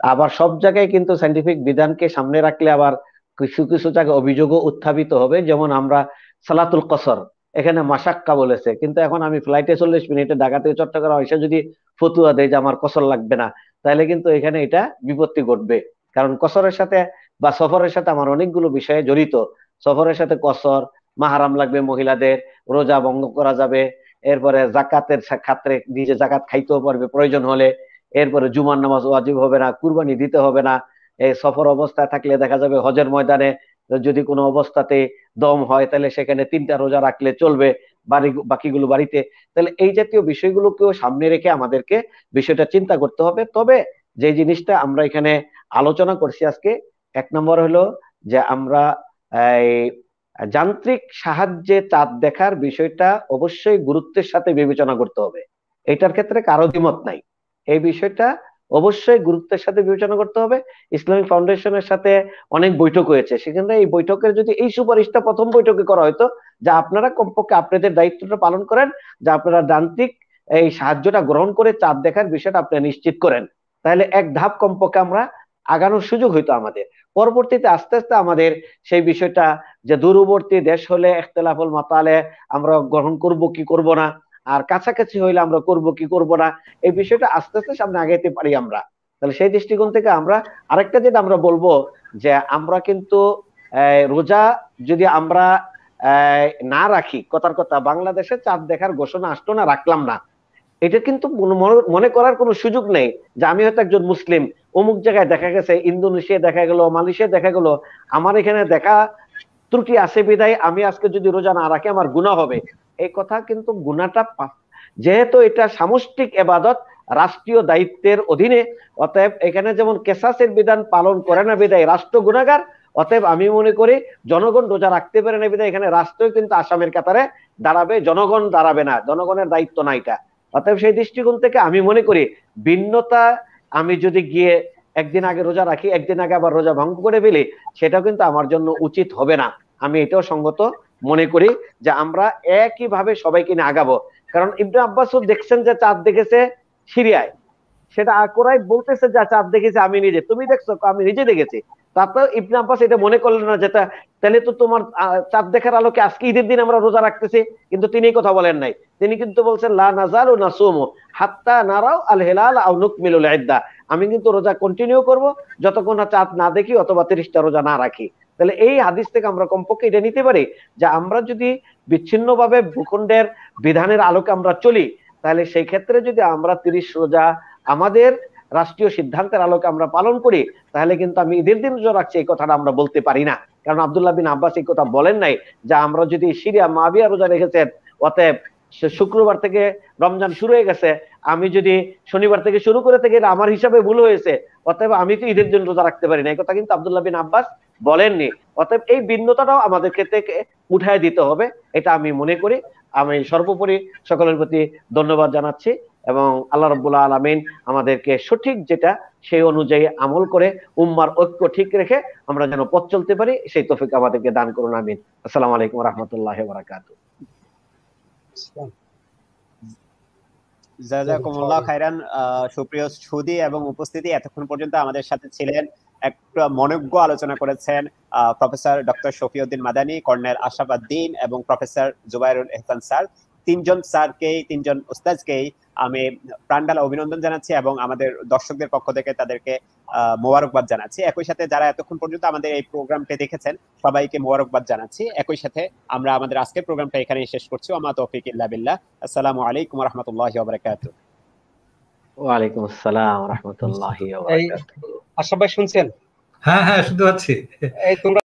আবার সব জায়গায় কিন্তু সায়েন্টিফিক বিধানকে সামনে রাখলে আবার কিছু কিছু জায়গায় অভিযোগও উত্থাপিত হবে। যেমন আমরা সালাতুল কসর, এখানে মাশাক্কা বলেছে, কিন্তু এখন আমি ফ্লাইটে 40 মিনিটে ঢাকা থেকে চট্টগ্রাম এসে যদি ফতুয়া দেয় যে আমার কসর লাগবে না, তাহলে কিন্তু এখানে এটা বিপত্তি ঘটবে। কারণ কসরের সাথে বা সফরের সাথে আমার অনেকগুলো বিষয়ে জড়িত। সফরের সাথে কসর, মাহারাম লাগবে মহিলাদের, রোজা ভঙ্গ করা যাবে, এরপরে জাকাতের ক্ষেত্রে নিজে জাকাত খাইতেও পারবে প্রয়োজন হলে, এরপরে জুমার নামাজ ওয়াজিব হবে না, কুরবানি দিতে হবে না। এই সফর অবস্থায় থাকলে দেখা যাবে হজের ময়দানে যদি কোনো অবস্থাতে দম হয়, তাহলে সেখানে 3টা রোজা রাখলে চলবে, বাকিগুলো বাড়িতে। তাহলে এই জাতীয় বিষয়গুলোকেও সামনে রেখে আমাদেরকে বিষয়টা চিন্তা করতে হবে। তবে যে জিনিসটা আমরা এখানে আলোচনা করছি আজকে, 1 নম্বর হলো যে আমরা যান্ত্রিক সাহায্যে চাঁদ দেখার বিষয়টা অবশ্যই গুরুত্বের সাথে বিবেচনা করতে হবে। এটার ক্ষেত্রে কারো দ্বিমত নাই। এই বিষয়টা অবশ্যই গুরুত্বের সাথে বিবেচনা করতে হবে। ইসলামিক ফাউন্ডেশনের সাথে অনেক বৈঠক হয়েছে, সেখানে এই বৈঠকের যদি এই সুপারিশটা প্রথম বৈঠকে করা হয়তো, যে আপনারা কমপক্ষে আপনাদের দায়িত্বটা পালন করেন, যে আপনারা যান্ত্রিক এই সাহায্যটা গ্রহণ করে চাঁদ দেখার বিষয়টা আপনারা নিশ্চিত করেন, তাহলে এক ধাপ কমপক্ষে আমরা আগানোর সুযোগ হইতো আমাদের। পরবর্তীতে আস্তে আস্তে আমাদের সেই বিষয়টা, যে দূরবর্তী দেশ হলে ইখতিলাফুল মাতালে আমরা গ্রহণ করব কি করব না, আর কাছাকাছি হইলে আমরা করব কি করব না, এই বিষয়টা আস্তে আস্তে সামনে আগাইতে পারি আমরা। তাহলে সেই দৃষ্টিকোণ থেকে আমরা আরেকটা যেটা আমরা বলবো, যে আমরা কিন্তু রোজা যদি আমরা না রাখি, কথার কথা বাংলাদেশে চাঁদ দেখার ঘোষণা আসতো না, রাখলাম না, এটা কিন্তু মনে করার কোনো সুযোগ নেই যে আমি হয়তো একজন মুসলিম, অমুক জায়গায় দেখা গেছে, ইন্দোনেশিয়া দেখা গেল, মালয়েশিয়া দেখা গেল, আমার এখানে দেখা ত্রুটি আছে বিদায় আমি আজকে যদি রোজা না রাখি আমার গুনাহ হবে। এই কথা কিন্তু গুনাহটা, যেহেতু এটা সামষ্টিক ইবাদত, রাষ্ট্রীয় দায়িত্বের অধীনে, অতএব এখানে যেমন কেসাসের বিধান পালন করে না বিদায় রাষ্ট্র গুনাহগার, অতএব আমি মনে করি জনগণ রোজা রাখতে পারে না বিদায় এখানে রাষ্ট্রই কিন্তু আসামের কাতারে দাঁড়াবে, জনগণ দাঁড়াবে না, জনগণের দায়িত্ব না এটা। অতএব সেই দৃষ্টিকোণ থেকে আমি মনে করি ভিন্নতা, আমি যদি গিয়ে একদিন আগে রোজা রাখি, একদিন আগে আবার রোজা ভঙ্গ করে ফেলি, সেটা কিন্তু আমার জন্য উচিত হবে না। আমি এটাও সঙ্গত মনে করি যে আমরা একই ভাবে সবাইকে নিয়ে আগাবো। কারণ ইবনে আব্বাসও দেখছেন যে চাঁদ দেখেছে সিরিয়ায়, সেটা কুরাইব বলতেছে যে চাঁদ দেখেছে আমি নিজে, তুমি দেখছো? আমি নিজে দেখেছি। তারপর ইবনে আব্বাস এটা মনে করলেন না যেটা, তাহলে তো তোমার চাঁদ দেখার আলোকে আজকে ঈদের দিন আমরা রোজা রাখতেছি, কিন্তু তিনি কথা বলেন নাই। তিনি কিন্তু বলছেন লা নাযালু নাসুমু হাত্তা নারাও আল হিলাল আও নুকমিলুল ইদ্দা, আমি কিন্তু রোজা কন্টিনিউ করব যতক্ষণ না চাঁদ না দেখি অথবা 30টা রোজা না রাখি। তাহলে এই হাদিস থেকে আমরা কমপক্ষে এটা নিতে পারি যে আমরা যদি বিচ্ছিন্নভাবে ভূখণ্ডের বিধানের আলোকে আমরা চলি, তাহলে সেই ক্ষেত্রে যদি আমরা 30 রোজা আমাদের রাষ্ট্রীয় সিদ্ধান্তের আলোকে আমরা পালন করি, তাহলে কিন্তু আমি ঈদের দিন রোজা রাখছি এই কথাটা আমরা বলতে পারি না। কারণ আব্দুল্লাহ বিন আব্বাস এই কথা বলেন নাই যে আমরা যদি সিরিয়া মুআবিয়া রোজা রেখেছেন, অতএব শুক্রবার থেকে রমজান শুরু হয়ে গেছে, আমি যদি শনিবার থেকে শুরু করে থেকে আমার হিসাবে ভুল হয়েছে, অতএব আমি তো ঈদের দিন রোজা রাখতে পারি না, এই কথা কিন্তু আব্দুল্লাহ বিন আব্বাস বলেননি। অতএব এই ভিন্নতাটাও আমাদেরকে থেকে উঠায় দিতে হবে, এটা আমি মনে করি। আমি সর্বোপরি সকলের প্রতি ধন্যবাদ জানাচ্ছি এবং আল্লাহ রাব্বুল আলামিন আমাদেরকে সঠিক যেটা সেই অনুযায়ী আমল করে উম্মার ঐক্য ঠিক রেখে আমরা যেন পথ চলতে পারি, সেই তৌফিক আমাদেরকে দান করুন, আমিন। আসসালামু আলাইকুম ওয়া রাহমাতুল্লাহি ওয়া বারাকাতুহু। জাযাকুমুল্লাহ খাইরান। সুপ্রিয় সুধী এবং উপস্থিতি, এতক্ষণ পর্যন্ত আমাদের সাথে ছিলেন, একটা মনোজ্ঞ আলোচনা করেছেন professor doctor Shafiuddin Madani, colonel Ashraf Uddin এবং প্রফেসর জুবাইরুল ইহসান স্যার। তিনজন উস্তাদকেই আমি প্রাণঢালা অভিনন্দন জানাচ্ছি এবং আমাদের দর্শকদের পক্ষ থেকে তাদেরকে মোবারকবাদ জানাচ্ছি। একই সাথে যারা এতক্ষণ পর্যন্ত আমাদের এই প্রোগ্রামটি দেখেছেন সবাইকে মোবারকবাদ জানাচ্ছি। একই সাথে আমরা আমাদের আজকের প্রোগ্রামটা এখানেই শেষ করছি। ওয়া মা তৌফিক ইল্লা বিল্লাহ। আসসালামু আলাইকুম ওয়া রাহমাতুল্লাহি ওয়া বারাকাতুহু। ওয়া আলাইকুম আসসালাম ওয়া রাহমাতুল্লাহি ওয়া বারাকাতুহু। আশরাফ ভাই শুনছেন? হ্যাঁ হ্যাঁ শুনতে পাচ্ছি। এই তোমরা